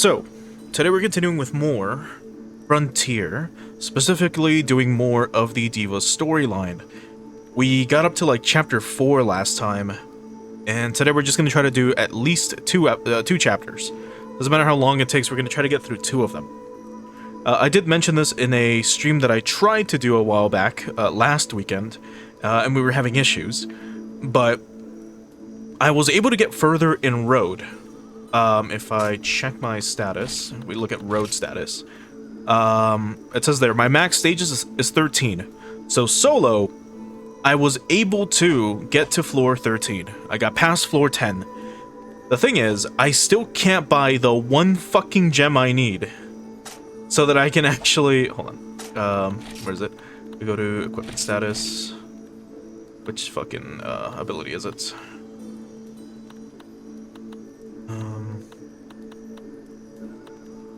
So, today we're continuing with more Frontier, specifically doing more of the Diva storyline. We got up to like chapter 4 last time, and today we're just going to try to do at least two chapters. Doesn't matter how long it takes, we're going to try to get through 2 of them. I did mention this in a stream that I tried to do a while back, last weekend, and we were having issues, but I was able to get further in Road. If I check my status, we look at Road status, it says there, my max stages is 13. So solo, I was able to get to floor 13. I got past floor 10. The thing is, I still can't buy the one fucking gem I need so that I can actually, hold on, where is it? We go to equipment status. Which fucking, ability is it?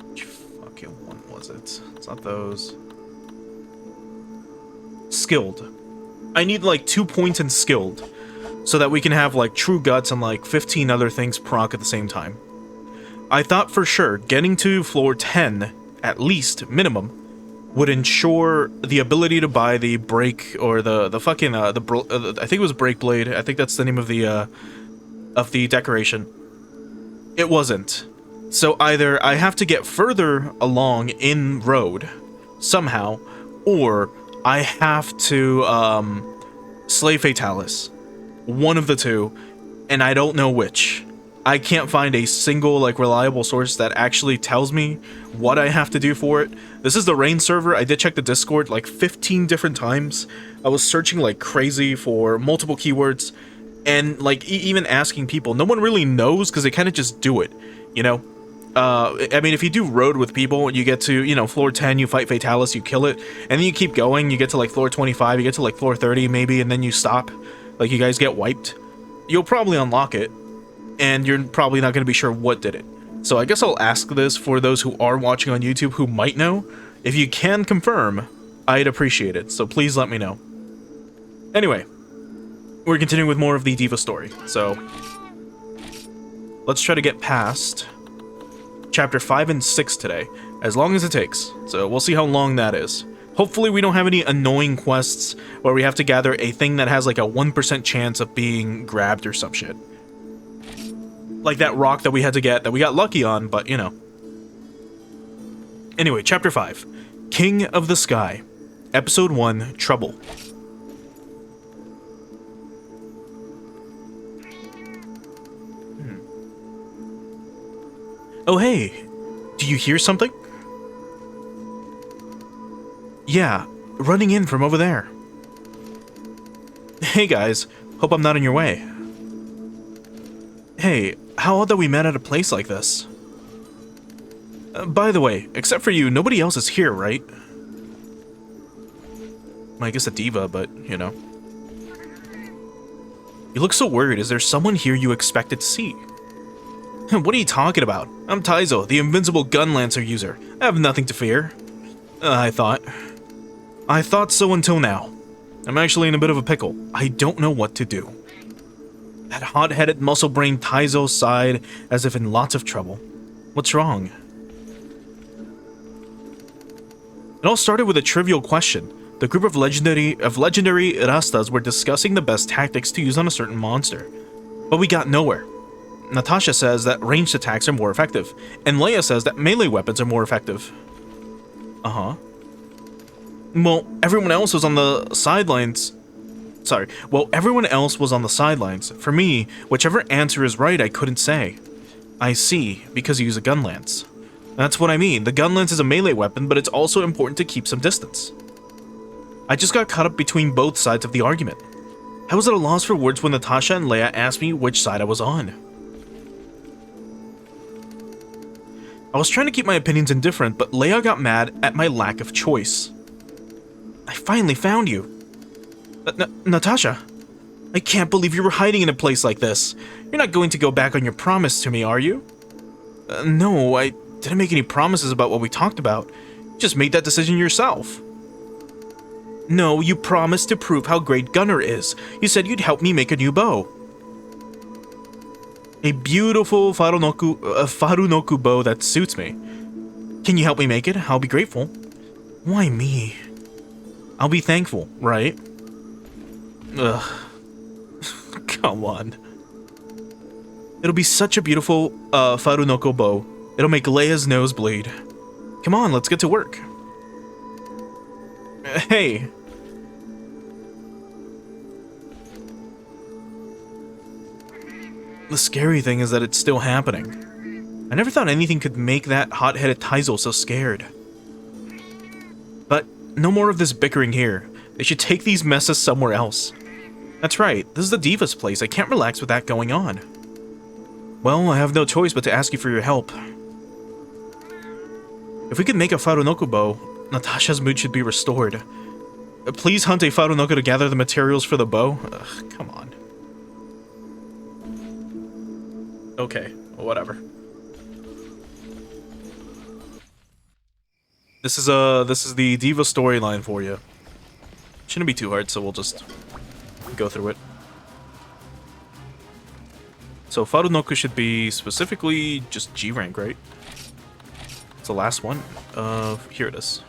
Which fucking one was it? It's not those. Skilled. I need like 2 points in skilled so that we can have like true guts and like 15 other things proc at the same time. I thought for sure getting to floor 10, at least minimum, would ensure the ability to buy the break or the fucking I think it was break blade. I think that's the name of the decoration. It wasn't. So either I have to get further along in Road somehow, or I have to slay Fatalis. One of the two, and I don't know which. I can't find a single like reliable source that actually tells me what I have to do for it. This is the rain server. I did check the Discord like 15 different times. I was searching like crazy for multiple keywords, and like even asking people. No one really knows because they kind of just do it, you know? I mean, if you do Road with people, you get to, you know, floor 10, you fight Fatalis, you kill it, and then you keep going, you get to like floor 25, you get to like floor 30 maybe, and then you stop. Like you guys get wiped. You'll probably unlock it, and you're probably not going to be sure what did it. So I guess I'll ask this for those who are watching on YouTube who might know. If you can confirm, I'd appreciate it, so please let me know. Anyway, we're continuing with more of the Diva story, so let's try to get past chapter 5 and 6 today, as long as it takes. So we'll see how long that is. Hopefully we don't have any annoying quests where we have to gather a thing that has like a 1% chance of being grabbed or some shit. Like that rock that we had to get, that we got lucky on, but you know. Anyway, chapter 5. King of the Sky. Episode 1, Trouble. Oh hey, do you hear something? Yeah, running in from over there. Hey guys, hope I'm not in your way. Hey, how odd that we met at a place like this. By the way, except for you, nobody else is here, right? Well, I guess a diva, but, you know. You look so worried. Is there someone here you expected to see? What are you talking about? I'm Taizo, the invincible gun lancer user. I have nothing to fear. I thought so until now. I'm actually in a bit of a pickle. I don't know what to do. That hot-headed, muscle-brained Taizo sighed as if in lots of trouble. What's wrong? It all started with a trivial question. The group of legendary Rastas were discussing the best tactics to use on a certain monster. But we got nowhere. Natasha says that ranged attacks are more effective, and Leia says that melee weapons are more effective. Uh-huh. Well, everyone else was on the sidelines. Everyone else was on the sidelines. For me, whichever answer is right, I couldn't say. I see, because you use a gun lance. That's what I mean. The gun lance is a melee weapon, but it's also important to keep some distance. I just got caught up between both sides of the argument. I was at a loss for words when Natasha and Leia asked me which side I was on. I was trying to keep my opinions indifferent, but Leia got mad at my lack of choice. I finally found you. Natasha, I can't believe you were hiding in a place like this. You're not going to go back on your promise to me, are you? No, I didn't make any promises about what we talked about. You just made that decision yourself. No, you promised to prove how great Gunner is. You said you'd help me make a new bow. A beautiful Farunoku bow that suits me. Can you help me make it? I'll be grateful. Why me? I'll be thankful, right? Ugh. Come on. It'll be such a beautiful Farunoko bow. It'll make Leia's nose bleed. Come on, let's get to work. Hey. The scary thing is that it's still happening. I never thought anything could make that hot-headed Taizo so scared. But no more of this bickering here. They should take these messes somewhere else. That's right, this is the Diva's place. I can't relax with that going on. Well, I have no choice but to ask you for your help. If we could make a Farunoku bow, Natasha's mood should be restored. Please hunt a Farunoku to gather the materials for the bow. Ugh, come on. Okay, whatever. This is the Diva storyline for you. Shouldn't be too hard, so we'll just go through it. So Farunoku should be specifically just G rank, right? It's the last one. Here it is.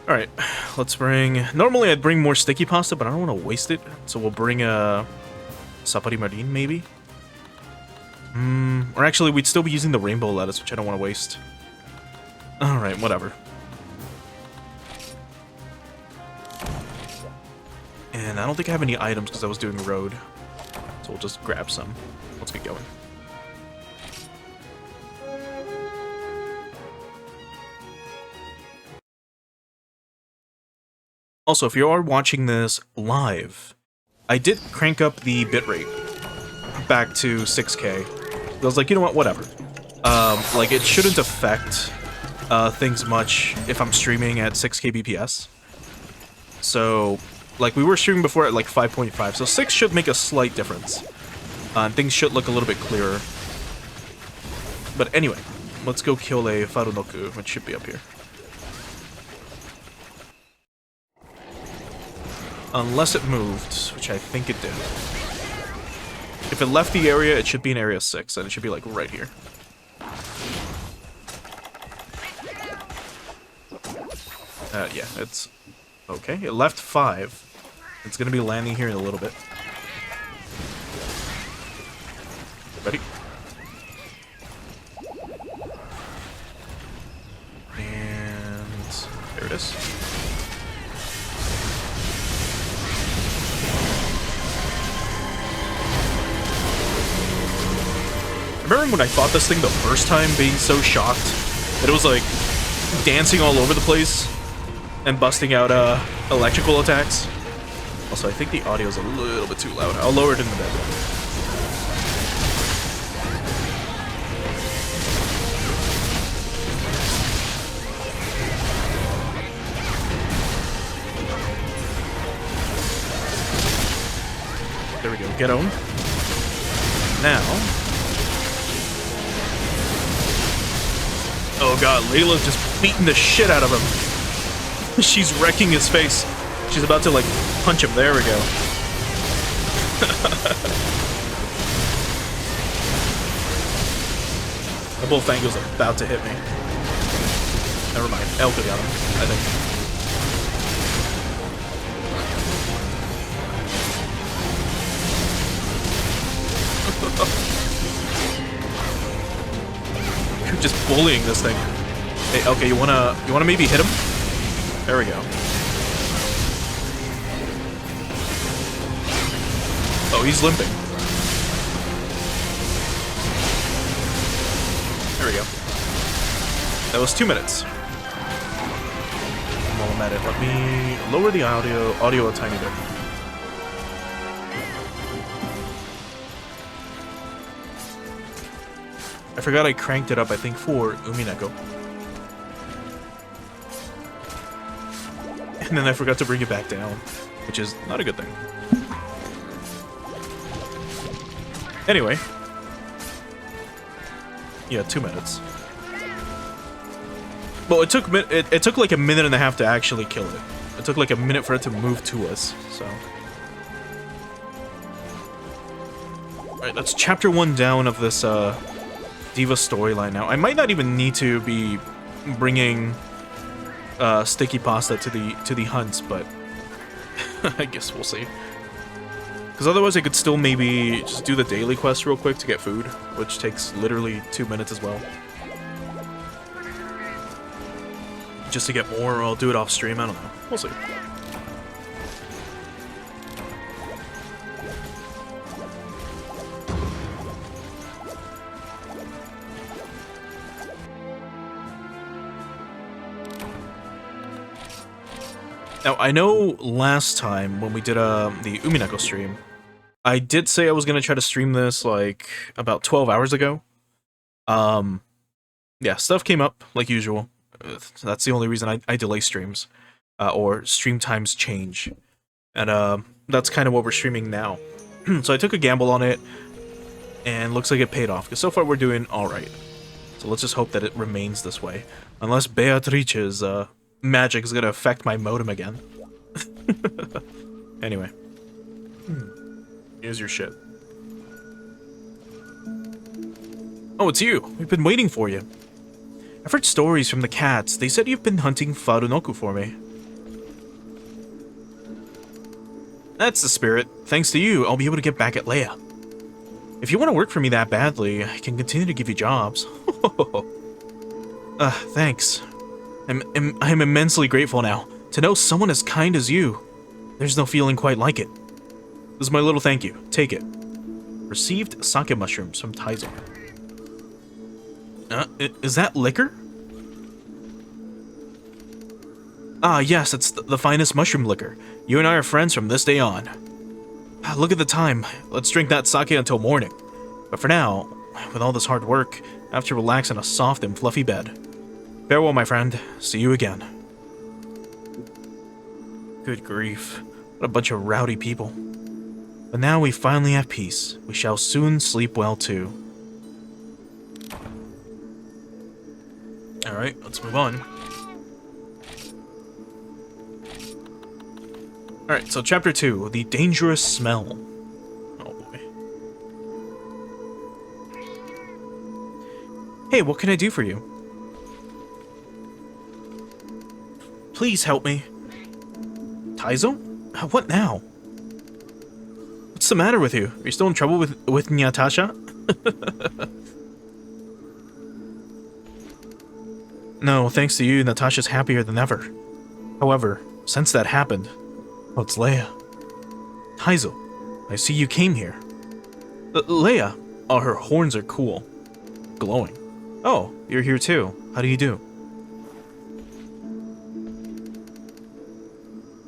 Alright, let's bring... Normally I'd bring more sticky pasta, but I don't want to waste it. So we'll bring a Sapari Marine, maybe? Or actually, we'd still be using the rainbow lettuce, which I don't want to waste. Alright, whatever. And I don't think I have any items because I was doing road. So we'll just grab some. Let's get going. Also, if you are watching this live, I did crank up the bitrate back to 6K. I was like, you know what, whatever. Like, it shouldn't affect things much if I'm streaming at 6K BPS. So, like, we were streaming before at like 5.5, so 6 should make a slight difference. And things should look a little bit clearer. But anyway, let's go kill a Farunoku, which should be up here. Unless it moved, which I think it did. If it left the area, it should be in area 6, and it should be like right here. Yeah, it's okay. It left 5. It's gonna be landing here in a little bit. Ready? And there it is. Remember when I fought this thing the first time, being so shocked that it was like dancing all over the place and busting out electrical attacks? Also, I think the audio is a little bit too loud. I'll lower it in a bit. There we go. Get on. Now. Oh god, Layla's just beating the shit out of him. She's wrecking his face. She's about to, like, punch him. There we go. The Bullfango's about to hit me. Never mind. Elka got him, I think. You're just bullying this thing. Hey, okay, you wanna maybe hit him? There we go. Oh, he's limping. There we go. That was 2 minutes. While I'm at it, let me lower the audio a tiny bit. I forgot I cranked it up, I think, for Umineko. And then I forgot to bring it back down, which is not a good thing. Anyway. Yeah, 2 minutes. Well, it took like a minute and a half to actually kill it. It took like a minute for it to move to us, so. Alright, that's chapter 1 down of this, Diva storyline now. I might not even need to be bringing, sticky pasta to the hunts, but I guess we'll see. Because otherwise I could still maybe just do the daily quest real quick to get food, which takes literally 2 minutes as well. Just to get more, or I'll do it off stream, I don't know. We'll see. Now, I know last time when we did the Umineko stream, I did say I was going to try to stream this, like, about 12 hours ago. Yeah, stuff came up, like usual. That's the only reason I delay streams, or stream times change. And that's kind of what we're streaming now. So I took a gamble on it, and looks like it paid off, because so far we're doing alright. So let's just hope that it remains this way. Unless Beatrice's, magic is gonna affect my modem again. Anyway. Here's your shit. Oh, it's you! We've been waiting for you. I've heard stories from the cats. They said you've been hunting Farunoku for me. That's the spirit. Thanks to you, I'll be able to get back at Leia. If you want to work for me that badly, I can continue to give you jobs. Thanks. I'm immensely grateful now. To know someone as kind as you. There's no feeling quite like it. This is my little thank you. Take it. Received sake mushrooms from Taizo. Is that liquor? Ah, yes, it's the finest mushroom liquor. You and I are friends from this day on. Look at the time. Let's drink that sake until morning. But for now, with all this hard work, I have to relax in a soft and fluffy bed. Farewell, my friend. See you again. Good grief. What a bunch of rowdy people. But now we finally have peace. We shall soon sleep well, too. Alright, let's move on. Alright, so chapter 2, The Dangerous Smell. Oh boy. Hey, what can I do for you? Please help me. Taizo? What now? What's the matter with you? Are you still in trouble with Natasha? No, thanks to you, Natasha's happier than ever. However, since that happened... Oh, it's Leia. Taizo, I see you came here. Leia? Oh, her horns are cool. Glowing. Oh, you're here too. How do you do?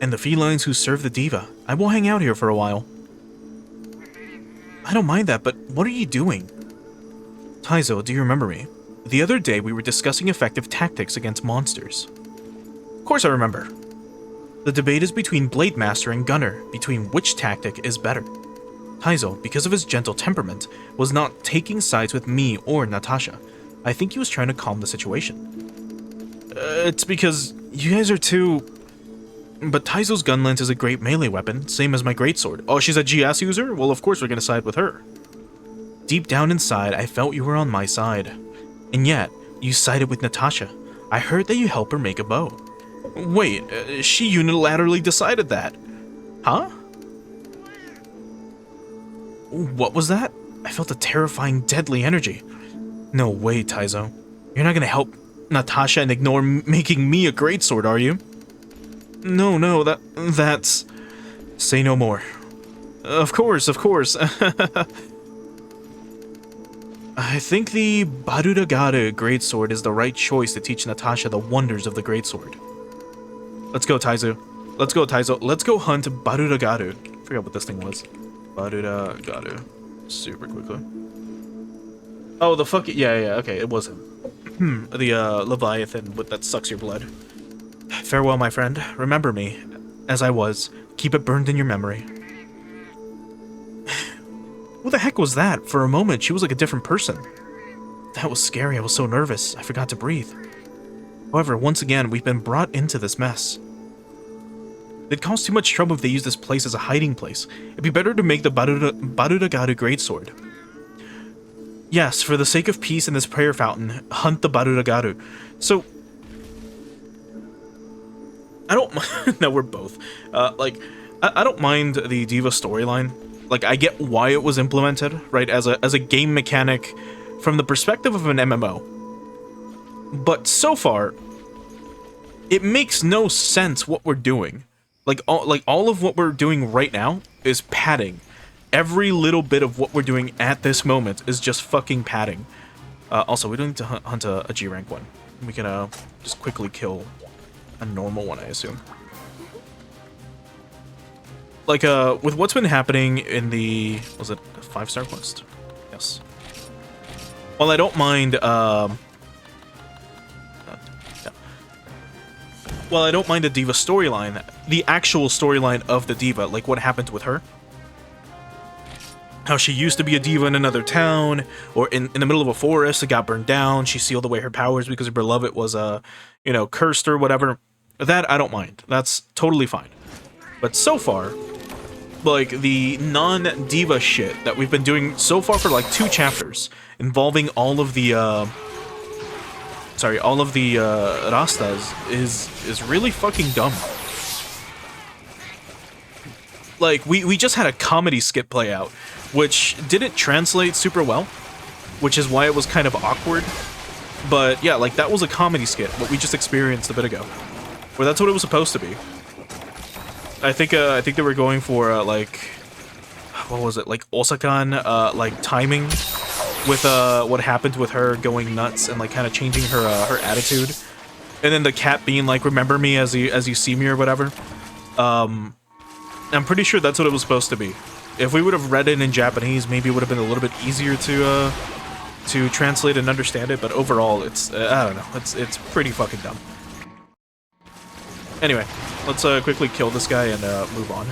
And the felines who serve the diva. I will hang out here for a while. I don't mind that, but what are you doing? Taizo, do you remember me? The other day we were discussing effective tactics against monsters. Of course I remember. The debate is between Blade Master and Gunner, between which tactic is better. Taizo, because of his gentle temperament, was not taking sides with me or Natasha. I think he was trying to calm the situation. It's because you guys are too... But Taizo's gun lance is a great melee weapon, same as my greatsword. Oh, she's a GS user? Well, of course we're gonna side with her. Deep down inside, I felt you were on my side. And yet, you sided with Natasha. I heard that you helped her make a bow. Wait, she unilaterally decided that. Huh? What was that? I felt a terrifying, deadly energy. No way, Taizo. You're not gonna help Natasha and ignore making me a greatsword, are you? No, that's... Say no more. Of course. I think the Baruragare greatsword is the right choice to teach Natasha the wonders of the greatsword. Let's go, Taizo. Let's go hunt Baruragaru. Forgot what this thing was. Baruragaru. Super quickly. Oh, the fuck... Yeah, okay, it was him. The, Leviathan that sucks your blood. Farewell, my friend. Remember me. As I was. Keep it burned in your memory. What the heck was that? For a moment, she was like a different person. That was scary. I was so nervous. I forgot to breathe. However, once again, we've been brought into this mess. It'd cause too much trouble if they use this place as a hiding place. It'd be better to make the Baruragaru greatsword. Yes, for the sake of peace in this prayer fountain, hunt the Baruragaru. So, I don't... no, we're both. I don't mind the Diva storyline. Like, I get why it was implemented, right, as a game mechanic from the perspective of an MMO. But so far, it makes no sense what we're doing. Like all of what we're doing right now is padding. Every little bit of what we're doing at this moment is just fucking padding. Also, we don't need to hunt a G rank one. We can just quickly kill a normal one, I assume. Like with what's been happening in the, was it a 5-star quest? Yes. Well, I don't mind well, I don't mind the Diva storyline, the actual storyline of the Diva, like what happened with her. How she used to be a diva in another town, or in the middle of a forest, it got burned down, she sealed away her powers because her beloved was, you know, cursed or whatever. That, I don't mind. That's totally fine. But so far, like, the non-diva shit that we've been doing so far for, like, 2 chapters, involving all of the, Rastas, is really fucking dumb. Like, we just had a comedy skit play out, which didn't translate super well, which is why it was kind of awkward. But yeah, like, that was a comedy skit, what we just experienced a bit ago. Where that's what it was supposed to be. I think they were going for, like, what was it, like, Osakan, like, timing with, what happened with her going nuts and, like, kind of changing her, her attitude. And then the cat being like, remember me as you see me or whatever. I'm pretty sure that's what it was supposed to be. If we would have read it in Japanese, maybe it would have been a little bit easier to translate and understand it, but overall, it's, I don't know, it's pretty fucking dumb. Anyway, let's quickly kill this guy and move on.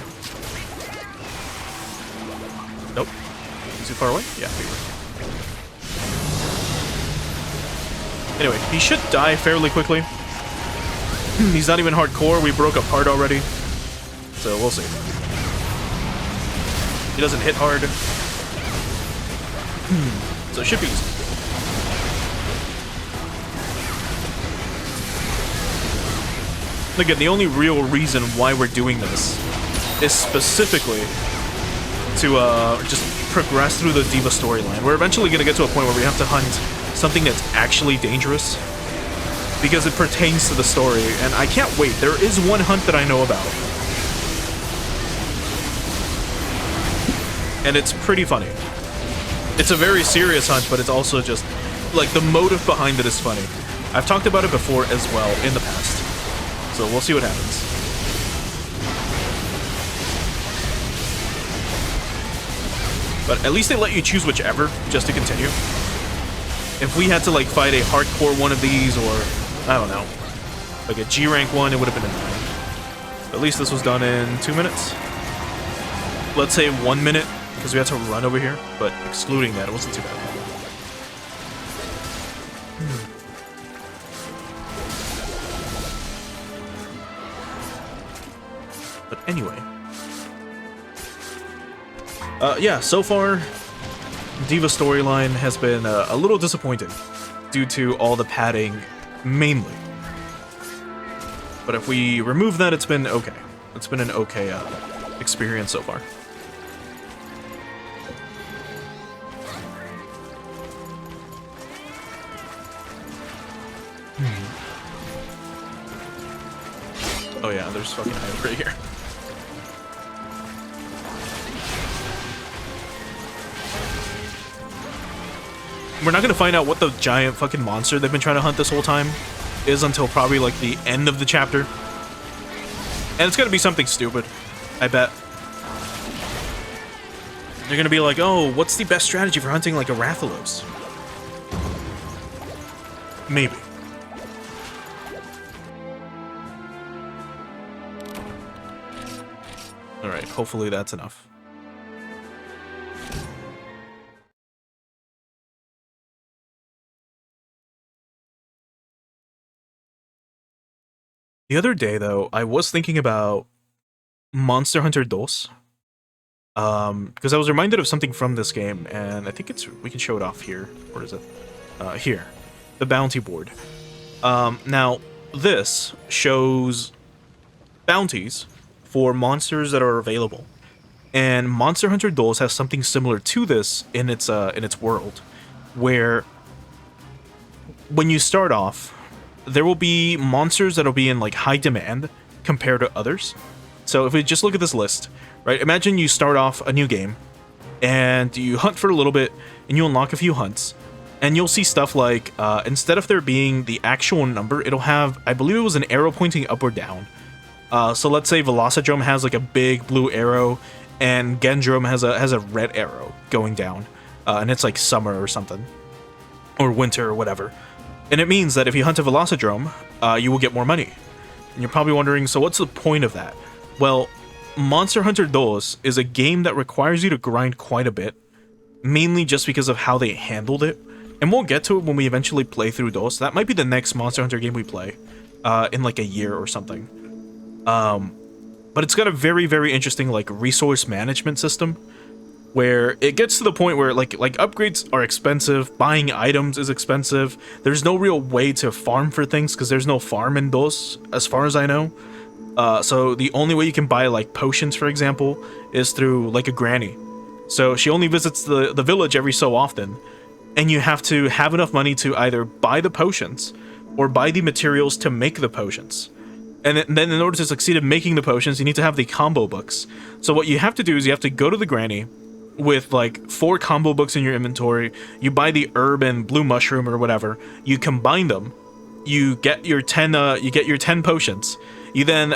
Nope. Too far away? Yeah, we were. Anyway, he should die fairly quickly. He's not even hardcore, we broke apart already. So we'll see. He doesn't hit hard. So it should be easy. Again, the only real reason why we're doing this is specifically to just progress through the Diva storyline. We're eventually going to get to a point where we have to hunt something that's actually dangerous, because it pertains to the story, and I can't wait. There is one hunt that I know about, and it's pretty funny. It's a very serious hunt, but it's also just, like, the motive behind it is funny. I've talked about it before as well in the past. So we'll see what happens. But at least they let you choose whichever, just to continue. If we had to, like, fight a hardcore one of these, or, I don't know, like a G rank one, it would have been annoying. At least this was done in 2 minutes. Let's say 1 minute, because we had to run over here, but excluding that, it wasn't too bad. But anyway. Yeah, so far, Diva storyline has been a little disappointing due to all the padding, mainly. But if we remove that, it's been okay. It's been an okay experience so far. Oh yeah, there's fucking item right here. We're not gonna find out what the giant fucking monster they've been trying to hunt this whole time is until probably, like, the end of the chapter. And it's gonna be something stupid, I bet. They're gonna be like, oh, what's the best strategy for hunting, like, a Rathalos? Maybe. Alright, hopefully that's enough. The other day, though, I was thinking about Monster Hunter DOS. Because I was reminded of something from this game, and I think we can show it off here. Where is it? Here. The bounty board. Now, this shows bounties for monsters that are available. And Monster Hunter Dolls has something similar to this in its world, where when you start off, there will be monsters that'll be in like high demand compared to others. So if we just look at this list, right? Imagine you start off a new game and you hunt for a little bit and you unlock a few hunts, and you'll see stuff like instead of there being the actual number, it'll have, I believe it was an arrow pointing up or down. So let's say Velocidrome has like a big blue arrow, and Gendrome has a red arrow going down, and it's like summer or something, or winter or whatever. And it means that if you hunt a Velocidrome, you will get more money. And you're probably wondering, so what's the point of that? Well, Monster Hunter Dolls is a game that requires you to grind quite a bit, mainly just because of how they handled it. And we'll get to it when we eventually play through Dolls. That might be the next Monster Hunter game we play, in like a year or something. But it's got a very, very interesting like resource management system, where it gets to the point where like upgrades are expensive, buying items is expensive. There's no real way to farm for things because there's no farm in Dos, as far as I know. So the only way you can buy like potions, for example, is through like a granny. So she only visits the village every so often, and you have to have enough money to either buy the potions or buy the materials to make the potions. And then in order to succeed in making the potions, you need to have the combo books. So what you have to do is you have to go to the granny with like 4 combo books in your inventory. You buy the herb and blue mushroom or whatever. You combine them. You get your 10 potions. You then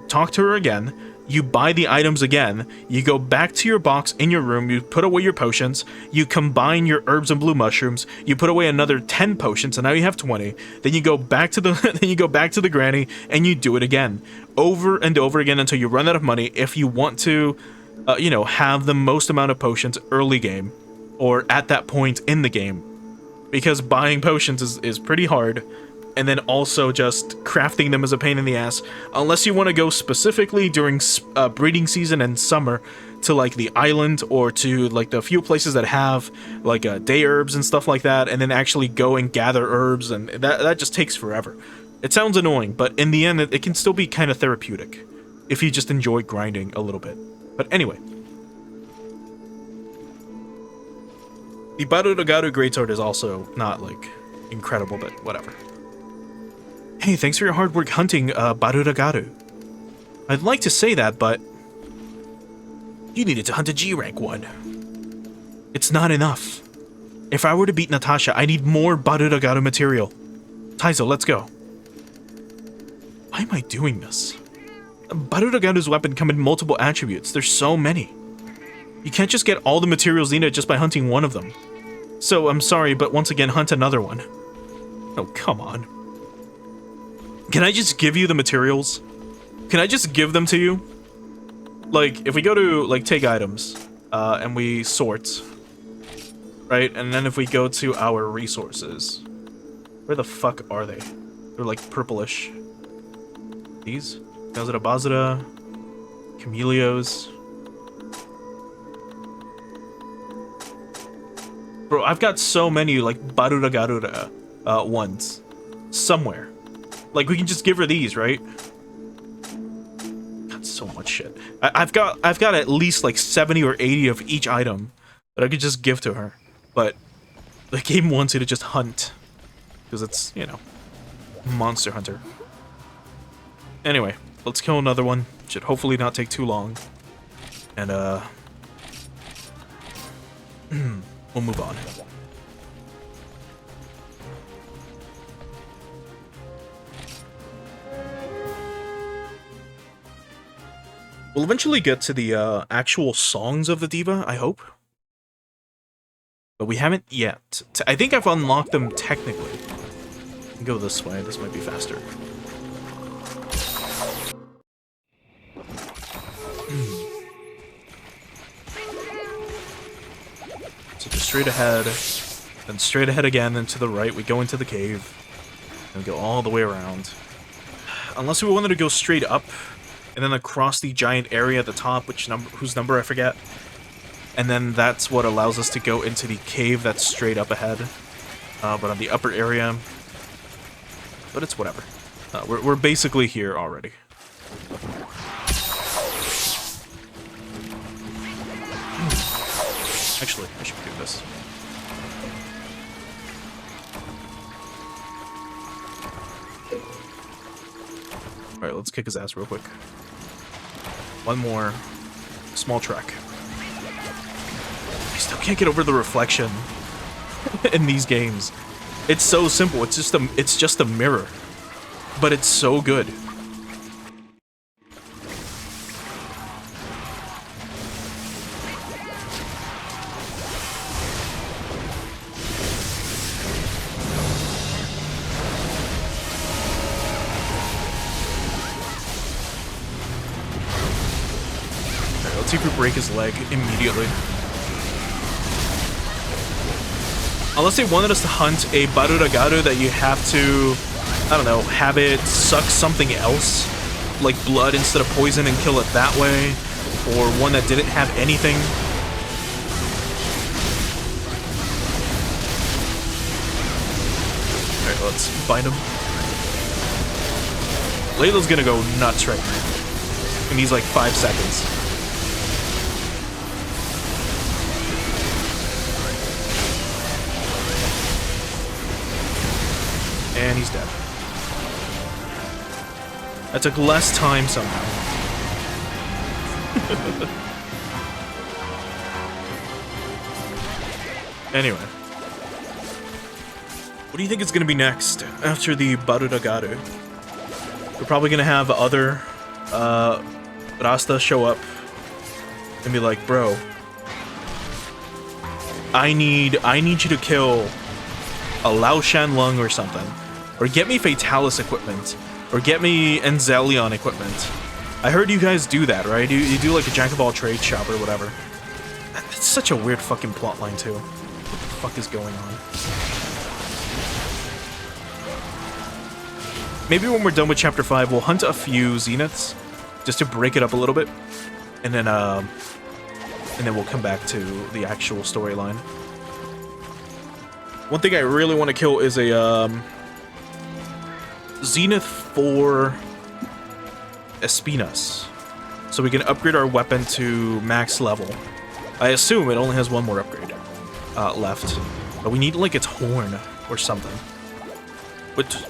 talk to her again. You buy the items again. You go back to your box in your room. You put away your potions. You combine your herbs and blue mushrooms. You put away another 10 potions, and now you have 20. Then you go back to the granny, and you do it again, over and over again until you run out of money. If you want to, have the most amount of potions early game, or at that point in the game, because buying potions is pretty hard. And then also just crafting them is a pain in the ass, unless you want to go specifically during breeding season and summer to like the island or to like the few places that have like day herbs and stuff like that, and then actually go and gather herbs, and that just takes forever. It sounds annoying, but in the end it can still be kind of therapeutic if you just enjoy grinding a little bit. But anyway, the Baruragaru Greatsword is also not like incredible, but whatever. Hey, thanks for your hard work hunting, Baruragaru. I'd like to say that, but you needed to hunt a G rank one. It's not enough. If I were to beat Natasha, I need more Baruragaru material. Taizo, let's go. Why am I doing this? Baruragaru's weapon come in multiple attributes. There's so many. You can't just get all the materials needed just by hunting one of them. So, I'm sorry, but once again, hunt another one. Oh, come on. Can I just give you the materials? Can I just give them to you? Like, if we go to, like, take items, and we sort, right? And then if we go to our resources, where the fuck are they? They're, like, purplish. These? Gazara Bazara, Camellios. Bro, I've got so many, like, Baruragarura, ones. Somewhere. Like, we can just give her these, right? Got so much shit. I've got at least like 70 or 80 of each item that I could just give to her. But the game wants you to just hunt. Because it's, Monster Hunter. Anyway, let's kill another one. Should hopefully not take too long. And, we'll move on. We'll eventually get to the actual songs of the diva, I hope. But we haven't yet. I think I've unlocked them technically. Go this way, this might be faster. So just straight ahead, then straight ahead again, then to the right, we go into the cave, and we go all the way around. Unless we wanted to go straight up, and then across the giant area at the top, whose number I forget. And then that's what allows us to go into the cave that's straight up ahead. But on the upper area. But it's whatever. We're basically here already. Actually, I should do this. Alright, let's kick his ass real quick. One more small track. I still can't get over the reflection in these games. It's so simple. It's just a mirror, but it's so good. Alright, let's see if we break his leg immediately. Unless they wanted us to hunt a Baruragaru that you have to, I don't know, have it suck something else, like blood instead of poison, and kill it that way, or one that didn't have anything. Alright, let's find him. Layla's gonna go nuts right now. In these like 5 seconds. And he's dead. That took less time somehow. Anyway. What do you think is going to be next after the Baruragaru? We're probably going to have other Rasta show up and be like, bro, I need you to kill a Lao Shan Lung or something. Or get me Fatalis equipment. Or get me Enzelion equipment. I heard you guys do that, right? You do like a jack-of-all-trades shop or whatever. It's such a weird fucking plotline, too. What the fuck is going on? Maybe when we're done with Chapter 5, we'll hunt a few Zeniths. Just to break it up a little bit. And then we'll come back to the actual storyline. One thing I really want to kill is a Zenith for Espinas, so we can upgrade our weapon to max level. I assume it only has one more upgrade left, but we need like its horn or something,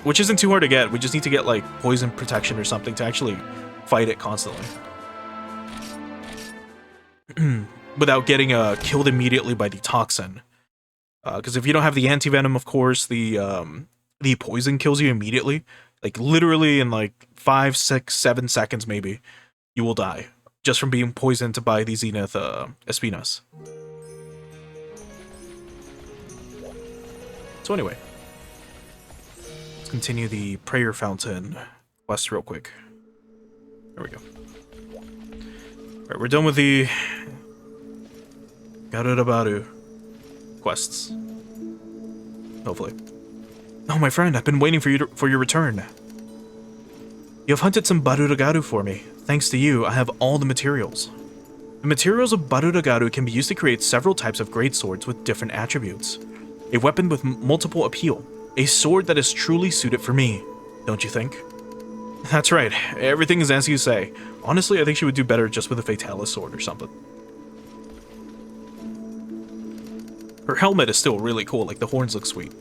which isn't too hard to get. We just need to get like poison protection or something to actually fight it constantly without getting killed immediately by the toxin. Because if you don't have the anti-venom, of course, the poison kills you immediately. Like, literally in, like, 5, 6, 7 seconds, maybe, you will die. Just from being poisoned by the Zenith, Espinas. So anyway. Let's continue the Prayer Fountain quest real quick. There we go. Alright, we're done with the Garurabaru quests. Hopefully. Oh, my friend, I've been waiting for your return. You have hunted some Baruragaru for me. Thanks to you, I have all the materials. The materials of Baruragaru can be used to create several types of greatswords with different attributes. A weapon with multiple appeal. A sword that is truly suited for me, don't you think? That's right, everything is as you say. Honestly, I think she would do better just with a Fatalis sword or something. Her helmet is still really cool, like the horns look sweet.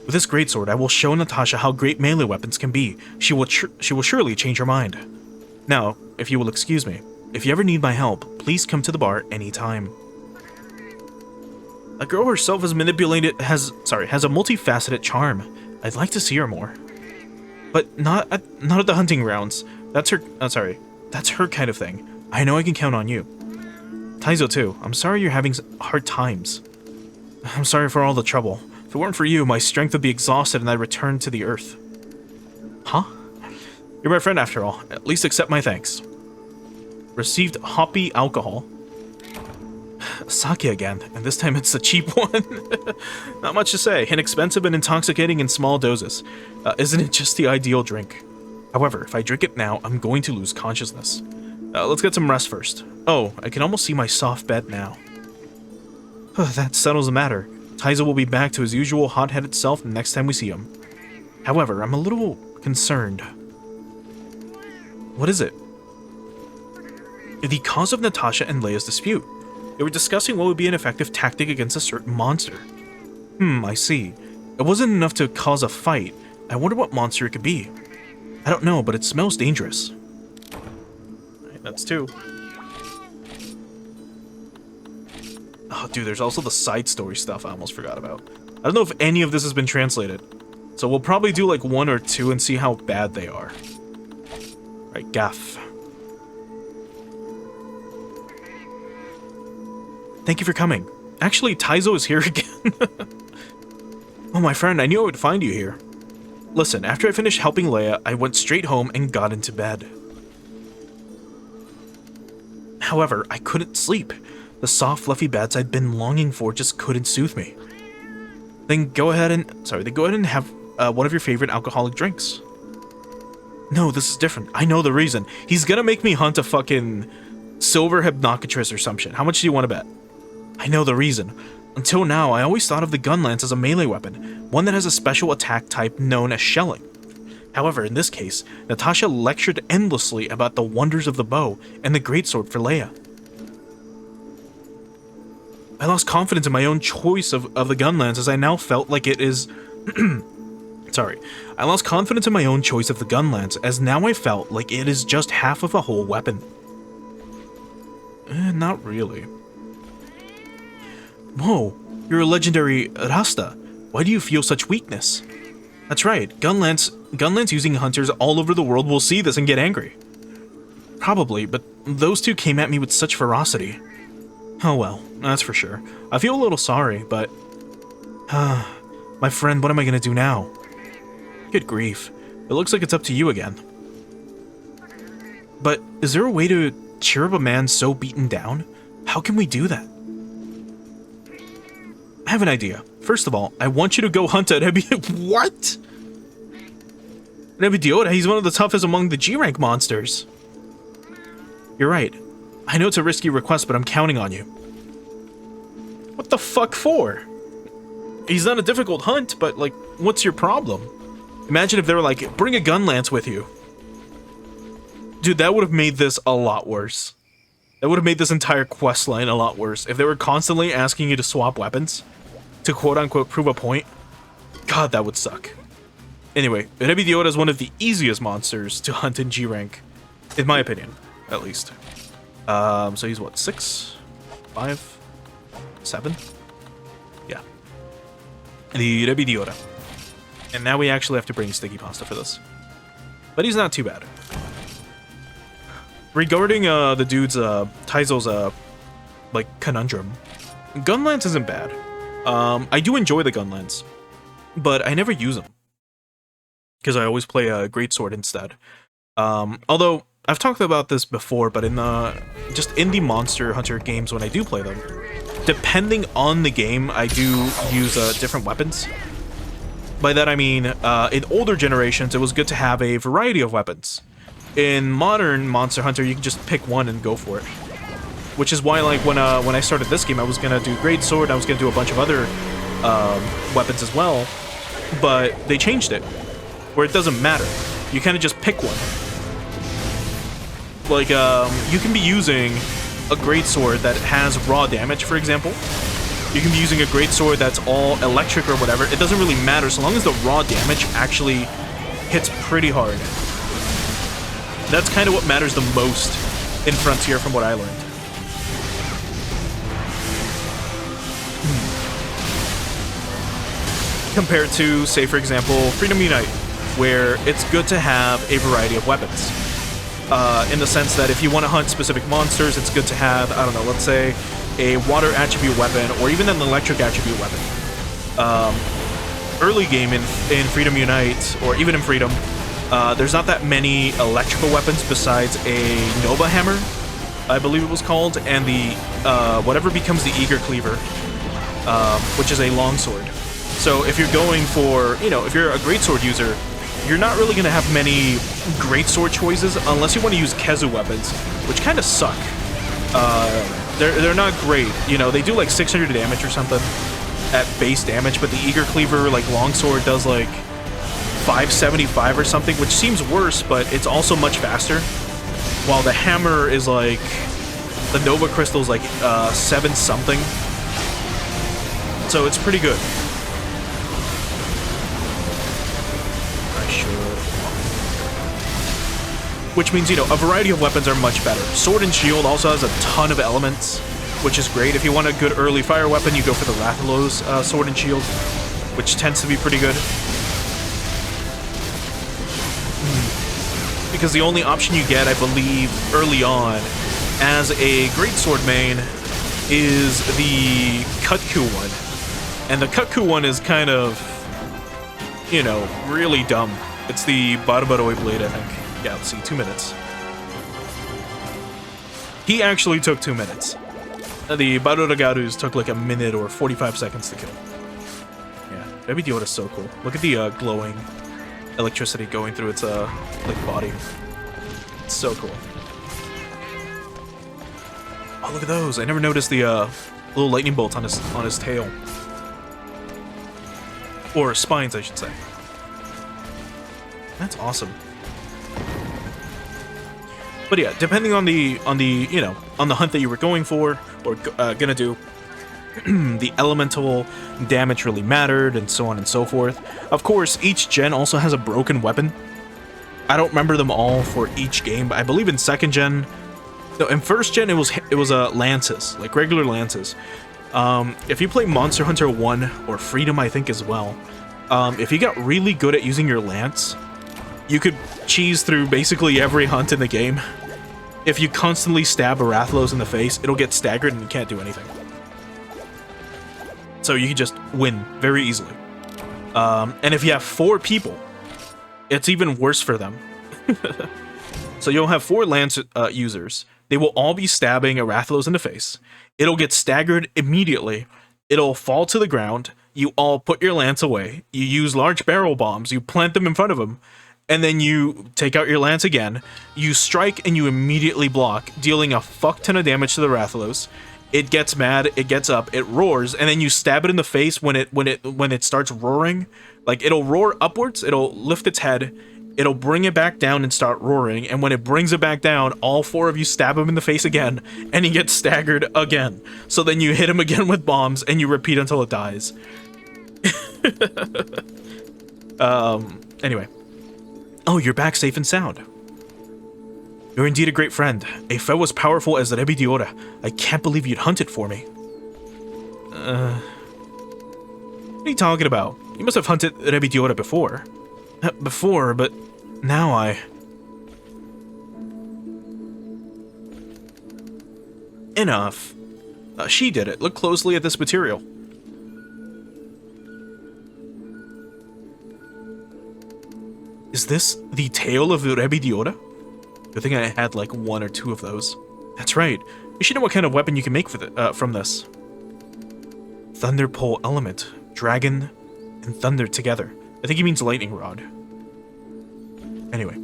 With this greatsword, I will show Natasha how great melee weapons can be. She will surely change her mind. Now, if you will excuse me, if you ever need my help, please come to the bar anytime. A girl herself has a multifaceted charm. I'd like to see her more. But not at the hunting grounds. That's her kind of thing. I know I can count on you. Taizo too, I'm sorry you're having hard times. I'm sorry for all the trouble. If it weren't for you, my strength would be exhausted and I'd return to the earth. Huh? You're my friend after all. At least accept my thanks. Received hoppy alcohol. Sake again, and this time it's a cheap one. Not much to say. Inexpensive and intoxicating in small doses. Isn't it just the ideal drink? However, if I drink it now, I'm going to lose consciousness. Let's get some rest first. Oh, I can almost see my soft bed now. That settles the matter. Taizo will be back to his usual hot-headed self the next time we see him. However, I'm a little concerned. What is it? The cause of Natasha and Leia's dispute. They were discussing what would be an effective tactic against a certain monster. I see. It wasn't enough to cause a fight. I wonder what monster it could be. I don't know, but it smells dangerous. Alright, that's 2. Oh, dude, there's also the side story stuff I almost forgot about. I don't know if any of this has been translated. So we'll probably do like 1 or 2 and see how bad they are. Right, Gaff. Thank you for coming. Actually, Taizo is here again. Oh, my friend, I knew I would find you here. Listen, after I finished helping Leia, I went straight home and got into bed. However, I couldn't sleep. The soft, fluffy beds I'd been longing for just couldn't soothe me. Then go ahead and have one of your favorite alcoholic drinks. No, this is different. I know the reason. He's gonna make me hunt a fucking silver hypnocatress or some shit. How much do you want to bet? I know the reason. Until now, I always thought of the gun lance as a melee weapon, one that has a special attack type known as shelling. However, in this case, Natasha lectured endlessly about the wonders of the bow and the greatsword for Leia. I lost confidence in my own choice of the gun lance as I now felt like it is... Sorry. I lost confidence in my own choice of the gun lance as now I felt like it is just half of a whole weapon. Not really. Whoa, you're a legendary Rasta. Why do you feel such weakness? That's right, gun lance using hunters all over the world will see this and get angry. Probably, but those two came at me with such ferocity. Oh well, that's for sure. I feel a little sorry, but... my friend, what am I gonna do now? Good grief. It looks like it's up to you again. But is there a way to cheer up a man so beaten down? How can we do that? I have an idea. First of all, I want you to go hunt a What? Nebidioda, he's one of the toughest among the G-rank monsters. You're right. I know it's a risky request, but I'm counting on you. What the fuck for? He's not a difficult hunt, but, like, what's your problem? Imagine if they were like, bring a gun lance with you. Dude, that would have made this a lot worse. That would have made this entire questline a lot worse. If they were constantly asking you to swap weapons to quote-unquote prove a point. God, that would suck. Anyway, Rebidioda is one of the easiest monsters to hunt in G-rank. In my opinion, at least. So he's what, 6? 5? 7? Yeah. The Rebidioda. And now we actually have to bring Sticky Pasta for this. But he's not too bad. Regarding the dude's, Taizo's, like, conundrum, gun lance isn't bad. I do enjoy the gun lance, but I never use them. Because I always play a greatsword instead. Although, I've talked about this before, but in the Monster Hunter games when I do play them, depending on the game, I do use different weapons. By that I mean, in older generations, it was good to have a variety of weapons. In modern Monster Hunter, you can just pick one and go for it. Which is why, like, when I started this game, I was gonna do greatsword, I was gonna do a bunch of other weapons as well, but they changed it, where it doesn't matter. You kind of just pick one. Like, you can be using a greatsword that has raw damage, for example. You can be using a greatsword that's all electric or whatever. It doesn't really matter, so long as the raw damage actually hits pretty hard. That's kind of what matters the most in Frontier from what I learned. Compared to, say for example, Freedom Unite, where it's good to have a variety of weapons. In the sense that if you want to hunt specific monsters, it's good to have, I don't know, let's say, a water attribute weapon, or even an electric attribute weapon. Early game in Freedom Unite, or even in Freedom, there's not that many electrical weapons besides a Nova Hammer, I believe it was called, and the, whatever becomes the Eager Cleaver, which is a longsword. So if you're going for, you know, if you're a greatsword user, you're not really going to have many greatsword choices unless you want to use Kezu weapons, which kind of suck. They're not great. You know, they do like 600 damage or something at base damage, but the Eager Cleaver, like longsword, does like 575 or something, which seems worse, but it's also much faster. While the hammer is like, the Nova Crystal is like 7 something. So it's pretty good. I should. Which means, you know, a variety of weapons are much better. Sword and Shield also has a ton of elements, which is great. If you want a good early fire weapon, you go for the Rathalos Sword and Shield, which tends to be pretty good. Because the only option you get, I believe, early on, as a Greatsword main, is the Kutku one. And the Kutku one is kind of, you know, really dumb. It's the Barabaroi Blade, I think. Yeah, let's see, 2 minutes. He actually took 2 minutes. The Baruragaru's took like a minute or 45 seconds to kill. Yeah, Rebidiota's so cool. Look at the glowing electricity going through its like body. It's so cool. Oh, look at those! I never noticed the little lightning bolts on his tail, or spines, I should say. That's awesome. But yeah, depending on the you know, on the hunt that you were going for or gonna do, the elemental damage really mattered, and so on and so forth. Of course, each gen also has a broken weapon. I don't remember them all for each game, but I believe in second gen, no, in first gen it was lances, like regular lances. If you play Monster Hunter 1 or Freedom, I think as well, if you got really good at using your lance, you could cheese through basically every hunt in the game. If you constantly stab a Rathalos in the face, it'll get staggered and you can't do anything. So you can just win very easily. And if you have 4 people, it's even worse for them. So you'll have 4 lance users. They will all be stabbing a Rathalos in the face. It'll get staggered immediately. It'll fall to the ground. You all put your lance away. You use large barrel bombs. You plant them in front of them. And then you take out your lance again. You strike and you immediately block, dealing a fuck ton of damage to the Rathalos. It gets mad, it gets up, it roars, and then you stab it in the face when it starts roaring. Like, it'll roar upwards, it'll lift its head, it'll bring it back down and start roaring, and when it brings it back down, all 4 of you stab him in the face again, and he gets staggered again. So then you hit him again with bombs, and you repeat until it dies. Anyway. Oh, you're back safe and sound. You're indeed a great friend. A foe as powerful as Rebidiora. I can't believe you'd hunt it for me. What are you talking about? You must have hunted Rebidiora before. Before, but now I... Enough. She did it. Look closely at this material. Is this the tail of the Rebidiora? I think I had like 1 or 2 of those. That's right. You should know what kind of weapon you can make for from this. Thunder Pole Element. Dragon and thunder together. I think he means lightning rod. Anyway.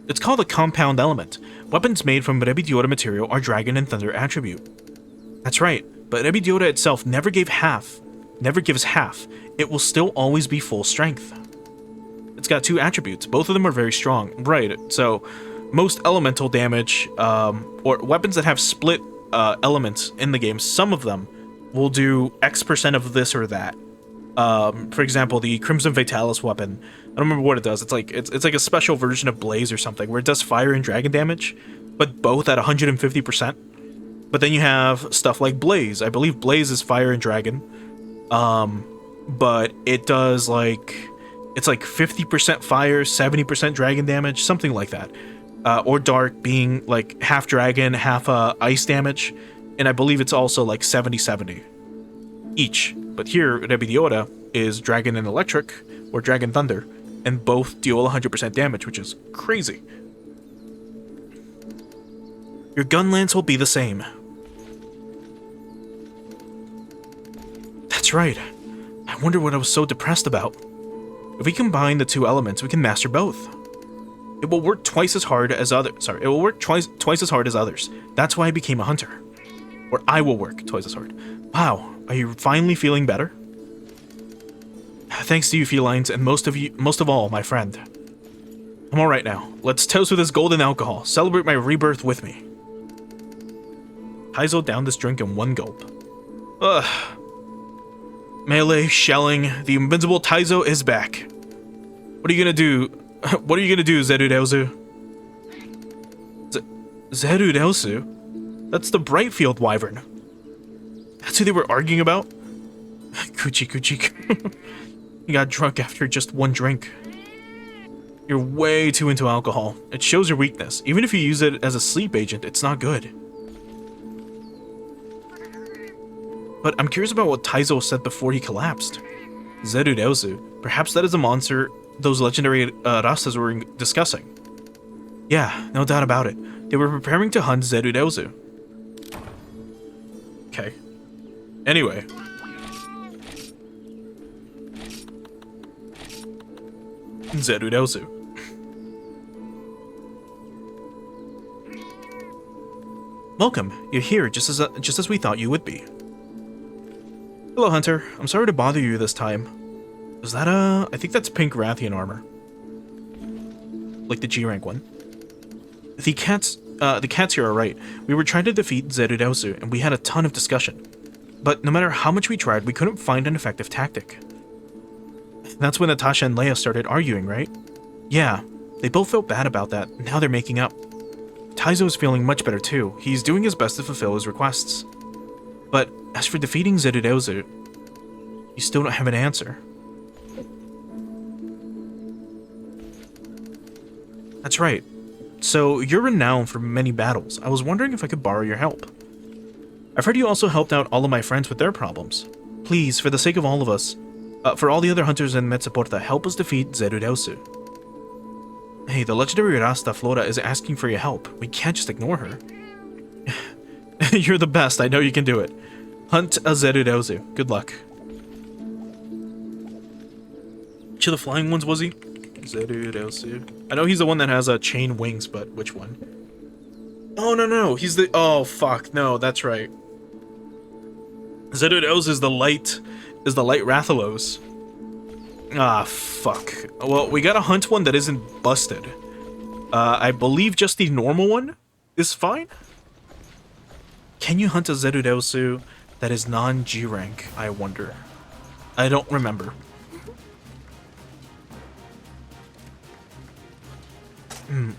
It's called a compound element. Weapons made from Rebidiora material are dragon and thunder attribute. That's right, but Rebidiora itself never gives half. It will still always be full strength. It's got 2 attributes. Both of them are very strong. Right, so most elemental damage, or weapons that have split elements in the game, some of them will do X% of this or that. For example, the Crimson Fatalis weapon, I don't remember what it does. It's like a special version of Blaze or something, where it does fire and dragon damage, but both at 150%. But then you have stuff like Blaze. I believe Blaze is fire and dragon, but it does like... It's like 50% fire, 70% dragon damage, something like that. Or Dark being like half dragon, half ice damage. And I believe it's also like 70-70 each. But here, Rebidiora is dragon and electric, or dragon thunder, and both deal 100% damage, which is crazy. Your gun lance will be the same. That's right. I wonder what I was so depressed about. If we combine the two elements, we can master both. It will work twice as hard as others. It will work twice as hard as others. That's why I became a hunter. Or I will work twice as hard. Wow, are you finally feeling better? Thanks to you, felines, and most of all, my friend. I'm alright now. Let's toast with this golden alcohol. Celebrate my rebirth with me. Taizo downed this drink in one gulp. Ugh. Melee, shelling, the invincible Taizo is back. What are you gonna do? What are you gonna do, Zerudelsu? Zerudelsu? That's the Brightfield Wyvern. That's who they were arguing about? Kuchi. You got drunk after just one drink. You're way too into alcohol. It shows your weakness. Even if you use it as a sleep agent, it's not good. But I'm curious about what Taizo said before he collapsed. Zerudelsu. Perhaps that is a monster those legendary Rastas were discussing. Yeah, no doubt about it. They were preparing to hunt Zerudelsu. Okay. Anyway. Zerudelsu. Welcome. You're here just as we thought you would be. Hello, Hunter. I'm sorry to bother you this time. Is that I think that's pink Rathian armor. Like the G-rank one. The cats here are right. We were trying to defeat Zerudelsu, and we had a ton of discussion. But no matter how much we tried, we couldn't find an effective tactic. That's when Natasha and Leia started arguing, right? Yeah, they both felt bad about that. Now they're making up. Taizo is feeling much better too. He's doing his best to fulfill his requests. But as for defeating Zerudelsu, you still don't have an answer. That's right. So, you're renowned for many battles. I was wondering if I could borrow your help. I've heard you also helped out all of my friends with their problems. Please, for the sake of all of us, for all the other hunters in Metsuporta, help us defeat Zerudelsu. Hey, the legendary Rasta Flora is asking for your help. We can't just ignore her. You're the best. I know you can do it. Hunt a Zerudelsu. Good luck. Which of the flying ones was he? Zerudelsu. I know he's the one that has chain wings, but which one? Oh, no. He's the... Oh, fuck. No, that's right. Zerudelsu is the light... Rathalos. Ah, fuck. Well, we gotta hunt one that isn't busted. I believe just the normal one is fine? Can you hunt a Zerudelsu that is non-G rank, I wonder? I don't remember.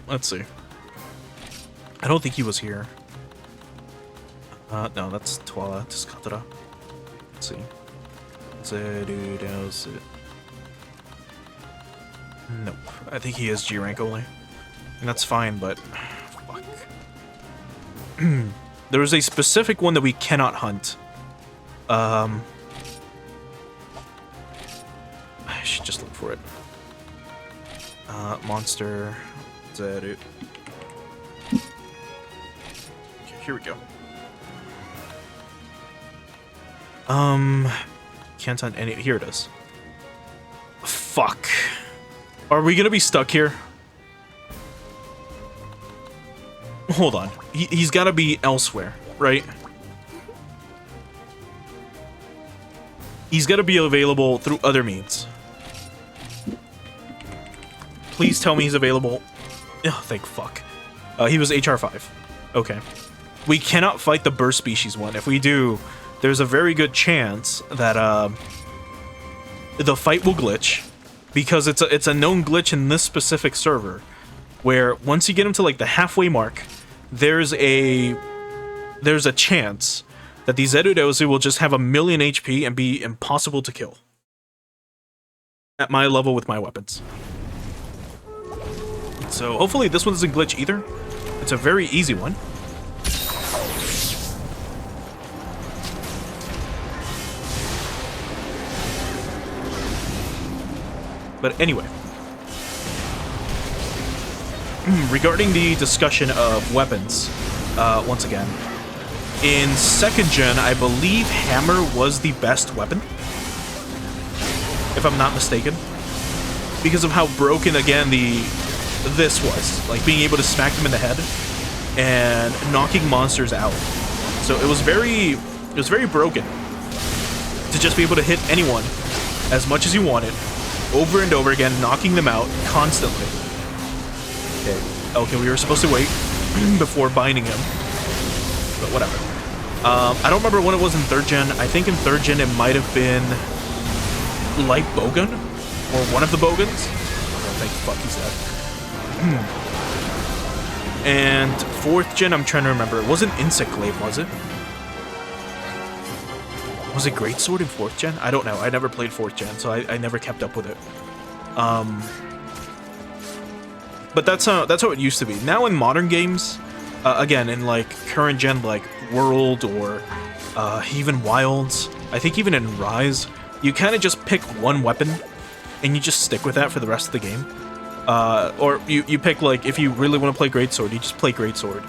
Let's see. I don't think he was here. No, that's Twala Tiscatara. Let's see. Zerudelsu. Nope. I think he is G rank only. And that's fine, but... Fuck. There is a specific one that we cannot hunt. I should just look for it. Monster... Zeru... Okay, here we go. Can't hunt any... Here it is. Fuck. Are we gonna be stuck here? Hold on. He's gotta be elsewhere, right? He's gotta be available through other means. Please tell me he's available. Oh, thank fuck. He was HR 5. Okay. We cannot fight the burst species one. If we do, there's a very good chance that the fight will glitch, because it's a known glitch in this specific server, where once you get him to like the halfway mark, there's a chance that the Zerudelsu will just have 1,000,000 HP and be impossible to kill. At my level with my weapons. So hopefully this one doesn't glitch either. It's a very easy one. But anyway. Regarding the discussion of weapons, once again. In 2nd gen, I believe hammer was the best weapon. If I'm not mistaken. because of how broken again this was. Like being able to smack them in the head and knocking monsters out. So it was very broken to just be able to hit anyone as much as you wanted, over and over again, knocking them out constantly. Okay, we were supposed to wait before binding him, but whatever. I don't remember when it was in 3rd gen. I think in 3rd gen it might have been Light Bogan, or one of the Bogans. Oh, thank fuck he's dead. And 4th gen, I'm trying to remember. It wasn't Insect Glaive, was it? Was it Greatsword in 4th gen? I don't know. I never played 4th gen, so I never kept up with it. But that's how it used to be. Now in modern games, again, in like current gen, like World or even Wilds, I think even in Rise, you kind of just pick one weapon and you just stick with that for the rest of the game. Or you pick, like, if you really want to play Greatsword, you just play Greatsword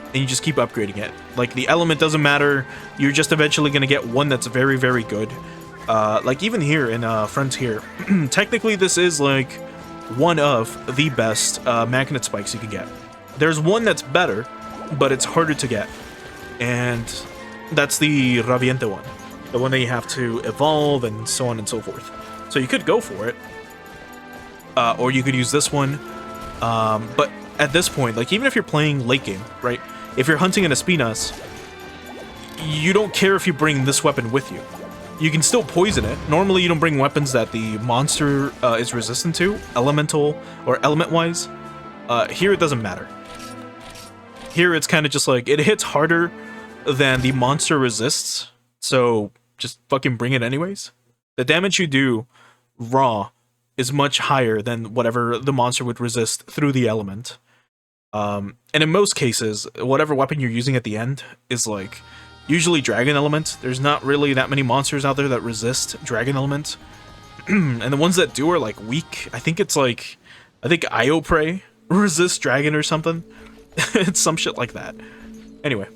and you just keep upgrading it. Like, the element doesn't matter. You're just eventually going to get one that's very, very good. Like, even here in Frontier, technically this is, like, one of the best magnet spikes you can get. There's one that's better, but it's harder to get. And that's the Raviente one. The one that you have to evolve and so on and so forth. So you could go for it. Or you could use this one. But at this point, like, even if you're playing late game, right? If you're hunting an Espinas, you don't care if you bring this weapon with you. You can still poison it. Normally, you don't bring weapons that the monster is resistant to, elemental or element-wise. Here, it doesn't matter. Here, it's kind of just like, it hits harder than the monster resists, so just fucking bring it anyways. The damage you do raw is much higher than whatever the monster would resist through the element. And in most cases, whatever weapon you're using at the end is like usually dragon element. There's not really that many monsters out there that resist dragon element. And the ones that do are like weak. I think Io Prey resists dragon or something. It's some shit like that. Anyway.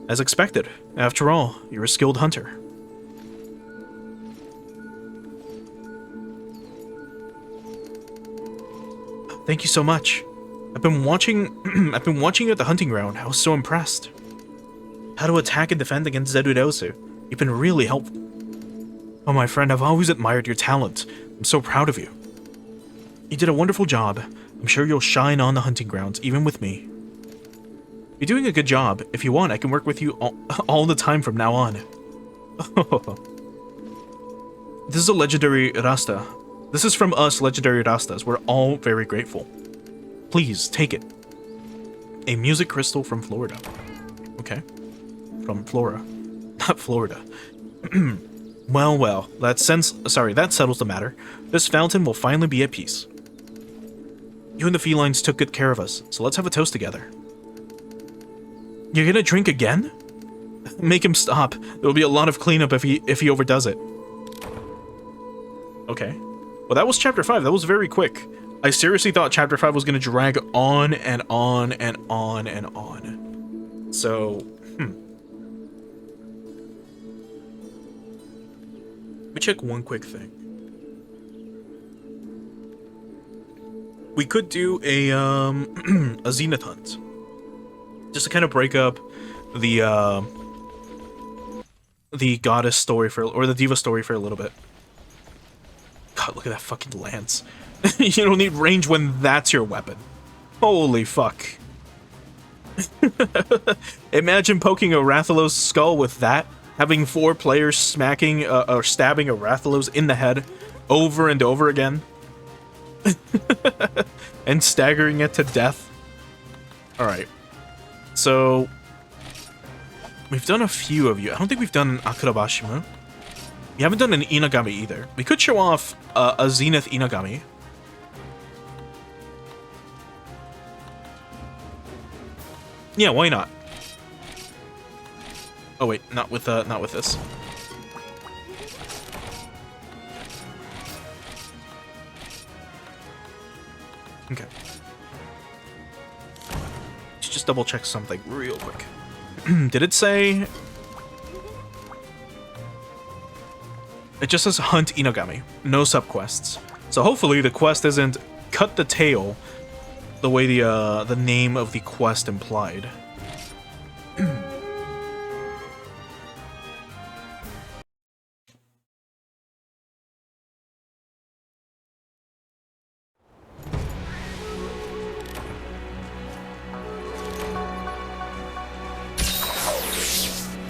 As expected. After all, you're a skilled hunter. Thank you so much. I've been watching you at the hunting ground. I was so impressed. How to attack and defend against Zedudosu. You've been really helpful. Oh, my friend, I've always admired your talent. I'm so proud of you. You did a wonderful job. I'm sure you'll shine on the hunting grounds, even with me. You're doing a good job. If you want, I can work with you all the time from now on. This is a legendary Rasta. This is from us, legendary Rastas. We're all very grateful. Please, take it. A music crystal from Florida. Okay. From Flora. Not Florida. Well, that settles the matter. This fountain will finally be at peace. You and the felines took good care of us, so let's have a toast together. You're gonna drink again? Make him stop. There'll be a lot of cleanup if he overdoes it. Okay. Well, that was chapter 5. That was very quick. I seriously thought chapter 5 was gonna drag on and on and on and on. So, Let me check one quick thing. We could do a a Zenith hunt. Just to kind of break up the goddess story or the diva story for a little bit. God, look at that fucking lance. You don't need range when that's your weapon. Holy fuck. Imagine poking a Rathalos skull with that. Having 4 players smacking or stabbing a Rathalos in the head over and over again. And staggering it to death. Alright. So, we've done a few of you. I don't think we've done an Akurabashima. We haven't done an Inagami either. We could show off a Zenith Inagami. Yeah, why not? Oh wait, not with this. Okay. Let's just double check something real quick. Did it say... It just says hunt Inogami. No subquests. So hopefully the quest isn't cut the tail the way the name of the quest implied.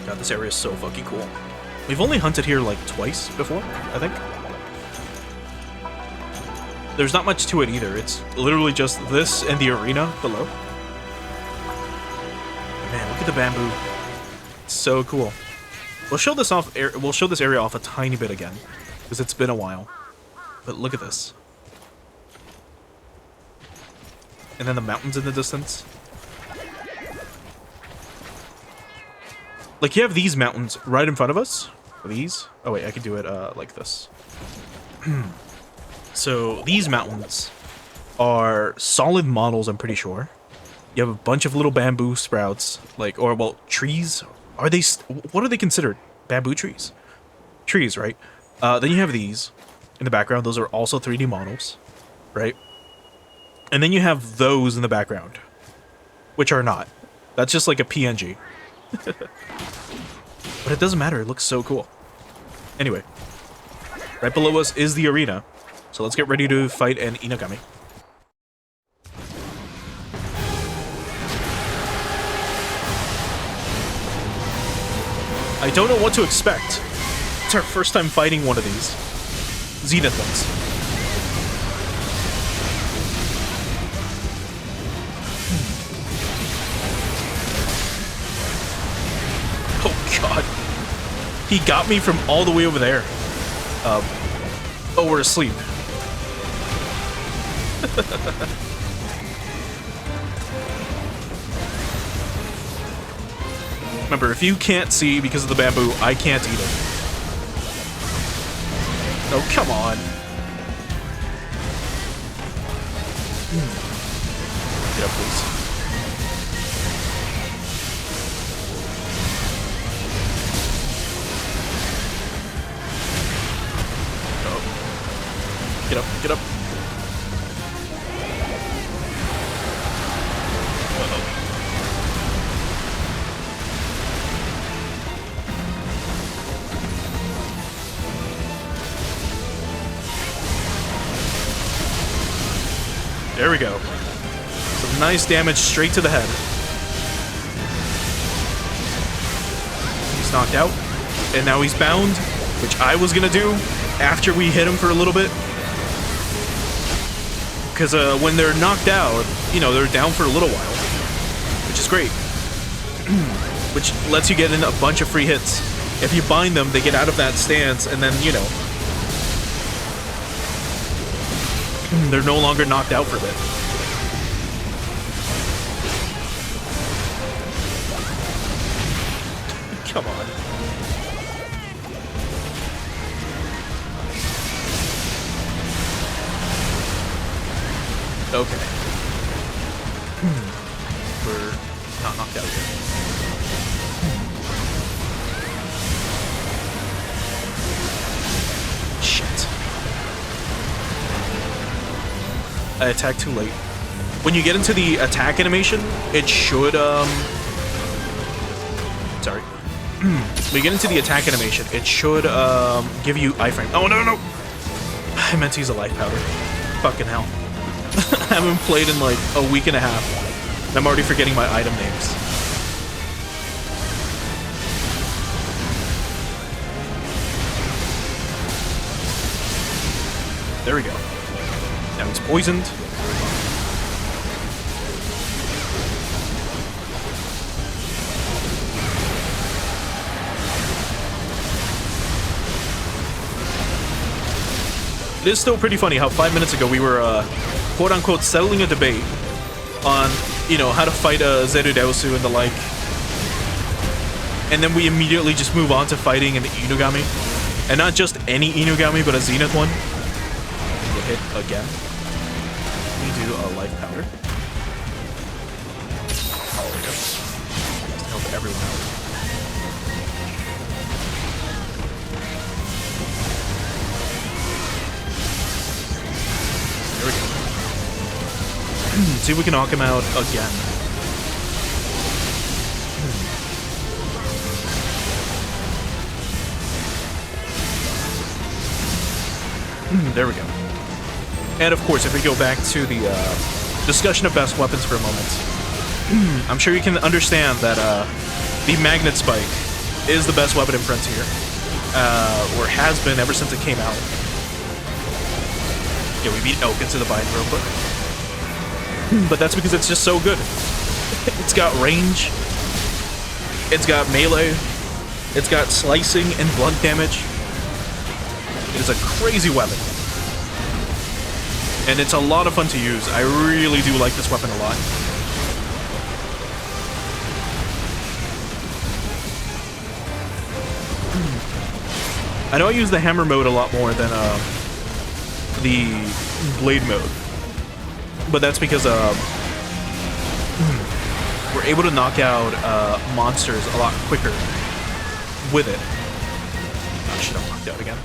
God, this area is so fucking cool. We've only hunted here like twice before, I think. There's not much to it either. It's literally just this and the arena below. Man, look at the bamboo. It's so cool. We'll show this off. We'll show this area off a tiny bit again, because it's been a while. But look at this. And then the mountains in the distance. Like, you have these mountains right in front of us. These? Oh, wait, I can do it like this. So, these mountains are solid models, I'm pretty sure. You have a bunch of little bamboo sprouts, like, or, well, trees. Are they, what are they considered? Bamboo trees? Trees, right? Then you have these in the background. Those are also 3D models, right? And then you have those in the background, which are not. That's just like a PNG. But it doesn't matter, it looks so cool. Anyway, right below us is the arena, so let's get ready to fight an Inogami. I don't know what to expect. It's our first time fighting one of these. Zenith ones. God. He got me from all the way over there. Oh, we're asleep. Remember, if you can't see because of the bamboo, I can't either. Oh, come on. Get up, please. Get up, get up. Uh-oh. There we go. Some nice damage straight to the head. He's knocked out, and now he's bound, which I was gonna do after we hit him for a little bit. Because when they're knocked out, you know, they're down for a little while, which is great. Which lets you get in a bunch of free hits. If you bind them, they get out of that stance, and then, you know, they're no longer knocked out for a bit. Come on. Okay. We're not knocked out yet. Shit. I attacked too late. When you get into the attack animation, it should, sorry. When you get into the attack animation, it should, give you iframe. Oh, no, no! I meant to use a life powder. Fucking hell. I haven't played in like a week and a half. And I'm already forgetting my item names. There we go. Now he's poisoned. It is still pretty funny how 5 minutes ago we were, quote-unquote, settling a debate on, you know, how to fight a Zerudeosu and the like. And then we immediately just move on to fighting an Inugami. And not just any Inugami, but a Zenith one. Get hit again. We do. a life powder. There we go. Just to help everyone out. There we go. See if we can knock him out again. There we go. And of course, if we go back to the discussion of best weapons for a moment, I'm sure you can understand that the Magnet Spike is the best weapon in Frontier, or has been ever since it came out. Yeah, we beat Elk into the bind real quick. But that's because it's just so good. It's got range, it's got melee, it's got slicing and blunt damage. It is a crazy weapon. And it's a lot of fun to use. I really do like this weapon a lot. I know I use the hammer mode a lot more than the blade mode. But that's because we're able to knock out monsters a lot quicker with it. Oh shit, I'm knocked out again.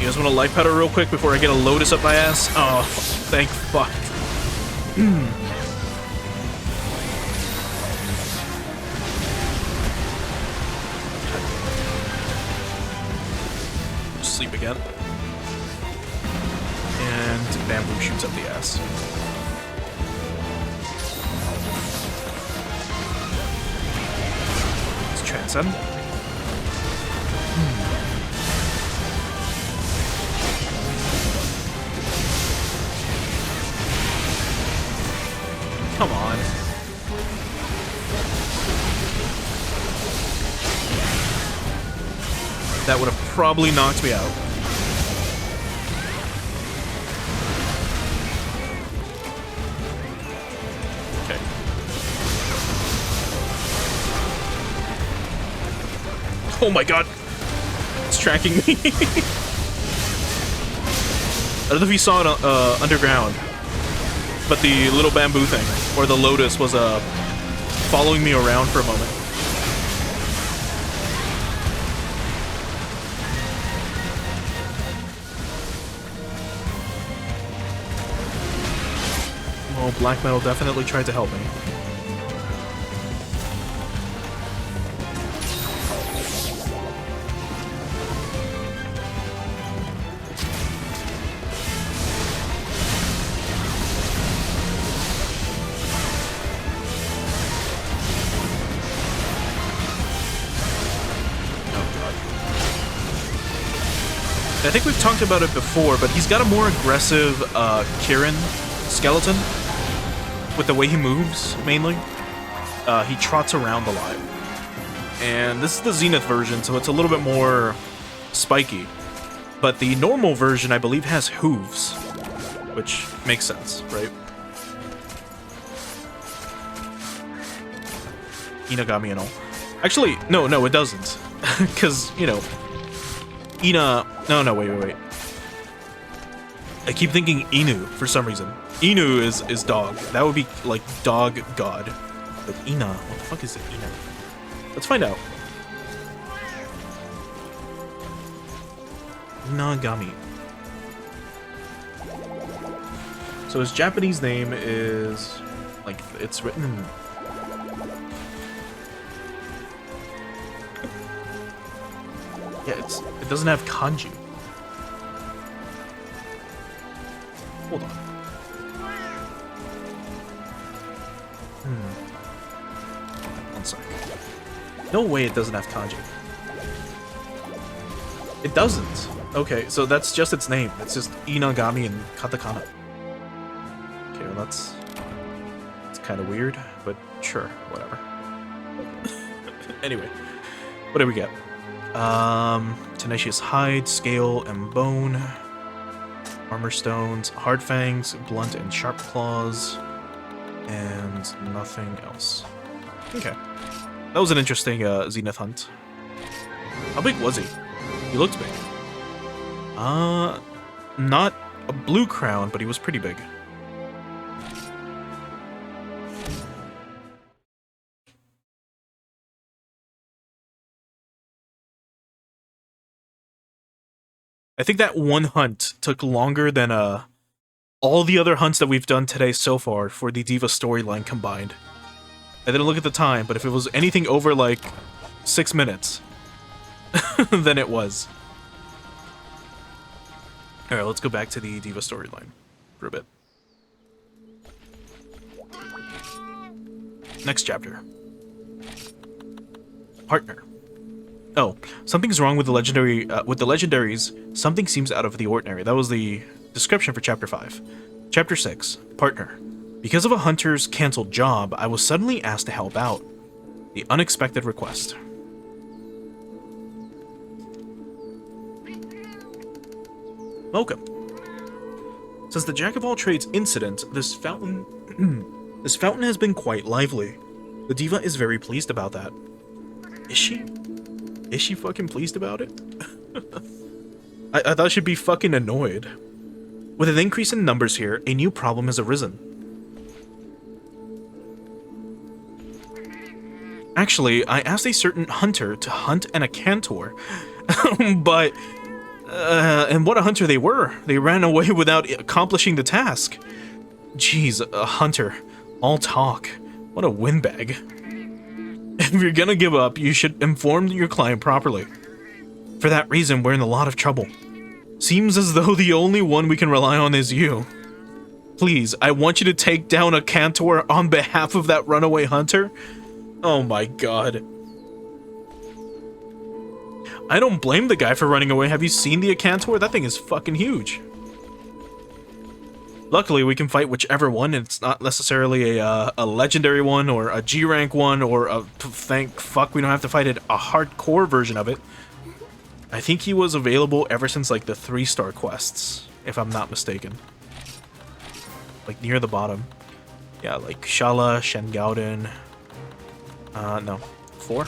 You guys want a life powder real quick before I get a Lotus up my ass? Oh, thank fuck. Sleep again. And bamboo shoots up the ass. Let's transcend. Come on. That would have probably knocked me out. Okay. Oh my god. It's tracking me. I don't know if you saw it underground, but the little bamboo thing, or the Lotus, was following me around for a moment. Well, Black Metal definitely tried to help me. I think we've talked about it before, but he's got a more aggressive Kirin skeleton with the way he moves, mainly. He trots around a lot. And this is the Zenith version, so it's a little bit more spiky. But the normal version, I believe, has hooves, which makes sense, right? Inagami and all. Actually, no, it doesn't. Because, you know, No, wait. I keep thinking Inu for some reason. Inu is dog. That would be like dog god. But Ina, what the fuck is it, Ina? Let's find out. Inagami. So his Japanese name is, like, it's written in... Yeah, it doesn't have kanji. Hold on. One sec. No way it doesn't have kanji. It doesn't. Okay, so that's just its name. It's just Inagami and katakana. Okay, well that's kind of weird, but sure, whatever. Anyway, what do we get? Tenacious hide, scale, and bone. Armor stones, hard fangs, blunt and sharp claws, and nothing else. Okay. That was an interesting Zenith hunt. How big was he? He looked big. Not a blue crown, but he was pretty big. I think that one hunt took longer than all the other hunts that we've done today so far for the Diva storyline combined. I didn't look at the time, but if it was anything over like 6 minutes, then it was. Alright, let's go back to the Diva storyline for a bit. Next chapter. Partner. Oh, something's wrong with the legendary with the legendaries. Something seems out of the ordinary. That was the description for chapter 5. Chapter 6. Partner. Because of a hunter's cancelled job, I was suddenly asked to help out. The unexpected request. Welcome. Since the Jack of all trades incident, this fountain this fountain has been quite lively. The diva is very pleased about that. Is she? Is she fucking pleased about it? I thought she'd be fucking annoyed. With an increase in numbers here, a new problem has arisen. Actually, I asked a certain hunter to hunt an Acantor, but and what a hunter they were. They ran away without accomplishing the task. Jeez, a hunter. All talk. What a windbag. If you're gonna give up, you should inform your client properly. For that reason, we're in a lot of trouble. Seems as though the only one we can rely on is you. Please, I want you to take down a Cantor on behalf of that runaway hunter. Oh my god. I don't blame the guy for running away. Have you seen the Acantor? That thing is fucking huge. Luckily, we can fight whichever one, and it's not necessarily a legendary one, or a G-rank one, or a, thank fuck we don't have to fight it, a hardcore version of it. I think he was available ever since, like, the 3-star quests, if I'm not mistaken. Like, near the bottom. Yeah, like, Shala, Shengauden. No. 4?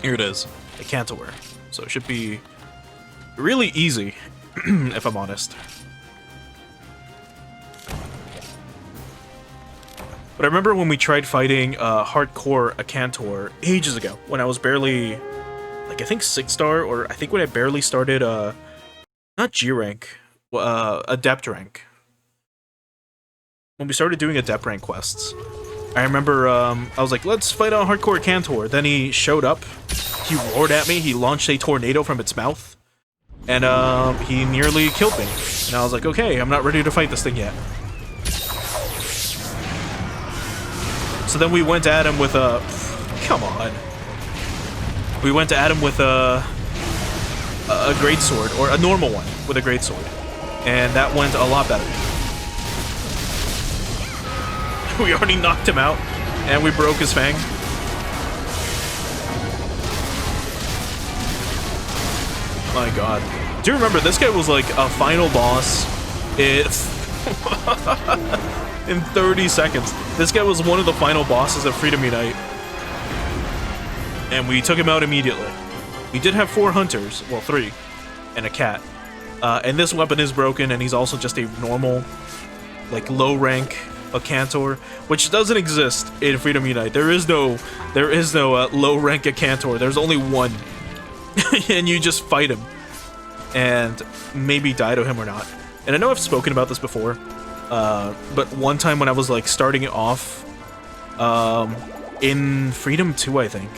Here it is. The Cantor. So it should be really easy, if I'm honest. But I remember when we tried fighting hardcore Acantor ages ago, when I was barely, like, I think 6-star, or I think when I barely started, not G-rank, Adept rank. When we started doing Adept rank quests, I remember, I was like, let's fight a hardcore Acantor. Then he showed up, he roared at me, he launched a tornado from its mouth, and he nearly killed me. And I was like, okay, I'm not ready to fight this thing yet. So then we went at him with a... Come on. We went at him with a greatsword, or a normal one with a greatsword. And that went a lot better. We already knocked him out, and we broke his fang. My god. Do you remember, this guy was like a final boss. In 30 seconds. This guy was one of the final bosses of Freedom Unite. And we took him out immediately. We did have 4 hunters, well 3, and a cat. And this weapon is broken, and he's also just a normal, like, low rank Acantor, which doesn't exist in Freedom Unite. There is no low rank Acantor. There's only one. And you just fight him. And maybe die to him or not. And I know I've spoken about this before. But one time when I was, like, starting it off, in Freedom 2, I think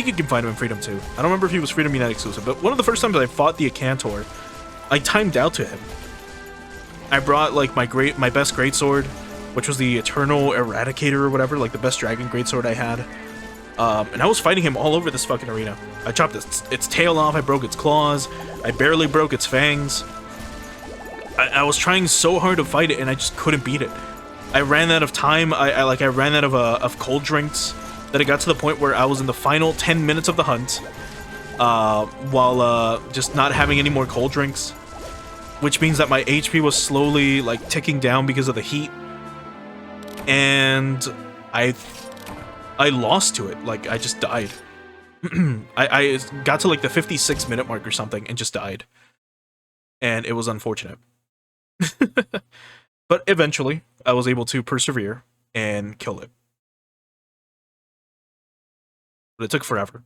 you can find him in Freedom 2. I don't remember if he was Freedom Unite exclusive, but one of the first times I fought the Acantor, I timed out to him. I brought, like, my best greatsword, which was the Eternal Eradicator or whatever, like the best dragon greatsword I had. And I was fighting him all over this fucking arena. I chopped its tail off, I broke its claws, I barely broke its fangs. I was trying so hard to fight it, and I just couldn't beat it. I ran out of time. I ran out of cold drinks. That it got to the point where I was in the final 10 minutes of the hunt, while just not having any more cold drinks, which means that my HP was slowly, like, ticking down because of the heat, and I lost to it. Like, I just died. I got to, like, the 56-minute mark or something and just died, and it was unfortunate. But eventually, I was able to persevere and kill it. But it took forever.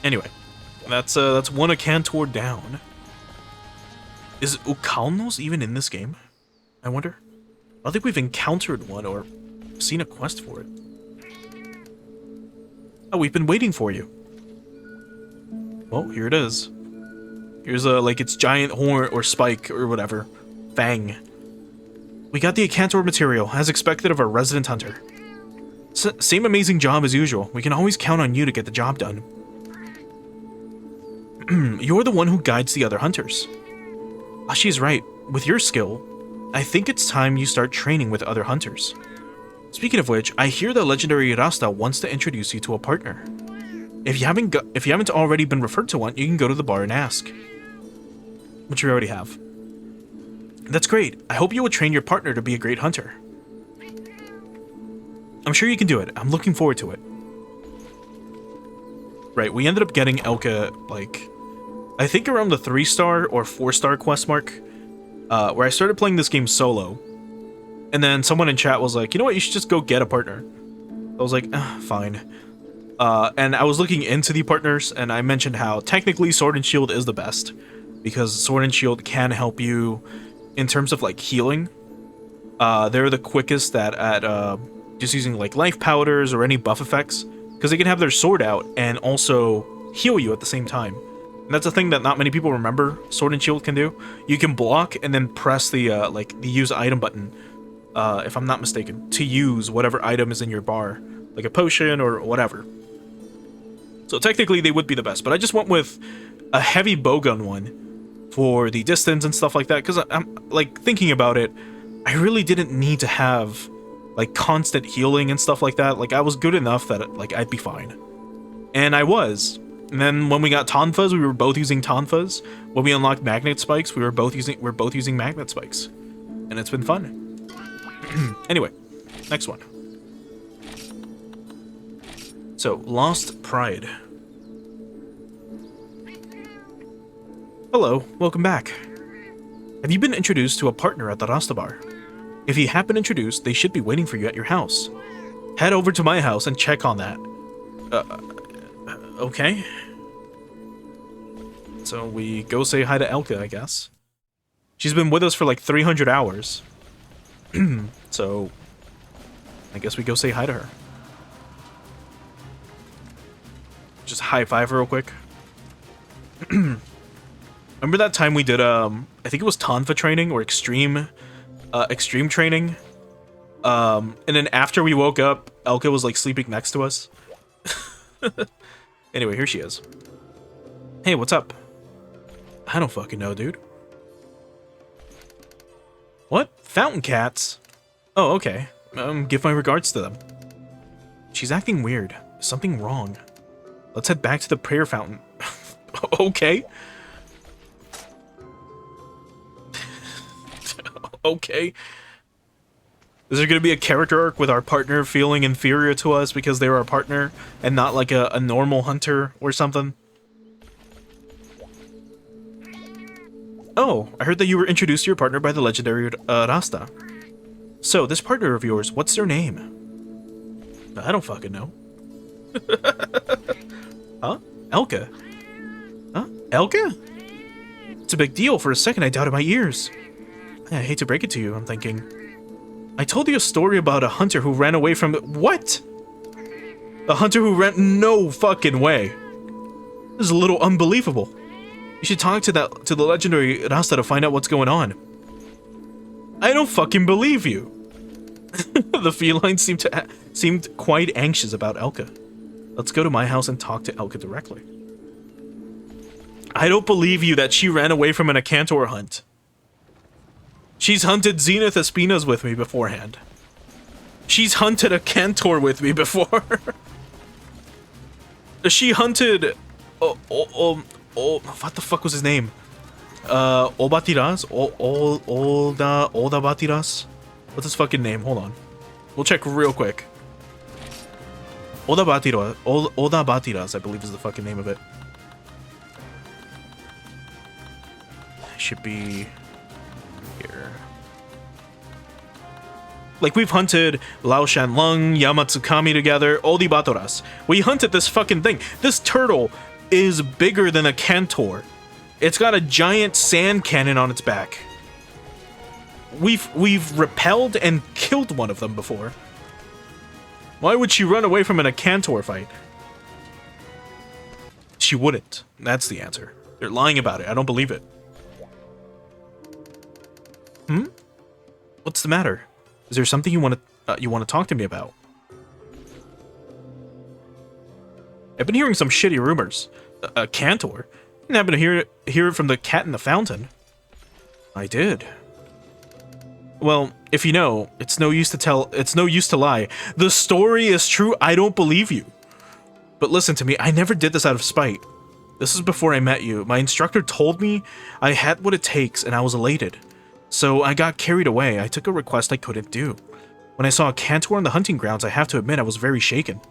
Anyway, that's one Akantor down. Is Ukalnos even in this game? I wonder. I don't think we've encountered one or seen a quest for it. Oh, we've been waiting for you. Well, here it is. Here's like its giant horn or spike or whatever. Fang. We got the Akantor material, as expected of our resident hunter. Same amazing job as usual. We can always count on you to get the job done. You're the one who guides the other hunters. She's right. With your skill, I think it's time you start training with other hunters. Speaking of which, I hear the legendary Rasta wants to introduce you to a partner. If you haven't already been referred to one, you can go to the bar and ask. Which we already have. That's great. I hope you will train your partner to be a great hunter. I'm sure you can do it. I'm looking forward to it. Right, we ended up getting Elka, like, I think around the 3-star or 4-star quest mark, where I started playing this game solo, and then someone in chat was like, you know what, you should just go get a partner. I was like, fine. And I was looking into the partners, and I mentioned how technically Sword and Shield is the best, because Sword and Shield can help you in terms of like healing. They're the quickest at just using like life powders or any buff effects, because they can have their sword out and also heal you at the same time. And that's a thing that not many people remember Sword and Shield can do. You can block and then press the like the use item button, if I'm not mistaken, to use whatever item is in your bar, like a potion or whatever. So technically they would be the best, but I just went with a heavy bowgun one for the distance and stuff like that, because I'm like thinking about it, I really didn't need to have like constant healing and stuff like that. Like I was good enough that like I'd be fine. And I was. And then when we got Tonfas, we were both using Tonfas. When we unlocked magnet spikes, we're both using magnet spikes. And it's been fun. Anyway, next one. So, Lost Pride. Hello, welcome back. Have you been introduced to a partner at the Rasta Bar? If you have been introduced, they should be waiting for you at your house. Head over to my house and check on that. Okay. So we go say hi to Elka, I guess. She's been with us for like 300 hours. So I guess we go say hi to her. Just high five her real quick. Remember that time we did I think it was Tonfa training or extreme training? And then after we woke up, Elka was like sleeping next to us. Anyway, here she is. Hey, what's up? I don't fucking know, dude. What? Fountain cats? Oh, okay. Give my regards to them. She's acting weird. Something wrong. Let's head back to the prayer fountain. Okay. Okay. Is there going to be a character arc with our partner feeling inferior to us because they were our partner and not like a normal hunter or something? Oh, I heard that you were introduced to your partner by the legendary Rasta. So, this partner of yours, what's their name? I don't fucking know. Huh? Elka? Huh? Elka? It's a big deal. For a second, I doubted my ears. I hate to break it to you, I'm thinking. I told you a story about a hunter who ran away from... What? A hunter who ran... No fucking way. This is a little unbelievable. You should talk to the legendary Rasta to find out what's going on. I don't fucking believe you. The feline seemed quite anxious about Elka. Let's go to my house and talk to Elka directly. I don't believe you that she ran away from an Akantor hunt. She's hunted Zenith Espinas with me beforehand. She's hunted a Akantor with me before. She hunted... what the fuck was his name? Obatiras? Olda Batiras? What's his fucking name? Hold on. We'll check real quick. Oda Batiras, I believe is the fucking name of it. Should be here. Like, we've hunted Lao Shanlung, Yamatsukami together, Odi Batoras. We hunted this fucking thing. This turtle is bigger than a Cantor. It's got a giant sand cannon on its back. We've repelled and killed one of them before. Why would she run away from a Cantor fight? She wouldn't. That's the answer. They're lying about it. I don't believe it. What's the matter? Is there something you want to talk to me about? I've been hearing some shitty rumors. A Cantor? I happened to hear it from the cat in the fountain. I did. Well, if you know, it's no use to lie. The story is true. I don't believe you. But listen to me, I never did this out of spite. This is before I met you. My instructor told me I had what it takes, and I was elated. So I got carried away. I took a request I couldn't do. When I saw a Cantor on the hunting grounds, I have to admit I was very shaken.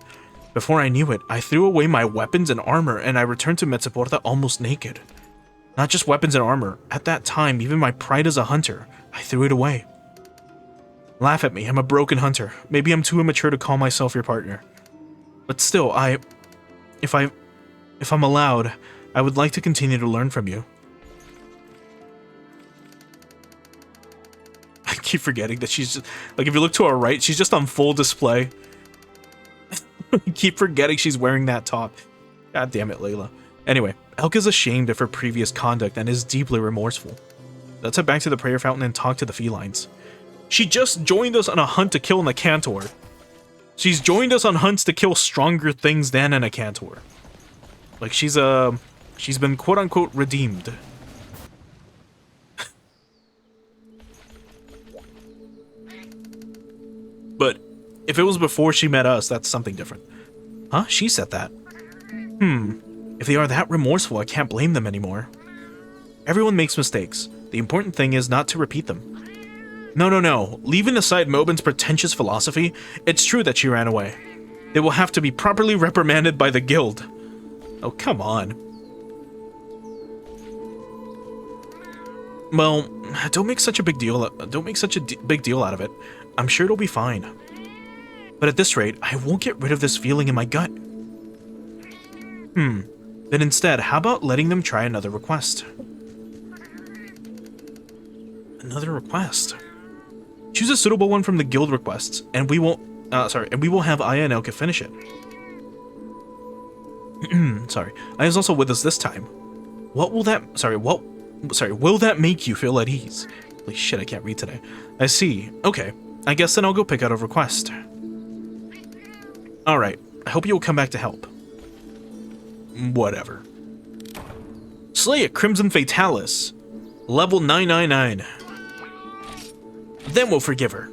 Before I knew it, I threw away my weapons and armor, and I returned to Metzeporta almost naked. Not just weapons and armor. At that time, even my pride as a hunter, I threw it away. Laugh at me, I'm a broken hunter. Maybe I'm too immature to call myself your partner. But still, if I'm allowed, I would like to continue to learn from you. I keep forgetting that she's just, like, if you look to her right, she's just on full display. I keep forgetting she's wearing that top. God damn it, Layla. Anyway, Elk is ashamed of her previous conduct and is deeply remorseful. Let's head back to the prayer fountain and talk to the felines. She just joined us on a hunt to kill a Cantor. She's joined us on hunts to kill stronger things than an Cantor. Like, she's been quote-unquote redeemed. But if it was before she met us, that's something different. Huh? She said that. If they are that remorseful, I can't blame them anymore. Everyone makes mistakes. The important thing is not to repeat them. No. Leaving aside Mobin's pretentious philosophy, it's true that she ran away. They will have to be properly reprimanded by the guild. Oh, come on. Well, don't make such a big deal out of it. I'm sure it'll be fine. But at this rate, I won't get rid of this feeling in my gut. Then instead, how about letting them try another request? Another request? Choose a suitable one from the guild requests, and we will have Aya and Elka finish it. Sorry. Aya's also with us this time. Will that make you feel at ease? Holy shit, I can't read today. I see. Okay. I guess then I'll go pick out a request. Alright. I hope you will come back to help. Whatever. Slay a Crimson Fatalis. Level 999. Then we'll forgive her.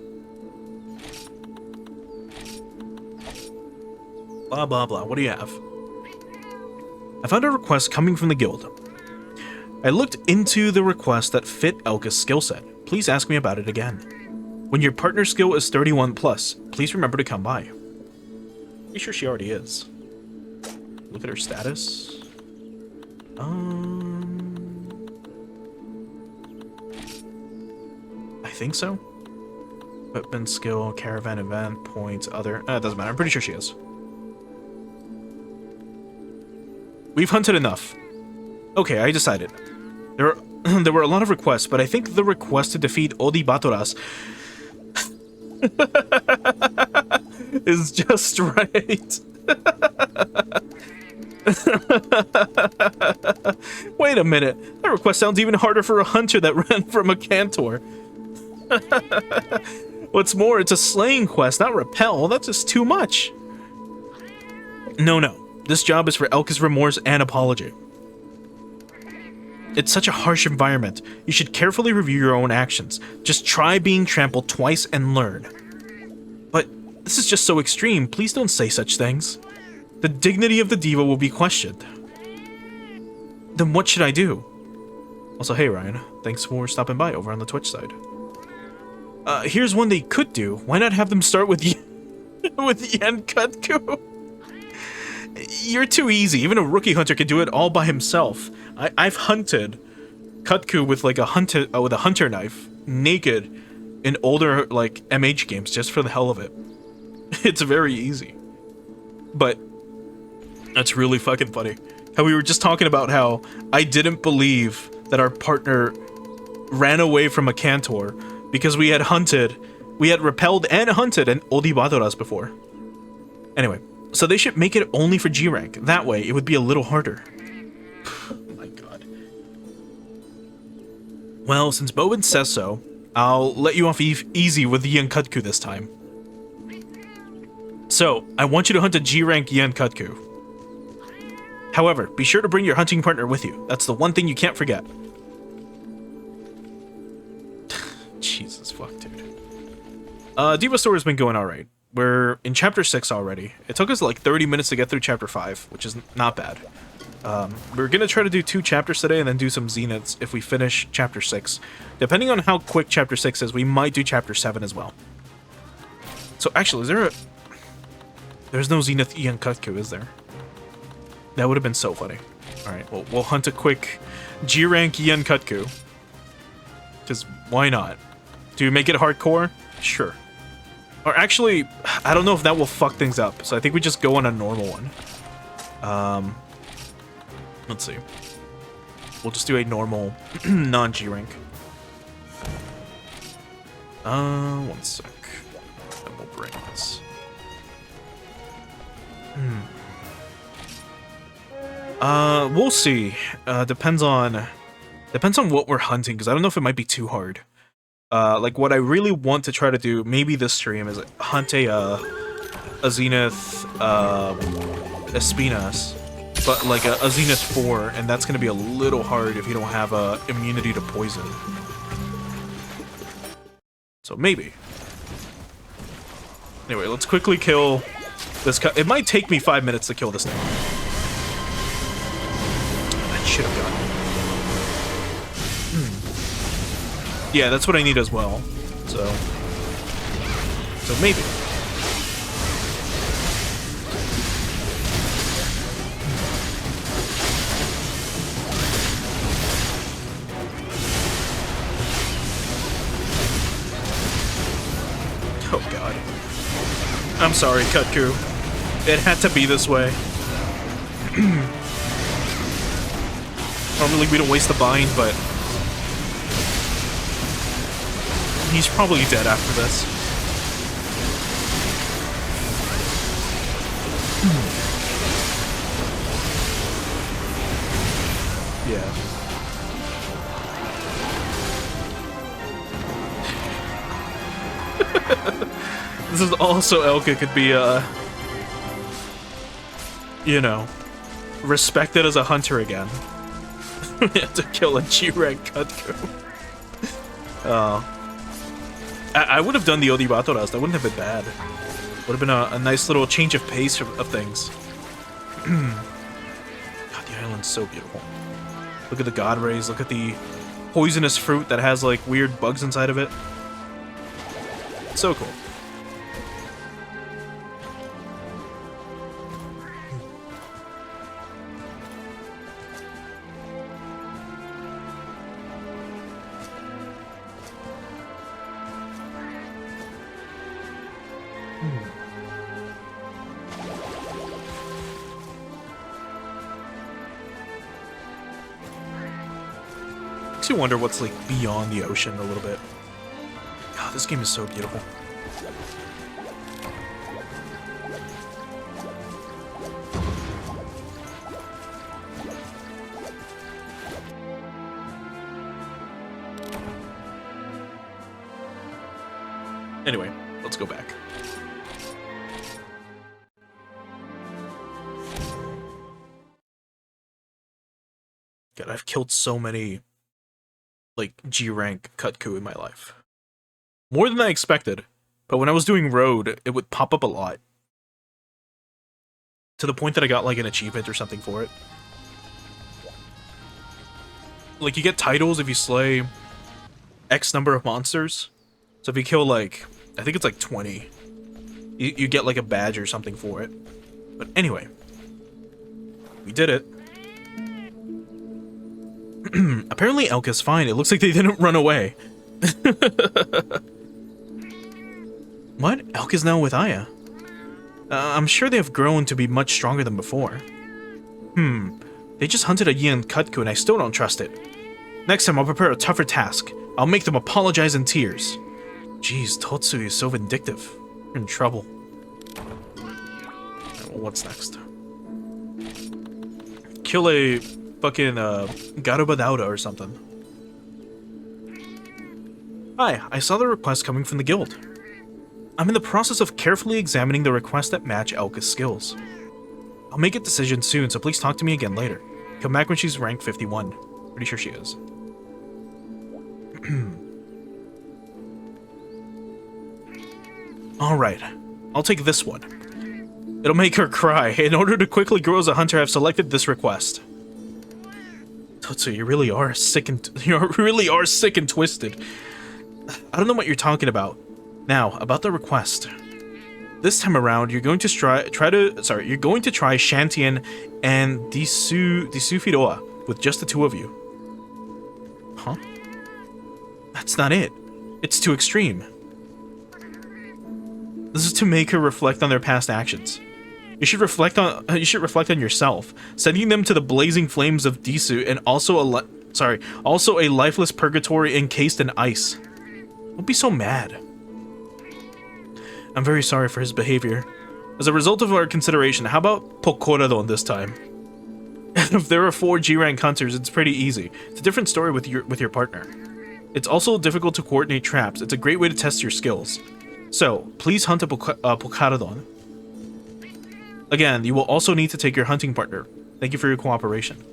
Blah, blah, blah. What do you have? I found a request coming from the guild. I looked into the request that fit Elka's skill set. Please ask me about it again. When your partner skill is 31 plus, please remember to come by. Pretty sure she already is. Look at her status. I think so. Equipment, skill, caravan, event, points, other. It doesn't matter. I'm pretty sure she is. We've hunted enough. Okay, I decided. There were a lot of requests, but I think the request to defeat Odi Batoras is just right. Wait a minute. That request sounds even harder for a hunter that ran from a Cantor. What's more, it's a slaying quest, not repel. That's just too much. No. This job is for Elka's remorse and apology. It's such a harsh environment. You should carefully review your own actions. Just try being trampled twice and learn. But this is just so extreme. Please don't say such things. The dignity of the diva will be questioned. Then what should I do? Also, hey Ryan, thanks for stopping by over on the Twitch side. Here's one they could do. Why not have them start with with Yen Kutku? You're too easy. Even a rookie hunter can do it all by himself. I've hunted Kutku with like a hunter knife, naked, in older like MH games just for the hell of it. It's very easy. But that's really fucking funny. How we were just talking about how I didn't believe that our partner ran away from a Cantor because we had repelled and hunted an Odibadoras before. Anyway, so they should make it only for G rank. That way, it would be a little harder. Oh my god. Well, since Bobin says so, I'll let you off easy with Yankutku this time. So, I want you to hunt a G rank Yankutku. However, be sure to bring your hunting partner with you. That's the one thing you can't forget. Jesus fuck, dude. Diva Store has been going alright. We're in chapter 6 already. It took us like 30 minutes to get through chapter 5, which is not bad. We're gonna try to do 2 chapters today and then do some zeniths if we finish chapter 6. Depending on how quick chapter 6 is, we might do chapter 7 as well. So actually, is there a... There's no zenith Ian Kutku, is there? That would have been so funny. Alright, well, we'll hunt a quick G-rank Ian Kutku. Because why not? Do we make it hardcore? Sure. Or actually, I don't know if that will fuck things up, so I think we just go on a normal one. Let's see. We'll just do a normal non-G rank. 1 sec. And we'll bring this. We'll see. Depends on what we're hunting, because I don't know if it might be too hard. Like, what I really want to try to do, maybe this stream, is hunt a Zenith, Espinas, but like a Zenith 4, and that's gonna be a little hard if you don't have immunity to poison. So maybe. Anyway, let's quickly kill this guy. It might take me 5 minutes to kill this thing. That should have gotten. Yeah, that's what I need as well. So maybe. Oh god. I'm sorry, Kutku. It had to be this way. Normally we don't waste the bind, but he's probably dead after this. Yeah. This is also Elka could be, you know, respected as a hunter again. We have to kill a G-rank Kutku. I would have done the Odibatoras. That wouldn't have been bad. Would have been a nice little change of pace of things. God, the island's so beautiful. Look at the god rays. Look at the poisonous fruit that has like weird bugs inside of it. So cool. Makes you wonder what's like beyond the ocean a little bit. God, this game is so beautiful. Anyway, let's go back. God, I've killed so many, like, G-rank Kutku in my life. More than I expected, but when I was doing Road, it would pop up a lot. To the point that I got, like, an achievement or something for it. Like, you get titles if you slay X number of monsters. So if you kill, like, I think it's like 20, you get, like, a badge or something for it. But anyway, we did it. Apparently Elka's fine. It looks like they didn't run away. What? Elka's now with I'm sure they have grown to be much stronger than before. They just hunted a Yin Kutku and I still don't trust it. Next time I'll prepare a tougher task. I'll make them apologize in tears. Jeez, Totsui is so vindictive. You're in trouble. What's next? Kill a fucking Garubadauda or something. Hi, I saw the request coming from the guild. I'm in the process of carefully examining the requests that match Elka's skills. I'll make a decision soon, so please talk to me again later. Come back when she's rank 51. Pretty sure she is. Alright, I'll take this one. It'll make her cry. In order to quickly grow as a hunter, I've selected this request. Totsu, you really are sick and twisted. I don't know what you're talking about. Now, about the request. This time around, you're going to try Shantian and Disufidoa with just the two of you. Huh? That's not it. It's too extreme. This is to make her reflect on their past actions. You should reflect on yourself, sending them to the blazing flames of Disu and also a lifeless purgatory encased in ice. Don't be so mad. I'm very sorry for his behavior. As a result of our consideration, how about Pokoradon this time? If there are 4 G-rank hunters, it's pretty easy. It's a different story with your partner. It's also difficult to coordinate traps. It's a great way to test your skills. So, please hunt a Pokoradon. Again, you will also need to take your hunting partner. Thank you for your cooperation.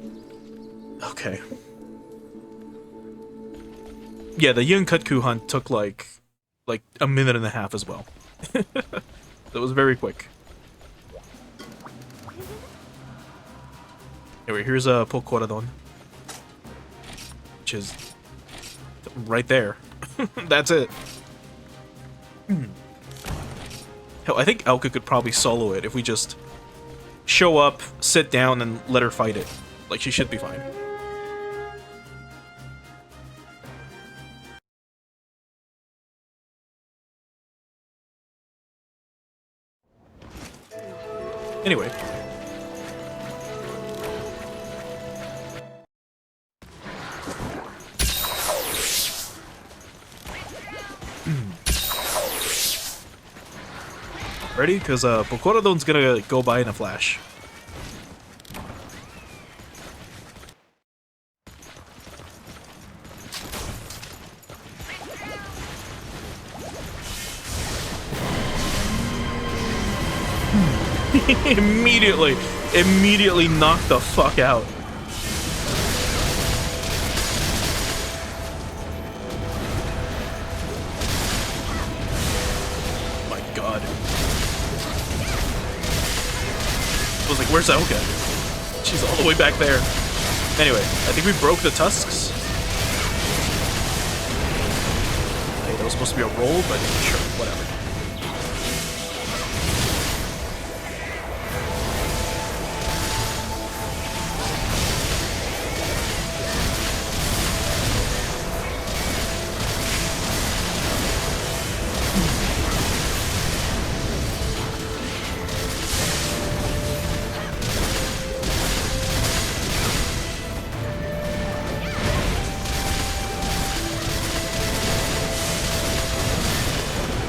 Okay. Yeah, the Yin Kutku hunt took like a minute and a half as well. That was very quick. Anyway, here's a Pokoradon, which is right there. That's it. Hell, I think Elka could probably solo it if we just show up, sit down, and let her fight it. Like, she should be fine. Anyway. Ready? Because Pokoradon's gonna go by in a flash. Immediately knocked the fuck out. My god. I was like, where's Elka? She's all the way back there. Anyway, I think we broke the tusks. Hey, that was supposed to be a roll, but sure, whatever.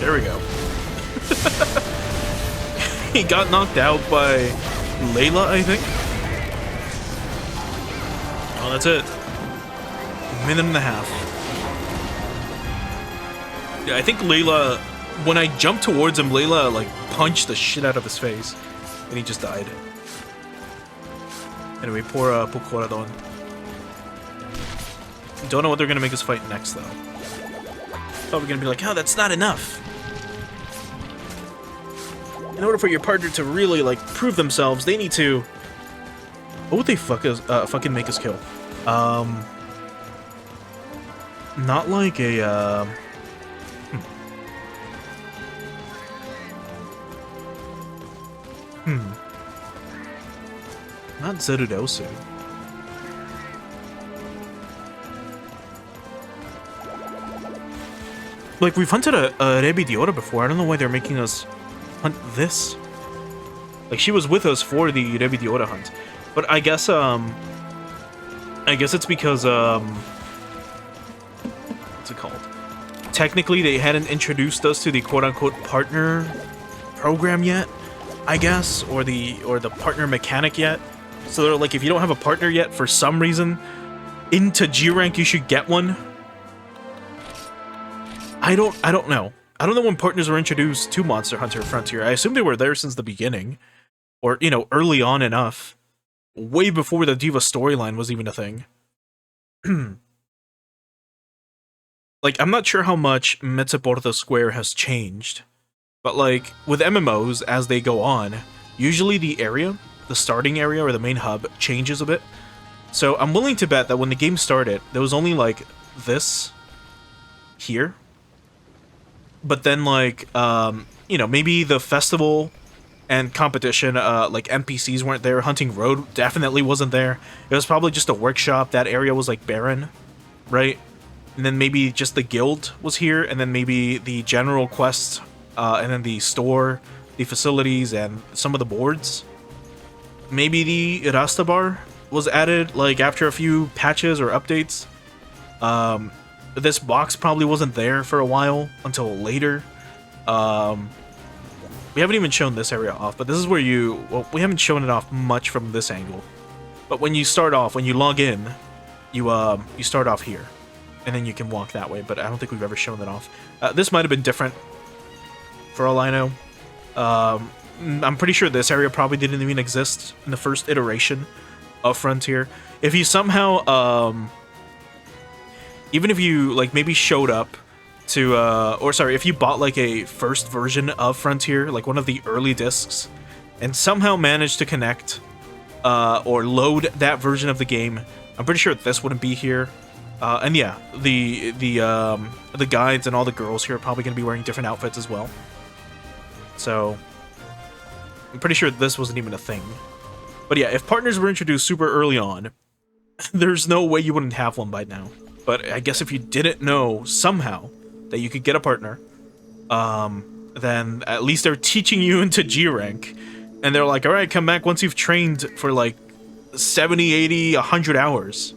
There we go. He got knocked out by Layla, I think. Oh, that's it. A minute and a half. Yeah, I think Layla, when I jumped towards him, Layla, like, punched the shit out of his face. And he just died. Anyway, poor Pokoradon. Don't know what they're gonna make us fight next, though. Probably gonna be like, oh, that's not enough. In order for your partner to really, like, prove themselves, they need to... What would they fucking make us kill? Not like a, Not Zerudosu. Like, we've hunted a Rebidiora before. I don't know why they're making us hunt this. Like, she was with us for the Rebidiora hunt. But I guess, I guess it's because, what's it called? Technically, they hadn't introduced us to the quote-unquote partner program yet, I guess, or the partner mechanic yet. So they're like, if you don't have a partner yet for some reason, into G rank you should get one. I don't know. I don't know when partners were introduced to Monster Hunter Frontier. I assume they were there since the beginning, or you know, early on enough, way before the Diva storyline was even a thing. Like, I'm not sure how much Metsuporto Square has changed, but like, with MMOs, as they go on, usually the area, the starting area or the main hub, changes a bit. So I'm willing to bet that when the game started, there was only like this here. But then like, you know, maybe the festival and competition, like NPCs weren't there. Hunting Road definitely wasn't there. It was probably just a workshop. That area was like barren, right? And then maybe just the guild was here, and then maybe the general quest, and then the store, the facilities, and some of the boards. Maybe the Rasta bar was added, like, after a few patches or updates. This box probably wasn't there for a while, until later. We haven't even shown this area off, but this is where you... Well, we haven't shown it off much from this angle. But when you start off, when you log in, you start off here. And then you can walk that way, but I don't think we've ever shown that off. This might have been different, for all I know. I'm pretty sure this area probably didn't even exist in the first iteration of Frontier. If you somehow, even if you, like, maybe showed up to, or sorry, if you bought, like, a first version of Frontier, like one of the early discs, and somehow managed to connect, or load that version of the game, I'm pretty sure this wouldn't be here. And yeah, the guides and all the girls here are probably going to be wearing different outfits as well. So, I'm pretty sure this wasn't even a thing. But yeah, if partners were introduced super early on, there's no way you wouldn't have one by now. But I guess if you didn't know somehow that you could get a partner, then at least they're teaching you into G rank. And they're like, alright, come back once you've trained for like 70, 80, 100 hours.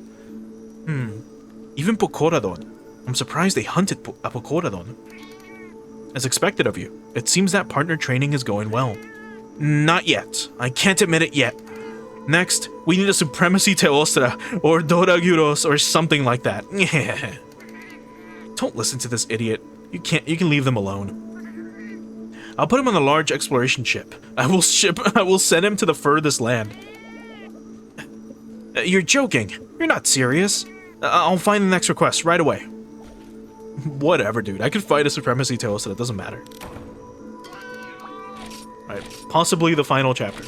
Even Pokoradon. I'm surprised they hunted a Pokoradon. As expected of you, it seems that partner training is going well. Not yet. I can't admit it yet. Next, we need a Supremacy Teostra, or Doraguros, or something like that. Don't listen to this idiot. You can leave them alone. I'll put him on a large exploration ship. I will send him to the furthest land. You're joking. You're not serious. I'll find the next request right away. Whatever, dude. I could fight a Supremacy Teostra, it doesn't matter. Alright, possibly the final chapter.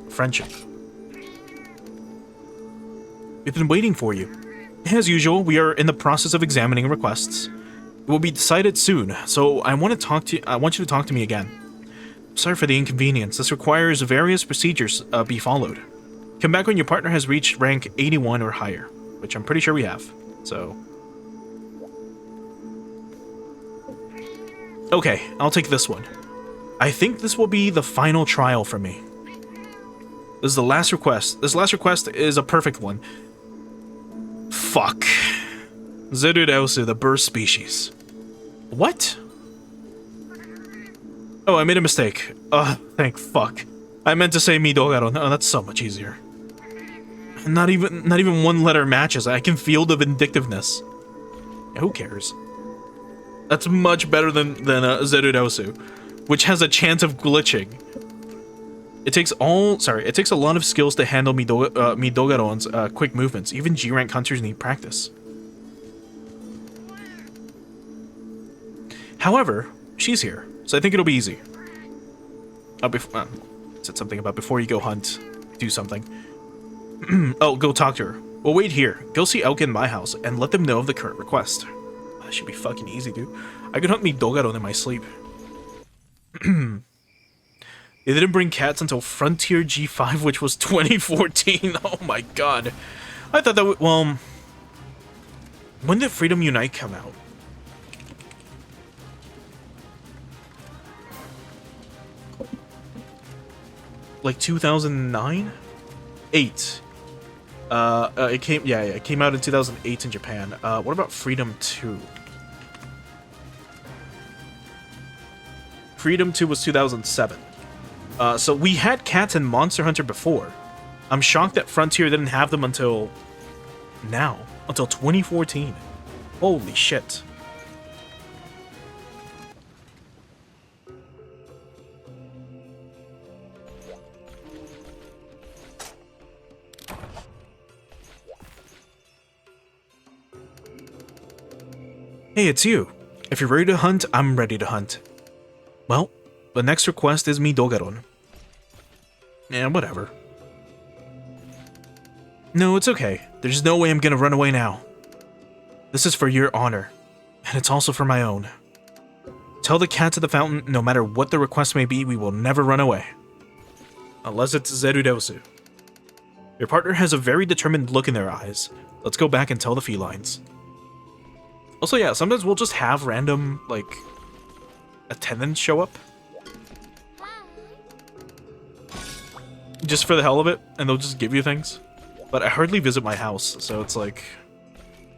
Friendship. We've been waiting for you. As usual, we are in the process of examining requests. It will be decided soon, so I want you to talk to me again. Sorry for the inconvenience. This requires various procedures be followed. Come back when your partner has reached rank 81 or higher, which I'm pretty sure we have, so... Okay, I'll take this one. I think this will be the final trial for me. This is the last request. This last request is a perfect one. Fuck. Zerureusu, the burst species. What? Oh, I made a mistake. Thank fuck. I meant to say Midogaro. No, that's so much easier. Not even one letter matches. I can feel the vindictiveness. Yeah, who cares? That's much better than Zerureusu, which has a chance of glitching. It takes a lot of skills to handle Midogaron's quick movements. Even G-rank hunters need practice. However, she's here, so I think it'll be easy. Said something about before you go hunt, do something. Oh, go talk to her. Well, wait here. Go see Elka in my house and let them know of the current request. That should be fucking easy, dude. I could hunt Midogaron in my sleep. They didn't bring cats until Frontier G5, which was 2014. Oh my god. I thought that well... When did Freedom Unite come out? Like 2009? 8. It came out in 2008 in Japan. What about Freedom 2? Freedom 2 was 2007. So we had cats in Monster Hunter before. I'm shocked that Frontier didn't have them until now, until 2014. Holy shit. Hey, it's you. If you're ready to hunt, I'm ready to hunt. Well, the next request is Midogaron. Yeah, whatever. No, it's okay. There's no way I'm gonna run away now. This is for your honor, and it's also for my own. Tell the cats at the fountain, no matter what the request may be, we will never run away. Unless it's Zerudosu. Your partner has a very determined look in their eyes. Let's go back and tell the felines. Also, yeah, sometimes we'll just have random, like, attendants show up. Just for the hell of it, and they'll just give you things. But I hardly visit my house, so it's like,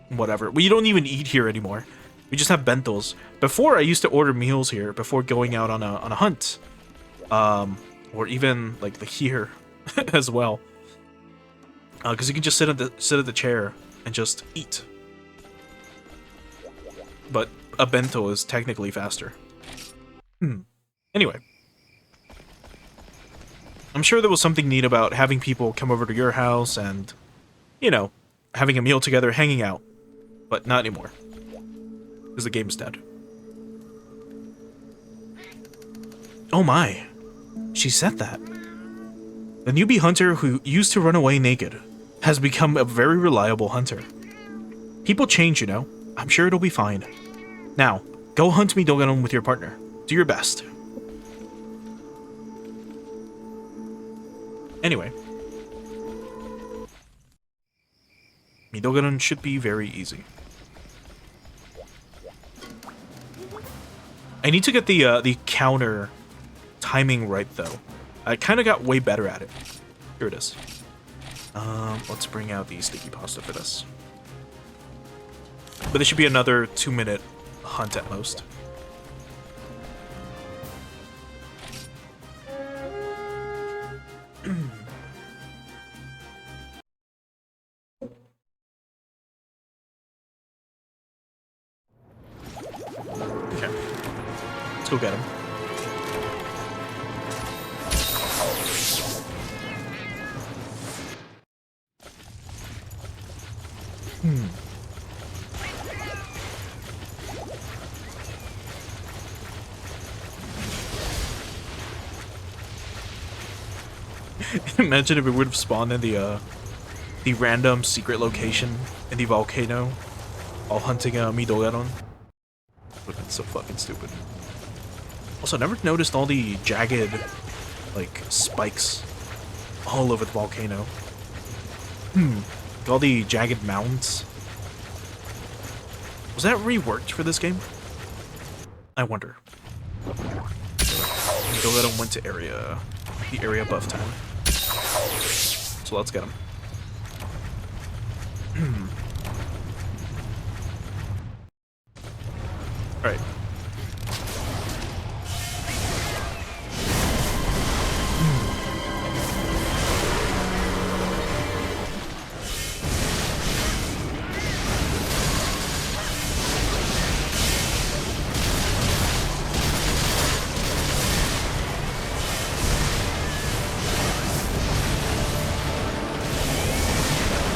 whatever. We don't even eat here anymore. We just have bentos. Before, I used to order meals here before going out on a hunt. Or even, like, here as well. Because you can just sit at the chair and just eat. But a bento is technically faster. Anyway. I'm sure there was something neat about having people come over to your house and, you know, having a meal together, hanging out. But not anymore. Because the game's dead. Oh my. She said that. The newbie hunter who used to run away naked has become a very reliable hunter. People change, you know. I'm sure it'll be fine. Now, go hunt Midogaron with your partner. Do your best. Anyway. Midogaron should be very easy. I need to get the counter timing right, though. I kind of got way better at it. Here it is. Let's bring out the sticky pasta for this. But it should be another 2-minute hunt at most. Okay. Let's go get him. Imagine if it would have spawned in the random secret location in the volcano, all hunting Midogaron. Would have been so fucking stupid. Also, I never noticed all the jagged, like, spikes all over the volcano. All the jagged mounds. Was that reworked for this game? I wonder. Midogaron went to the area above town. So let's get him. Alright.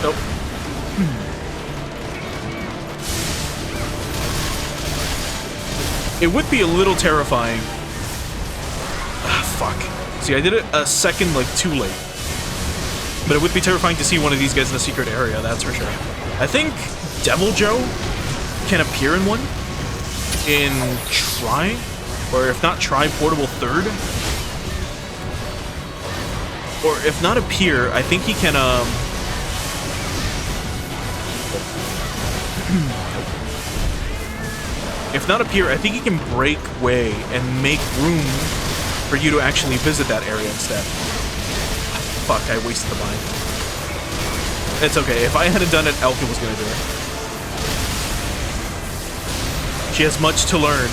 Nope. It would be a little terrifying. Fuck. See, I did it a second, like, too late. But it would be terrifying to see one of these guys in a secret area, that's for sure. I think Devil Joe can appear in one. In Try? Or if not Try, Portable Third. Or if not appear, I think he can, If not appear, I think he can break way and make room for you to actually visit that area instead. Fuck, I wasted the mine. It's okay. If I hadn't done it, Elka was gonna do it. She has much to learn.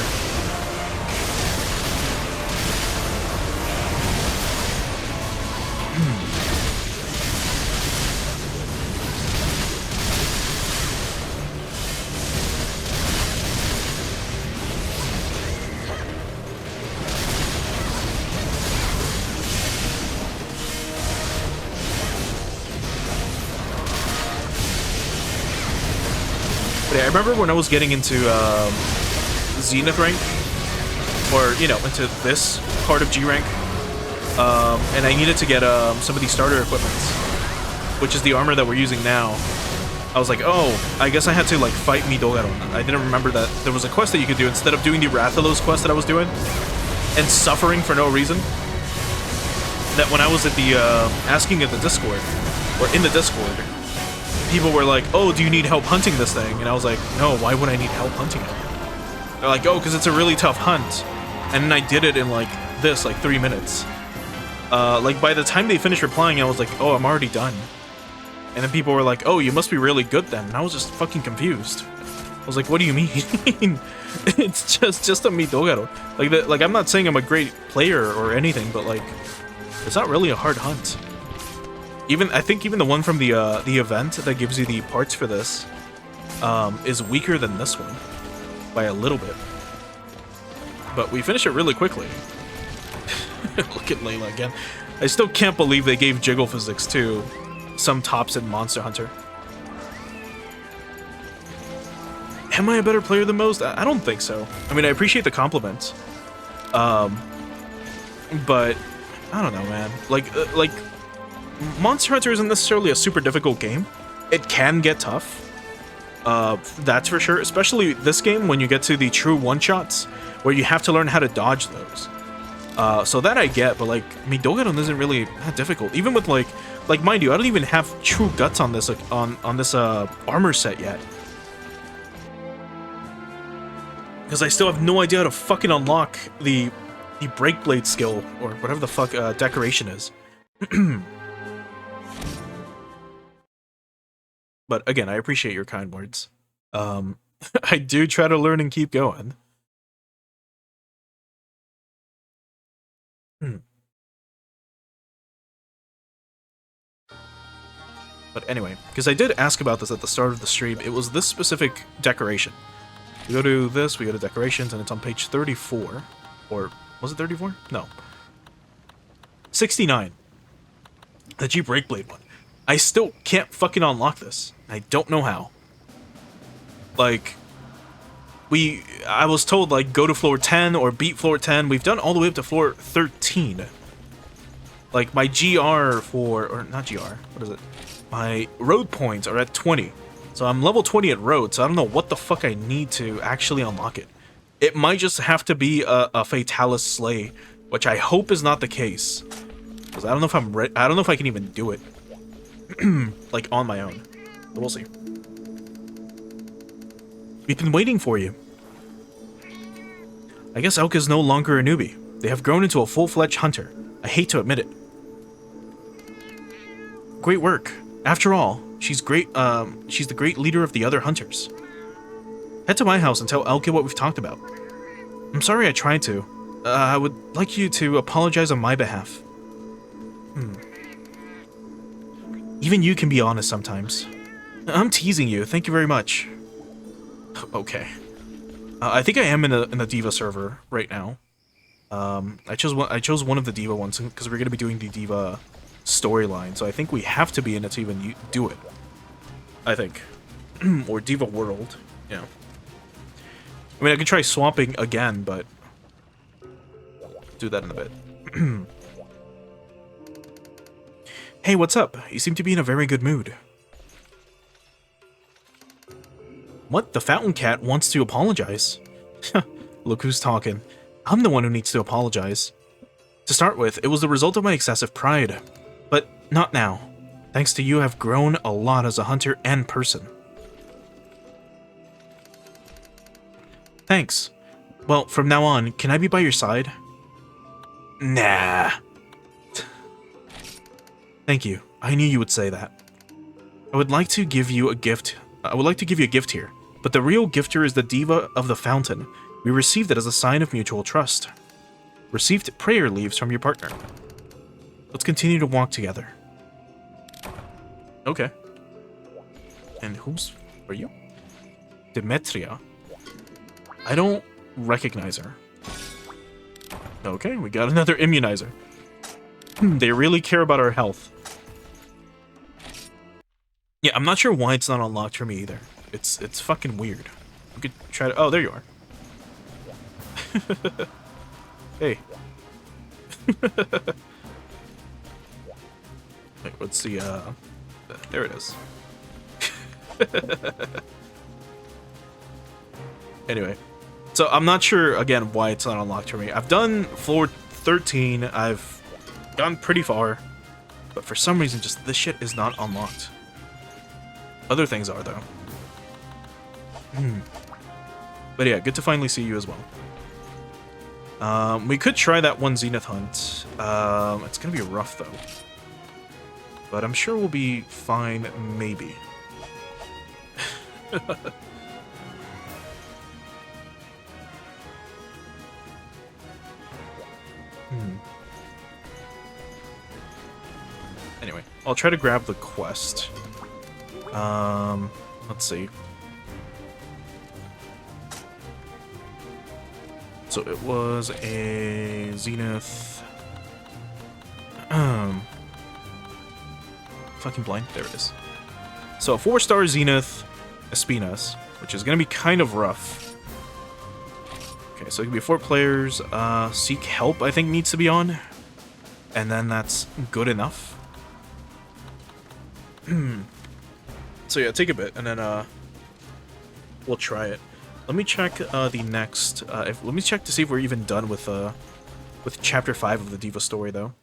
But yeah, I remember when I was getting into Zenith rank, or, you know, into this part of G rank, and I needed to get some of these starter equipments, which is the armor that we're using now. I was like, oh, I guess I had to, like, fight Midogaro. I didn't remember that there was a quest that you could do instead of doing the Rathalos quest that I was doing, and suffering for no reason. That when I was at the, asking at the Discord, or in the Discord, people were like, oh, do you need help hunting this thing? And I was like, no, why would I need help hunting it? They're like, oh, because it's a really tough hunt. And then I did it in, like, 3 minutes. Like, by the time they finished replying, I was like, oh, I'm already done. And then people were like, oh, you must be really good then. And I was just fucking confused. I was like, what do you mean? It's just a Midogaro. Like, I'm not saying I'm a great player or anything, but, like, it's not really a hard hunt. I think even the one from the event that gives you the parts for this is weaker than this one by a little bit. But we finish it really quickly. Look at Layla again. I still can't believe they gave jiggle physics to some tops in Monster Hunter. Am I a better player than most? I don't think so. I mean, I appreciate the compliment. But I don't know, man. Like Monster Hunter isn't necessarily a super difficult game. It can get tough. That's for sure. Especially this game when you get to the true one-shots where you have to learn how to dodge those. So that I get, but like Midogaro isn't really that difficult. Even with like mind you, I don't even have true guts on this on this armor set yet. Because I still have no idea how to fucking unlock the break blade skill or whatever the fuck decoration is. But again, I appreciate your kind words. I do try to learn and keep going. But anyway, because I did ask about this at the start of the stream, it was this specific decoration. We go to this, we go to decorations, and it's on page 34. Or, was it 34? No. 69. The G Breakblade one. I still can't fucking unlock this. I don't know how. Like, I was told, like, go to floor 10 or beat floor 10. We've done all the way up to floor 13. Like, my GR or not GR, what is it? My road points are at 20. So I'm level 20 at road, so I don't know what the fuck I need to actually unlock it. It might just have to be a Fatalis Slay, which I hope is not the case. Because I don't know if I'm I don't know if I can even do it. Like, on my own. But we'll see. We've been waiting for you. I guess Elka's no longer a newbie. They have grown into a full-fledged hunter. I hate to admit it. Great work. After all, she's great. She's the great leader of the other hunters. Head to my house and tell Elka what we've talked about. I'm sorry I tried to. I would like you to apologize on my behalf. Even you can be honest sometimes. I'm teasing you. Thank you very much. Okay. I think I am in the Diva server right now. I chose one of the Diva ones because we're gonna be doing the Diva storyline, so I think we have to be in it to even do it. I think. Or Diva World, yeah. I mean, I could try swapping again, but do that in a bit. Hey, what's up? You seem to be in a very good mood. What? The Fountain Cat wants to apologize? Look who's talking. I'm the one who needs to apologize. To start with, it was the result of my excessive pride. But not now. Thanks to you, I've grown a lot as a hunter and person. Thanks. Well, from now on, can I be by your side? Nah. Thank you. I knew you would say that. I would like to give you a gift. I would like to give you a gift here, but the real gifter is the diva of the fountain. We received it as a sign of mutual trust. Received prayer leaves from your partner. Let's continue to walk together. Okay. And are you? Demetria. I don't recognize her. Okay, we got another immunizer. They really care about our health. Yeah, I'm not sure why it's not unlocked for me either. It's fucking weird. We could try to... Oh, there you are. Hey. Wait, what's the, there it is. Anyway. So, I'm not sure, again, why it's not unlocked for me. I've done floor 13. I've gone pretty far. But for some reason, just this shit is not unlocked. Other things are, though. But yeah, good to finally see you as well. We could try that one Zenith hunt. It's gonna be rough, though. But I'm sure we'll be fine, maybe. Anyway, I'll try to grab the quest. Let's see. So it was a Zenith. Fucking blind. There it is. So a 4-star Zenith Espinas, which is gonna be kind of rough. Okay, so it can be 4 players. Seek help, I think, needs to be on. And then that's good enough. So yeah, take a bit, and then we'll try it. Let me check the next. Let me check to see if we're even done with chapter 5 of the Diva story, though.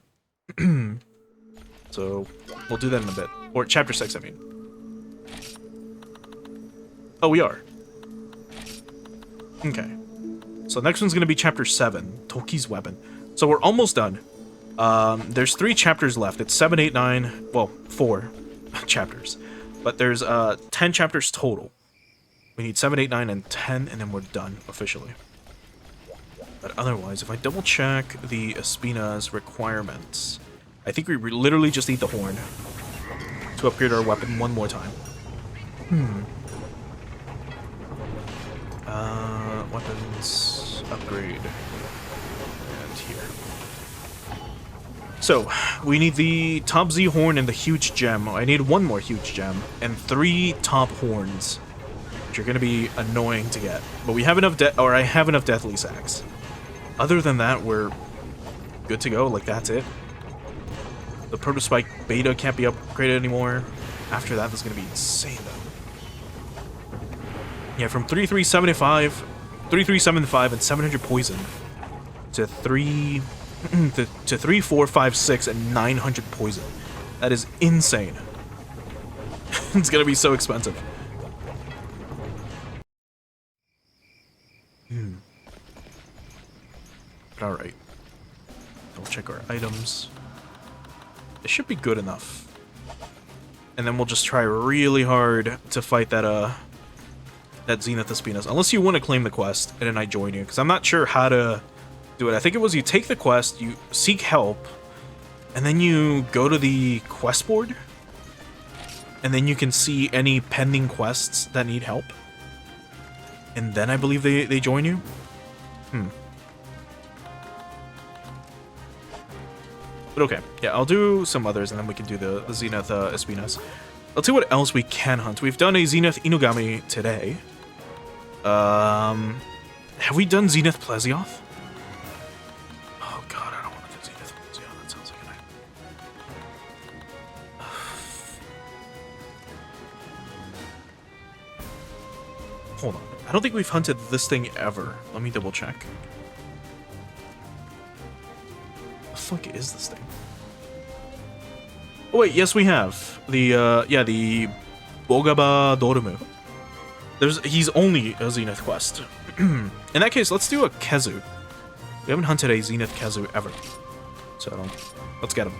So we'll do that in a bit, or chapter 6, I mean. Oh, we are. Okay. So next one's gonna be chapter 7, Toki's weapon. So we're almost done. There's 3 chapters left. It's 7, 8, 9. Well, 4 chapters, but there's 10 chapters total. We need 7, 8, 9, and 10, and then we're done officially. But otherwise, if I double check the Espina's requirements, I think we literally just need the horn to upgrade our weapon one more time. Weapons upgrade. And here. So, we need the top Z horn and the huge gem. I need 1 more huge gem and 3 top horns, which are going to be annoying to get. But we have enough I have enough Deathly Sacks. Other than that, we're good to go. Like, that's it. The Protospike Beta can't be upgraded anymore. After that, that's going to be insane, though. Yeah, from 3375, 3375 and 700 poison to 3 to 3, 4, 5, 6 and 900 poison. That is insane. It's going to be so expensive. But alright. We'll check our items. It should be good enough. And then we'll just try really hard to fight that Zenith Espinas. Unless you want to claim the quest, and then I join you. Because I'm not sure how to do it. I think it was you take the quest, you seek help, and then you go to the quest board. And then you can see any pending quests that need help. And then I believe they join you. But okay, yeah, I'll do some others, and then we can do the Zenith Espinas. Let's see what else we can hunt. We've done a Zenith Inugami today. Have we done Zenith Plesioth? Oh god, I don't want to do Zenith Plesioth. That sounds like a nightmare. Hold on. I don't think we've hunted this thing ever. Let me double check. The fuck is this thing? Oh wait, yes we have. The the Bogaba Dormu. He's only a Zenith quest. In that case, let's do a Kezu. We haven't hunted a Zenith Kezu ever. So let's get him.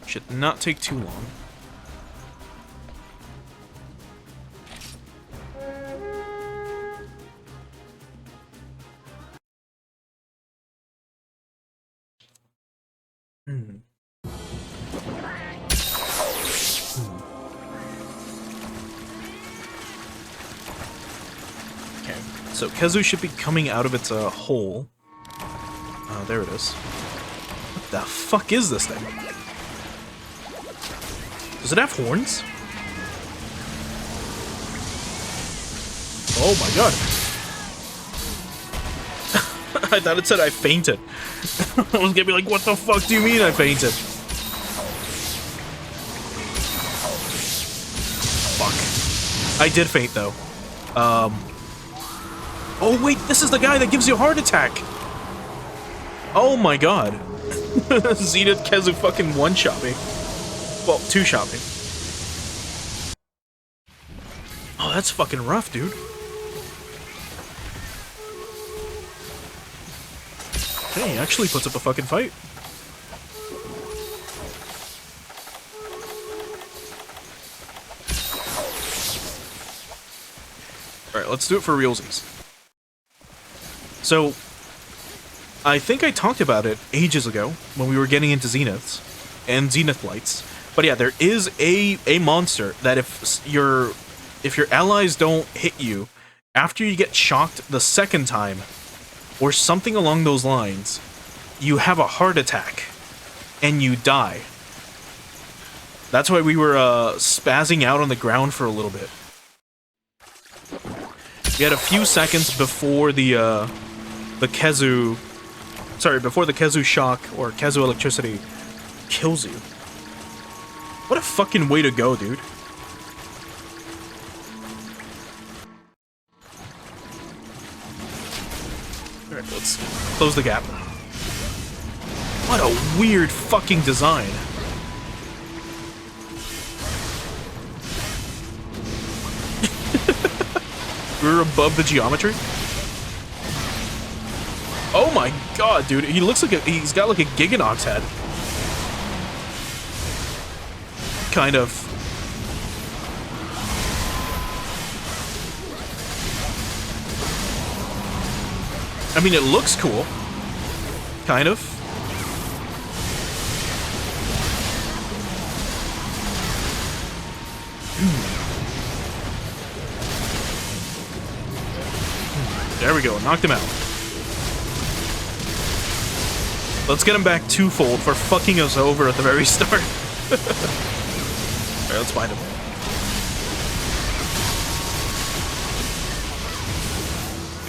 Should not take too long. Hmm. Okay, so Kezu should be coming out of its hole. There it is. What the fuck is this thing? Does it have horns? Oh my god. I thought it said I fainted. I was gonna be like, what the fuck do you mean I fainted? Fuck. I did faint though. Oh wait, this is the guy that gives you a heart attack! Oh my god. Zenith Kezu fucking one-shot me. Well, two-shot me. Oh, that's fucking rough, dude. Okay, he actually puts up a fucking fight. Alright, let's do it for realsies. So, I think I talked about it ages ago when we were getting into Zeniths and Zenith Lights. But yeah, there is a monster that if your allies don't hit you after you get shocked the second time, or something along those lines, you have a heart attack and you die. That's why we were spazzing out on the ground for a little bit. We had a few seconds before the Kezu, before the Kezu shock or Kezu electricity kills you. What a fucking way to go, dude. Alright, let's close the gap. What a weird fucking design. We're above the geometry? Oh my god, dude. He looks like he's got like a Giganox head. Kind of. I mean, it looks cool. Kind of. There we go, knocked him out. Let's get him back twofold for fucking us over at the very start. Alright, let's find him.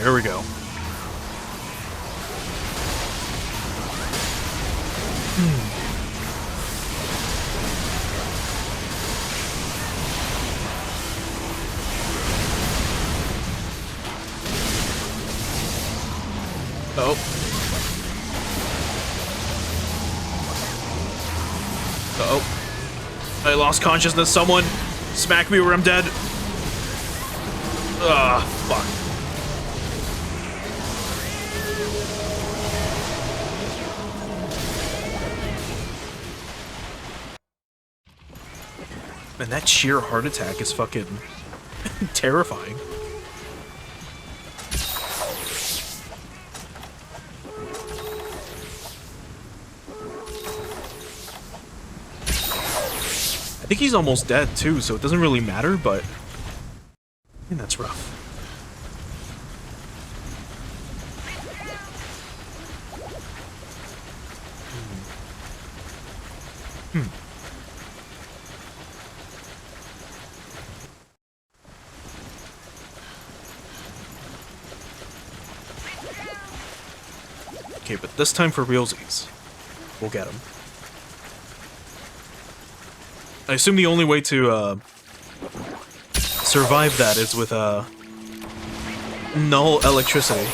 There we go. Oh. Uh-oh. I lost consciousness. Someone smack me where I'm dead. Ugh, fuck. Man, that sheer heart attack is fucking terrifying. I think he's almost dead too, so it doesn't really matter, but I think that's rough. Okay, but this time for realsies. We'll get him. I assume the only way to survive that is with null electricity.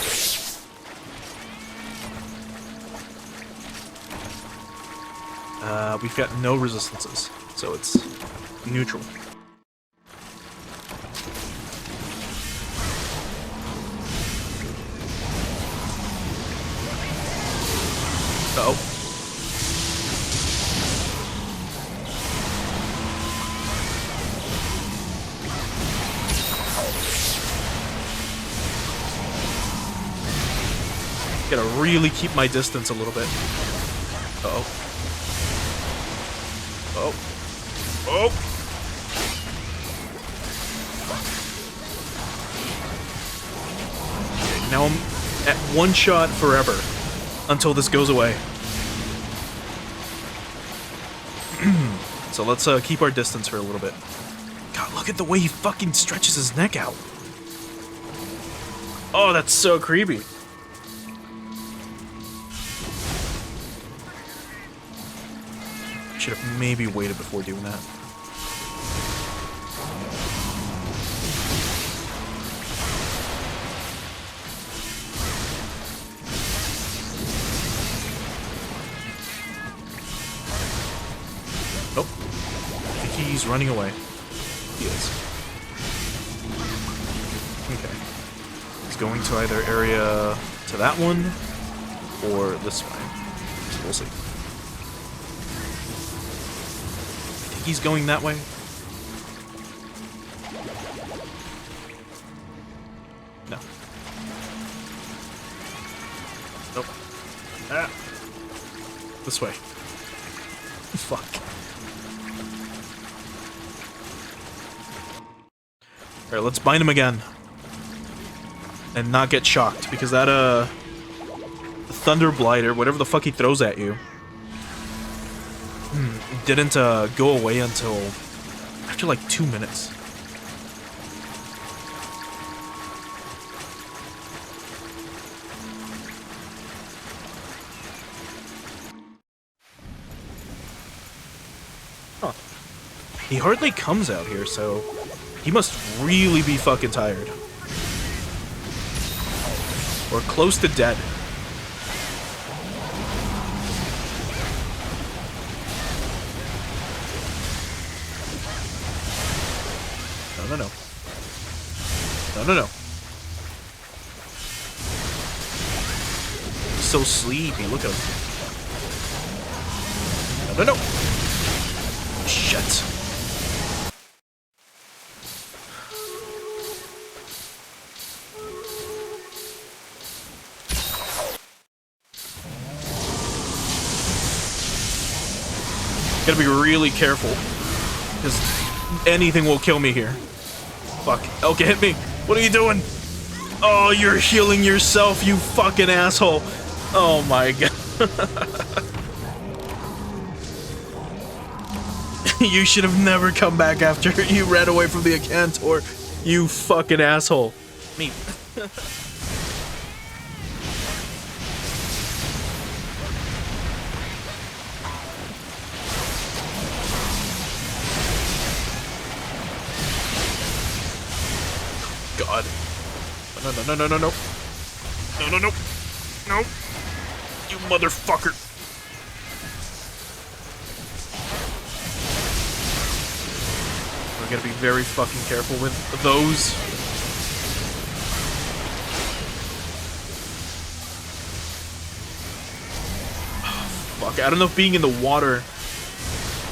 We've got no resistances, so it's neutral. Uh-oh. Gotta really keep my distance a little bit. Uh-oh. Oh. Oh! Okay, now I'm at one shot forever until this goes away. So let's keep our distance for a little bit. God, look at the way he fucking stretches his neck out. Oh, that's so creepy. Should have maybe waited before doing that. Nope. I think he's running away. He is. Okay. He's going to either area to that one or this way. So we'll see. I think he's going that way. No. Nope. Ah. This way. Fuck. Alright, let's bind him again. And not get shocked, because that, Thunder Blighter, whatever the fuck he throws at you, didn't, go away until after, like, 2 minutes. Huh. He hardly comes out here, so he must really be fucking tired. Or close to dead. No, no, no. No, no, no. He's so sleepy, look at him. No, no, no. Shit. Gotta be really careful, because anything will kill me here. Fuck. Okay, hit me. What are you doing? Oh, you're healing yourself, you fucking asshole. Oh my god. You should have never come back after you ran away from the Acantor, you fucking asshole. Me. God. No, no, no, no, no, no. No, no, no. No. You motherfucker. We're gonna be very fucking careful with those. Oh, fuck. I don't know if being in the water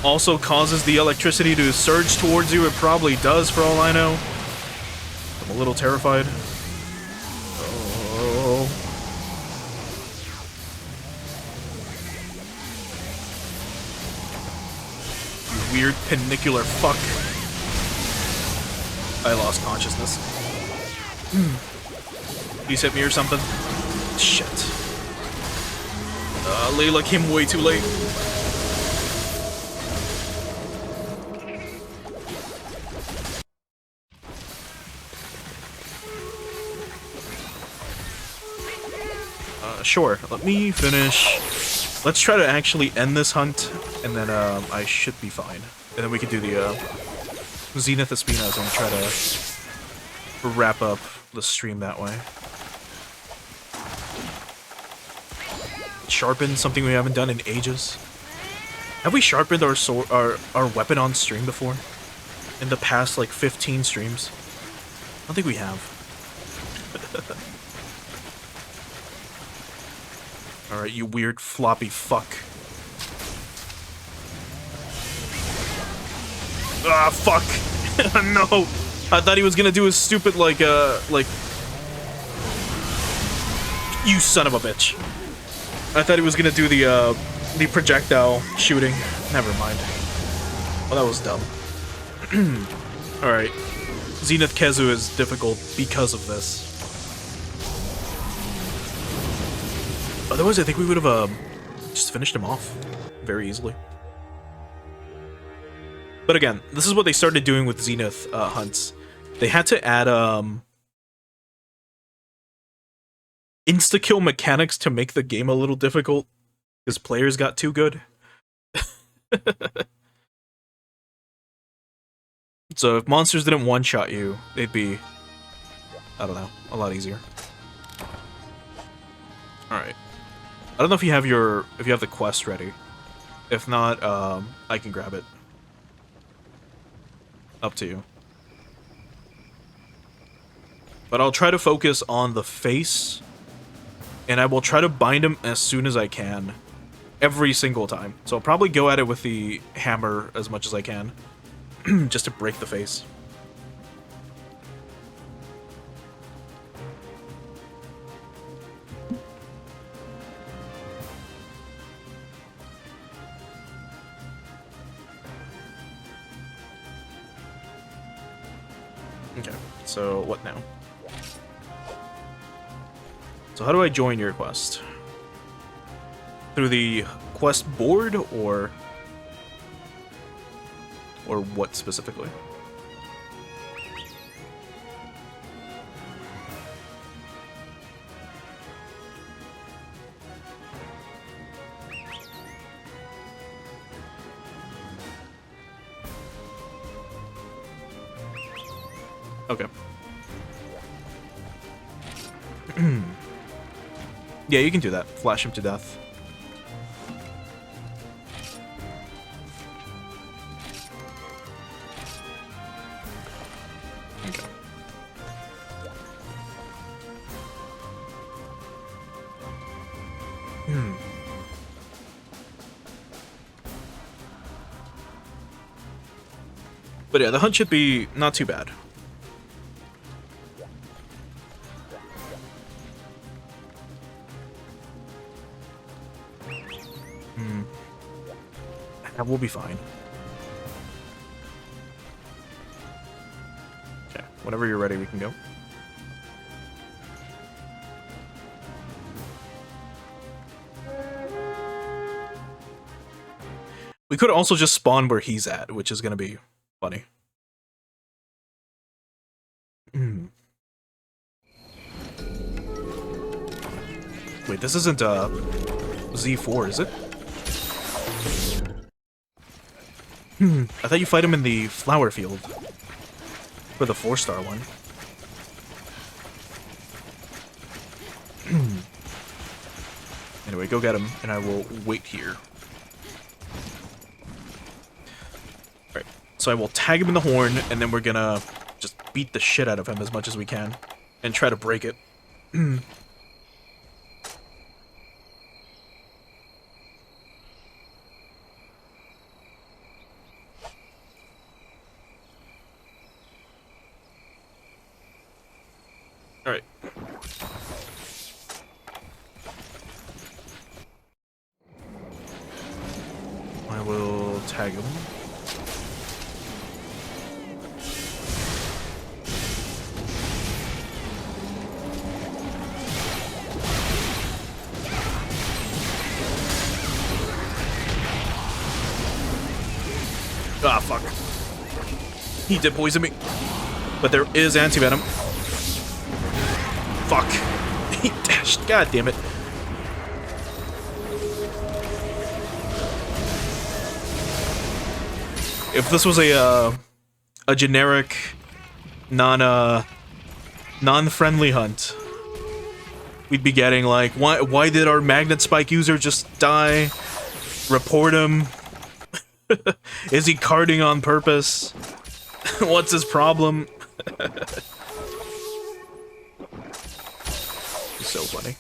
also causes the electricity to surge towards you. It probably does, for all I know. I'm a little terrified. Oh. You weird panicular fuck. I lost consciousness. Please hit me or something. Shit. Layla came way too late. Sure, let me finish. Let's try to actually end this hunt, and then I should be fine. And then we can do the Zenith Espinas and try to wrap up the stream that way. Sharpen, something we haven't done in ages. Have we sharpened our sword, our weapon on stream before? In the past, like, 15 streams? I don't think we have. Alright, you weird floppy fuck. Ah, fuck! No! I thought he was gonna do a stupid, like... You son of a bitch. I thought he was gonna do the projectile shooting. Never mind. Oh, that was dumb. Alright. Zenith Kezu is difficult because of this. Otherwise, I think we would have just finished him off very easily. But again, this is what they started doing with Zenith hunts. They had to add insta-kill mechanics to make the game a little difficult because players got too good. So if monsters didn't one-shot you, they'd be, I don't know, a lot easier. Alright. I don't know if you have the quest ready. If not, I can grab it. Up to you. But I'll try to focus on the face, and I will try to bind him as soon as I can. Every single time. So I'll probably go at it with the hammer as much as I can. Just to break the face. Okay, so what now? So how do I join your quest? Through the quest board, or what specifically? Okay. Yeah, you can do that. Flash him to death. Okay. But yeah, the hunt should be not too bad. We'll be fine. Okay, whenever you're ready, we can go. We could also just spawn where he's at, which is gonna be funny. Wait, this isn't Z4, is it? I thought you fight him in the flower field. For the 4-star one. Anyway, go get him, and I will wait here. Alright, so I will tag him in the horn, and then we're gonna just beat the shit out of him as much as we can. And try to break it. Alright. I will tag him. Ah, fuck. He did poison me. But there is anti-venom. Fuck. He dashed. God damn it. If this was a generic, non-friendly hunt, we'd be getting like, why did our magnet spike user just die? Report him. Is he carding on purpose? What's his problem? So funny.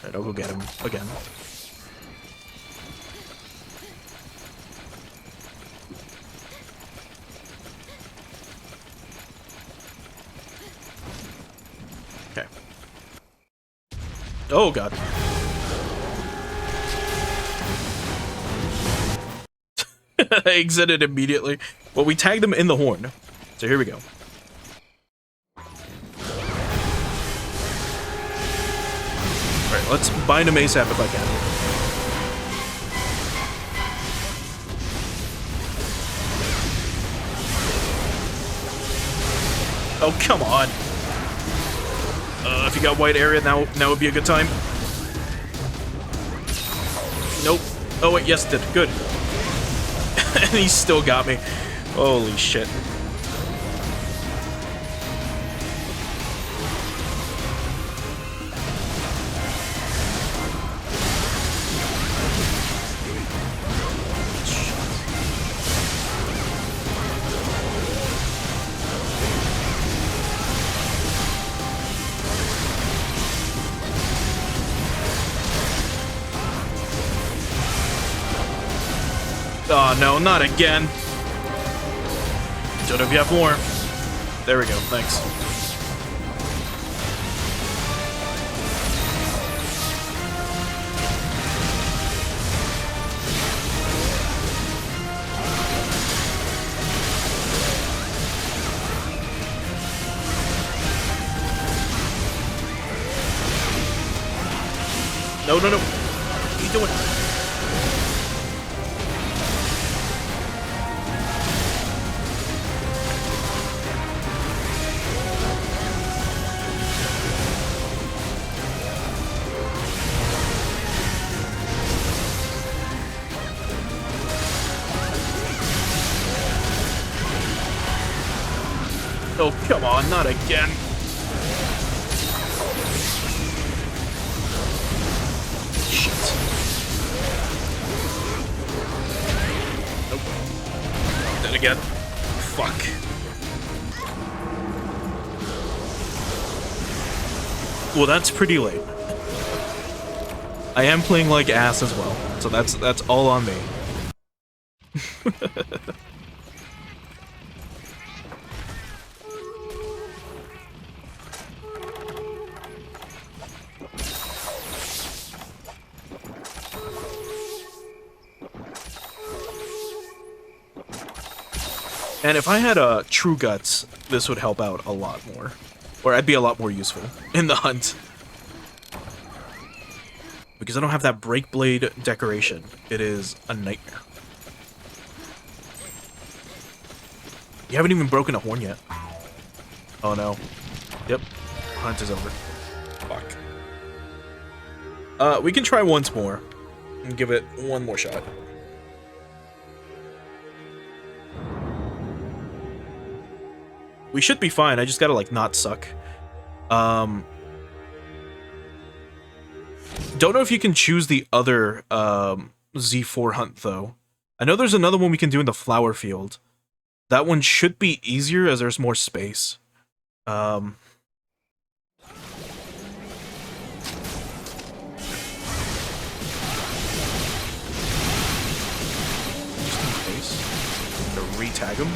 Alright, I'll go get him again. Okay. Oh god. Exited immediately. Well, we tagged him in the horn. So here we go. Alright, let's bind him ASAP if I can. Oh, come on. If you got white area, now would be a good time. Nope. Oh, wait, yes, did. Good. And he still got me. Holy shit. Oh, no, not again. Don't know if you have more. There we go, thanks. No, no, no. What are you doing? Oh, come on, not again. Shit. Nope. Dead again. Fuck. Well, that's pretty late. I am playing like ass as well, so that's all on me. And if I had True Guts, this would help out a lot more. Or I'd be a lot more useful in the hunt. Because I don't have that Break Blade decoration. It is a nightmare. You haven't even broken a horn yet. Oh no. Yep. Hunt is over. Fuck. We can try once more. And give it one more shot. We should be fine, I just gotta, like, not suck. Don't know if you can choose the other, Z4 hunt, though. I know there's another one we can do in the flower field. That one should be easier, as there's more space. Just in case. To re-tag him.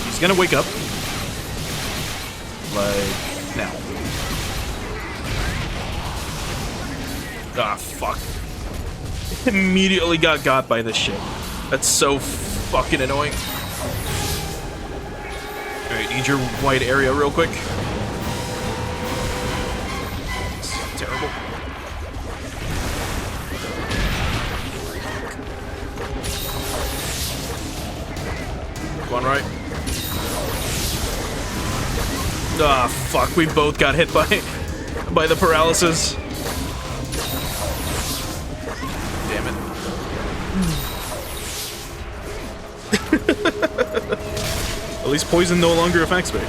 He's gonna wake up. Like, now. Ah, fuck. Immediately got by this shit. That's so fucking annoying. Alright, need your white area real quick. It's terrible. One right. Ah, fuck, we both got hit by the paralysis. Damn it. At least poison no longer affects me.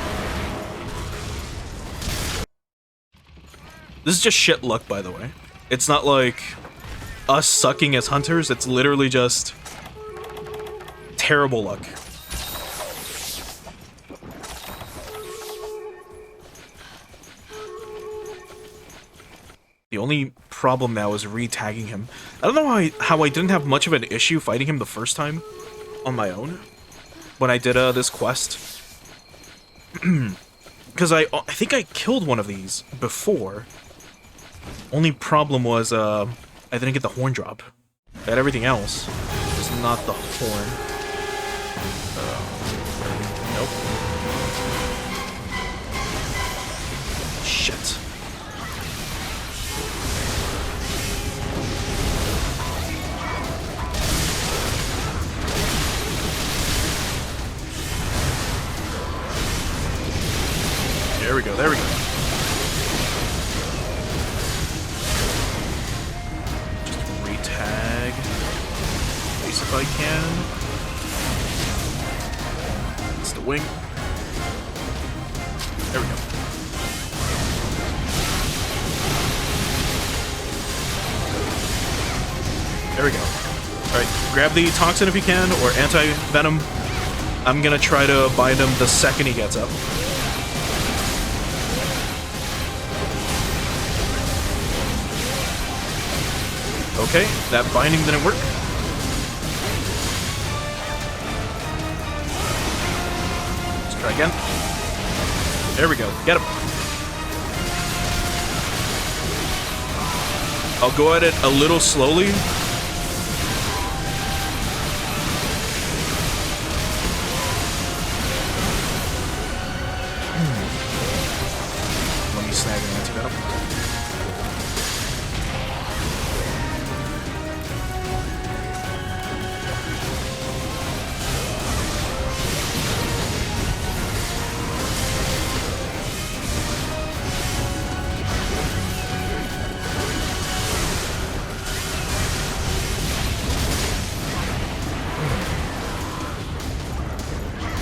This is just shit luck, by the way. It's not like us sucking as hunters, it's literally just terrible luck. The only problem now is re-tagging him. I don't know how I didn't have much of an issue fighting him the first time on my own when I did this quest. Because I think I killed one of these before. Only problem was I didn't get the horn drop. Got everything else. Just not the horn. Nope. Shit. There we go, there we go. Just re-tag. Face if I can. It's the wing. There we go. There we go. Alright, grab the toxin if you can, or anti-venom. I'm gonna try to bind him the second he gets up. Okay, that binding didn't work. Let's try again. There we go. Get him. I'll go at it a little slowly. Let me snag an anti-venom.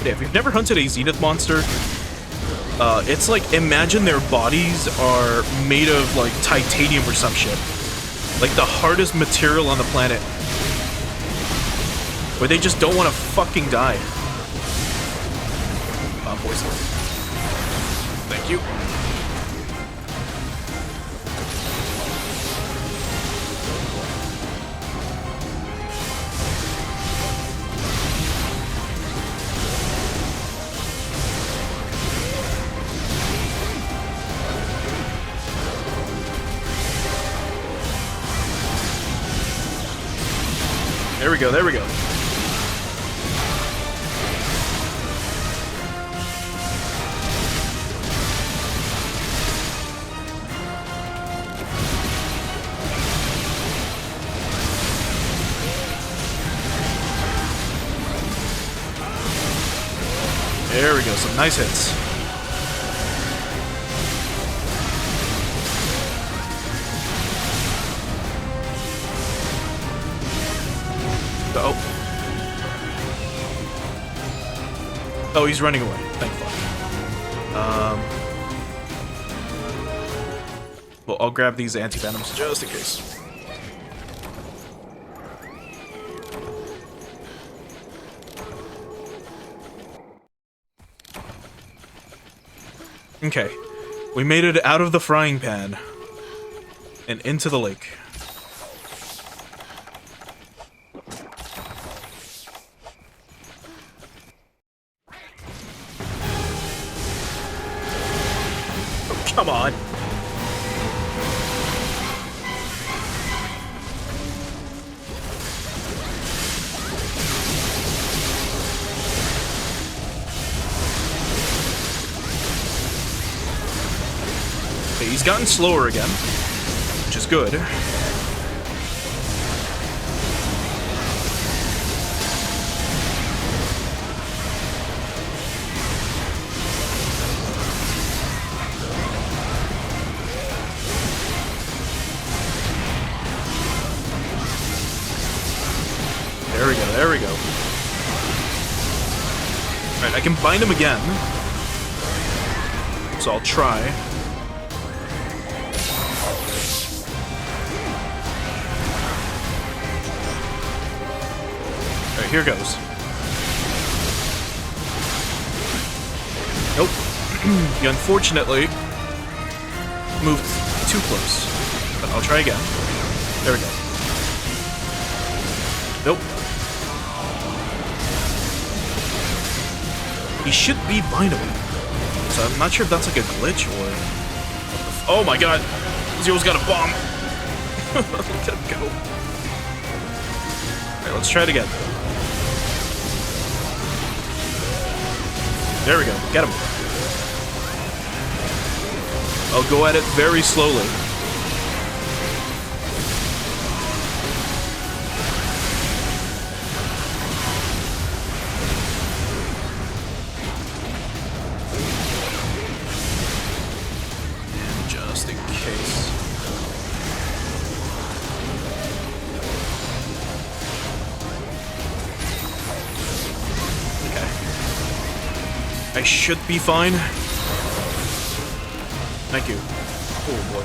Yeah, if you've never hunted a Zenith monster, it's like, imagine their bodies are made of, like, titanium or some shit. Like, the hardest material on the planet. Where they just don't want to fucking die. Poison. Thank you. There we go, there we go. There we go, some nice hits. Uh-oh. Oh, he's running away. Thank fuck. Well, I'll grab these anti-venoms just in case. Okay. We made it out of the frying pan and into the lake. Come on. Okay, he's gotten slower again, which is good. There we go, there we go. Alright, I can bind him again. So I'll try. Alright, here goes. Nope. He unfortunately moved too close. But I'll try again. There we go. Nope. He should be bindable. So I'm not sure if that's like a glitch or... Oh my god! Zero's got a bomb! Let him go. Okay, let's try it again. There we go. Get him. I'll go at it very slowly. Just in case. Okay. I should be fine. Thank you. Oh boy.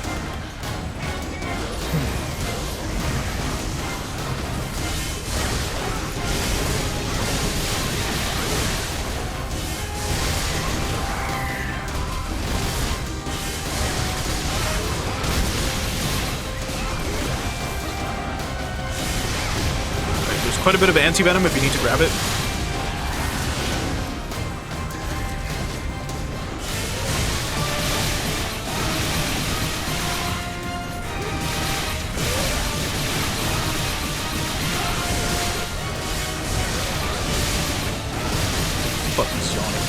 Right, there's quite a bit of anti-venom if you need to grab it. Fucking yawning.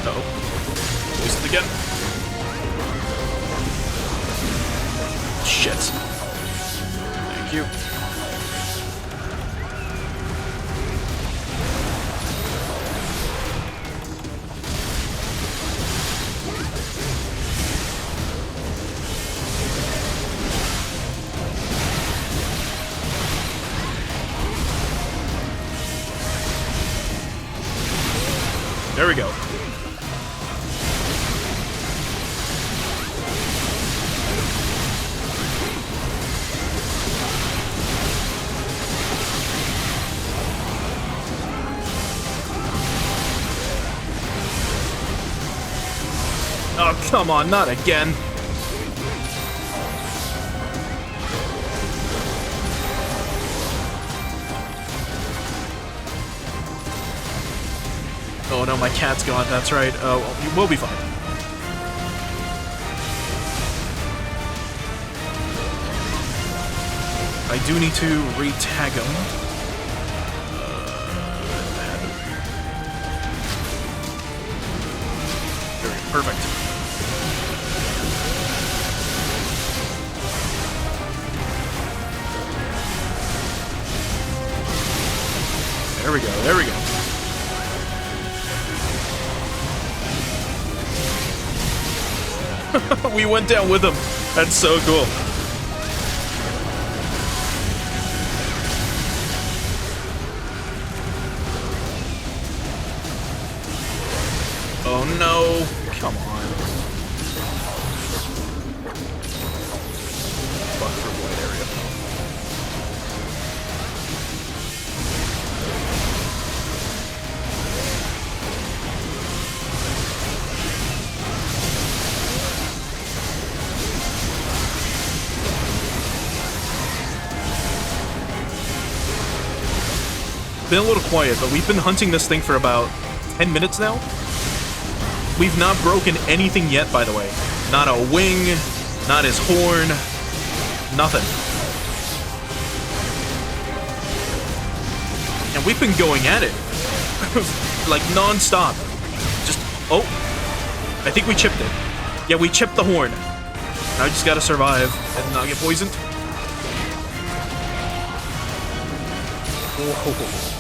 Uh-oh. Waste it again. Shit. Thank you. There we go. Oh, come on, not again. Oh no, my cat's gone, that's right. Oh, well, we'll be fine. I do need to re-tag him. Perfect. There we go, there we go. We went down with him. That's so cool. Oh no. Come on. Fuck for white area. Been a little quiet, but we've been hunting this thing for about 10 minutes now. We've not broken anything yet, by the way. Not a wing, not his horn, nothing. And we've been going at it. Like, non-stop. Just, oh. I think we chipped it. Yeah, we chipped the horn. Now I just gotta survive and not get poisoned. Whoa.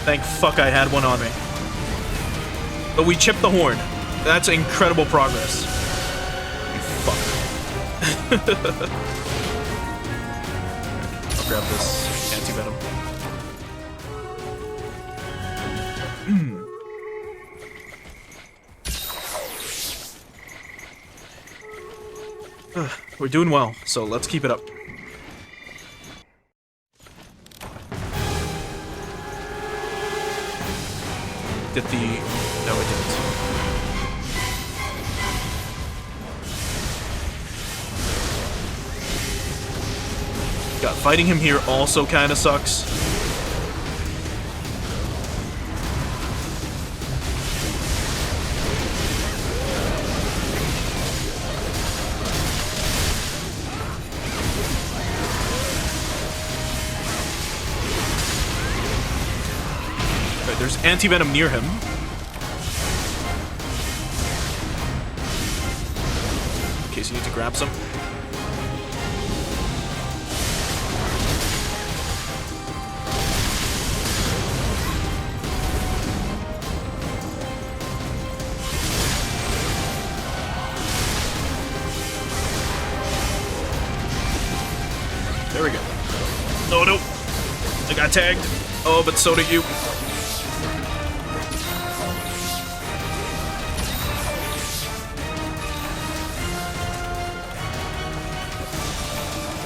Thank fuck I had one on me. But we chipped the horn. That's incredible progress. You fuck. I'll grab this anti-venom. We're doing well, so let's keep it up. Did the... No, it didn't. God, fighting him here also kind of sucks. Okay, there's anti-venom near him. In case you need to grab some. There we go. Oh no! I got tagged. Oh, but so did you.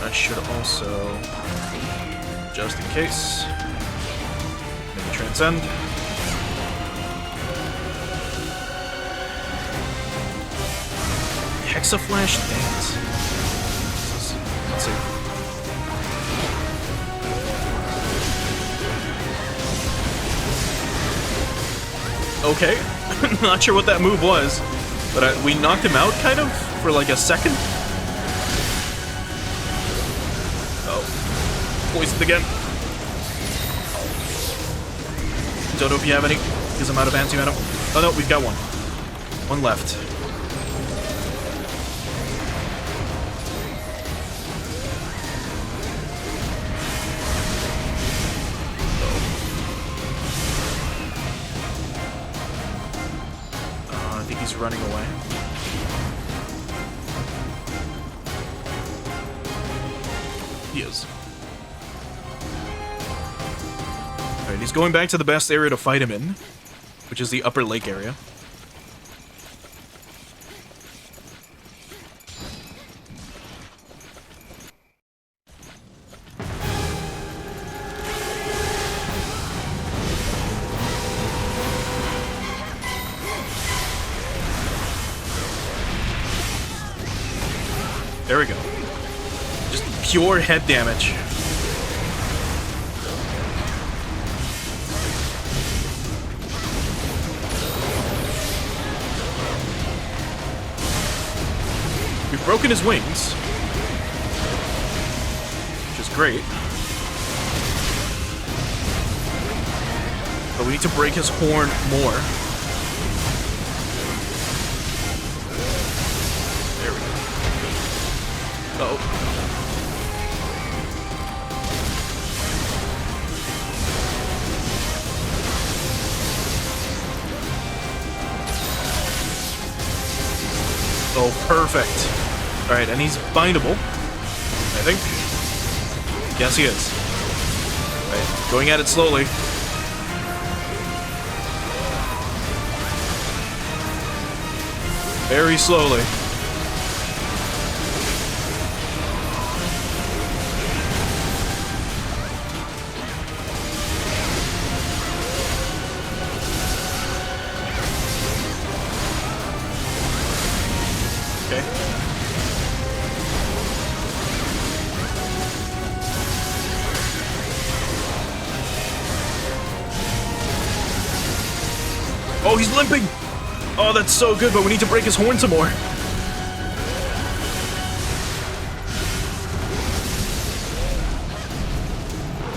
I should also, just in case, maybe transcend. Hexaflash dance. Let's see. Okay, not sure what that move was, but we knocked him out, kind of, for like a second. Oh, poisoned again. Don't know if you have any, because I'm out of anti-venom. Oh no, we've got one. One left. He's running away. He is. Alright, he's going back to the best area to fight him in, which is the upper lake area. There we go. Just pure head damage. We've broken his wings, which is great. But we need to break his horn more. Uh-oh. Oh, perfect. Alright, and he's bindable, I think. Yes, he is. Alright, going at it slowly. Very slowly. Oh, he's limping! Oh, that's so good, but we need to break his horn some more.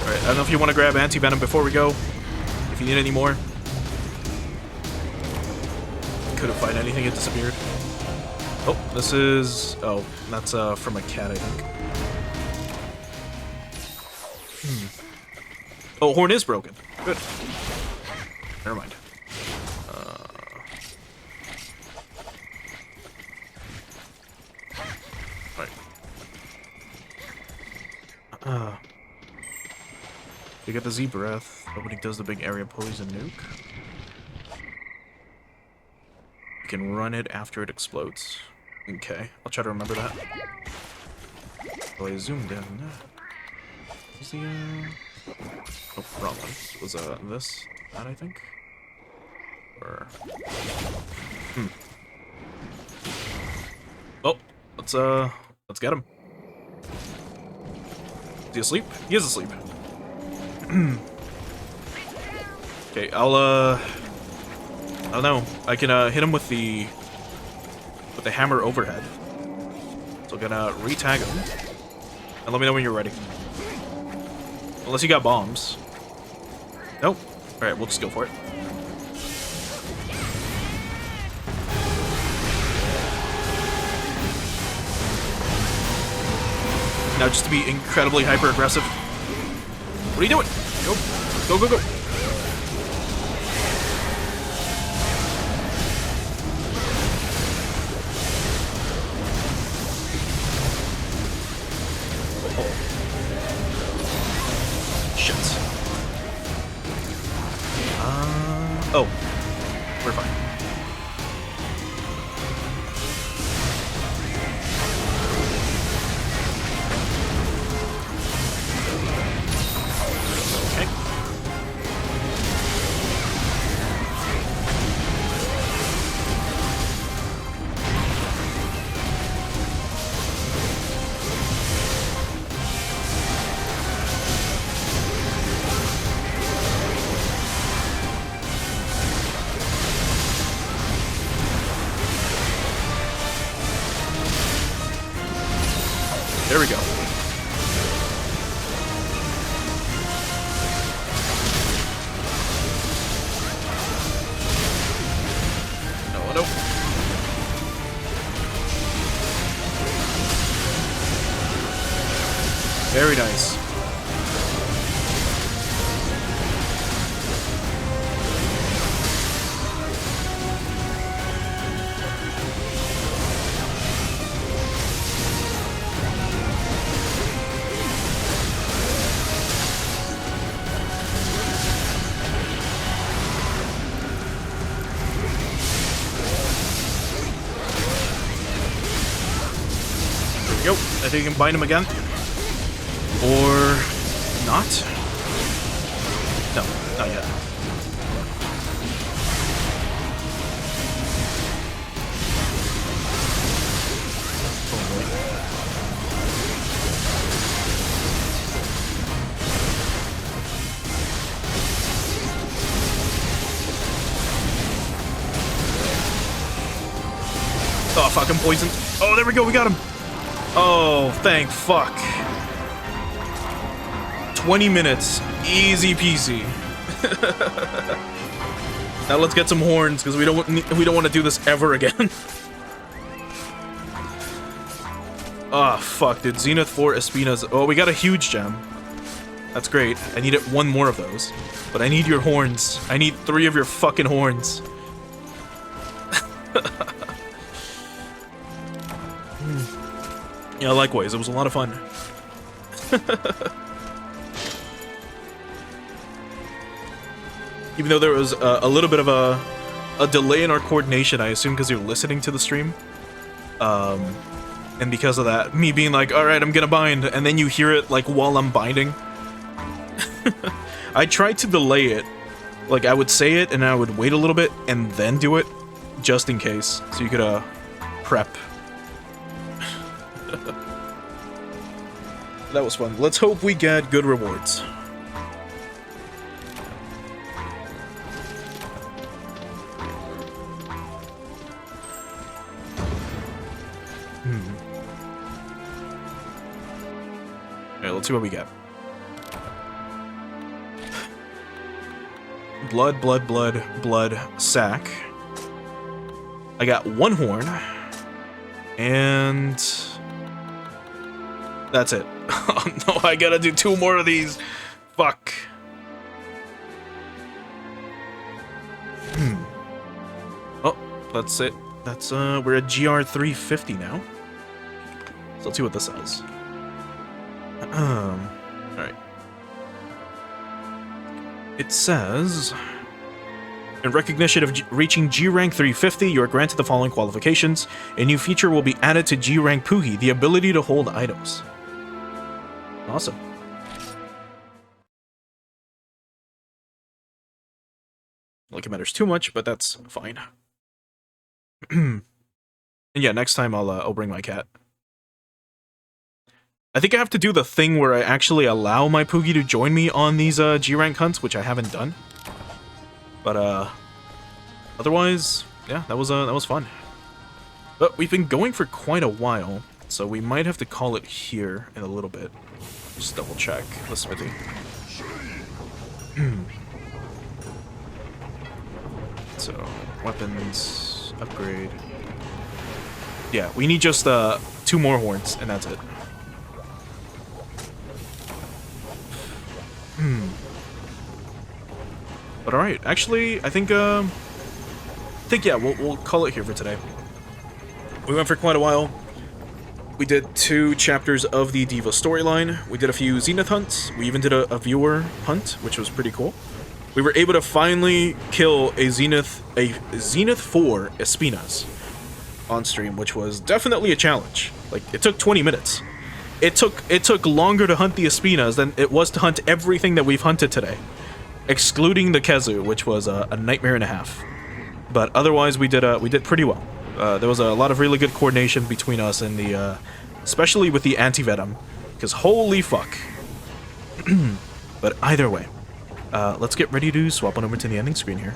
Alright, I don't know if you want to grab anti-venom before we go. If you need any more. Couldn't find anything, it disappeared. Oh, this is... Oh, that's from a cat, I think. Oh, horn is broken. Good. Never mind. You get the Z breath. Nobody does the big area poison nuke. You can run it after it explodes. Okay, I'll try to remember that. Oh, I zoomed in. Was the oh, wrong one. Was this? That I think? Or Oh, let's get him. he asleep? He is asleep. Okay, I don't know. I can hit him with the hammer overhead. So I'm gonna re-tag him. And let me know when you're ready. Unless you got bombs. Nope. Alright, we'll just go for it. Now just to be incredibly hyper-aggressive. What are you doing? Go, go, go, go. Oh, we're fine. Okay. There we go. No, no. Very nice. Yo, I think you can bind him again. Or not? No, not yet. Oh, fucking poisoned. Oh, there we go, we got him. Oh, thank fuck. 20 minutes. Easy peasy. Now let's get some horns, because we don't want to do this ever again. Oh, fuck, dude. Zenith 4 Espinas. Oh, we got a huge gem. That's great. I need one more of those. But I need your horns. I need 3 of your fucking horns. Yeah, likewise. It was a lot of fun. Even though there was a little bit of a delay in our coordination, I assume because you're listening to the stream. And because of that, me being like, alright, I'm gonna bind, and then you hear it, like, while I'm binding. I tried to delay it. Like, I would say it, and I would wait a little bit, and then do it, just in case. So you could, prep. That was fun. Let's hope we get good rewards. Alright, let's see what we get. Blood, blood, blood, blood, sack. I got 1 horn. And that's it. Oh no, I gotta do 2 more of these. Fuck. Oh, that's it. That's we're at GR 350 now. So let's see what this says. Alright. It says, in recognition of reaching G rank 350, you are granted the following qualifications. A new feature will be added to G rank Puhi, the ability to hold items. Awesome. Like it matters too much, but that's fine. And yeah, next time I'll bring my cat. I think I have to do the thing where I actually allow my Poogie to join me on these G-rank hunts, which I haven't done. But otherwise, yeah, that was fun. But we've been going for quite a while, so we might have to call it here in a little bit. Just double check the smithy. So, weapons, upgrade. Yeah, we need just 2 more horns, and that's it. But alright, actually, I think yeah, we'll call it here for today. We went for quite a while. We did 2 chapters of the Diva storyline. We did a few Zenith hunts. We even did a viewer hunt, which was pretty cool. We were able to finally kill a Zenith 4 Espinas on stream, which was definitely a challenge. Like, it took 20 minutes. It took longer to hunt the Espinas than it was to hunt everything that we've hunted today, excluding the Kezu, which was a nightmare and a half. But otherwise, we did pretty well. There was a lot of really good coordination between us and the, especially with the anti-venom, because holy fuck. But either way, let's get ready to swap on over to the ending screen here.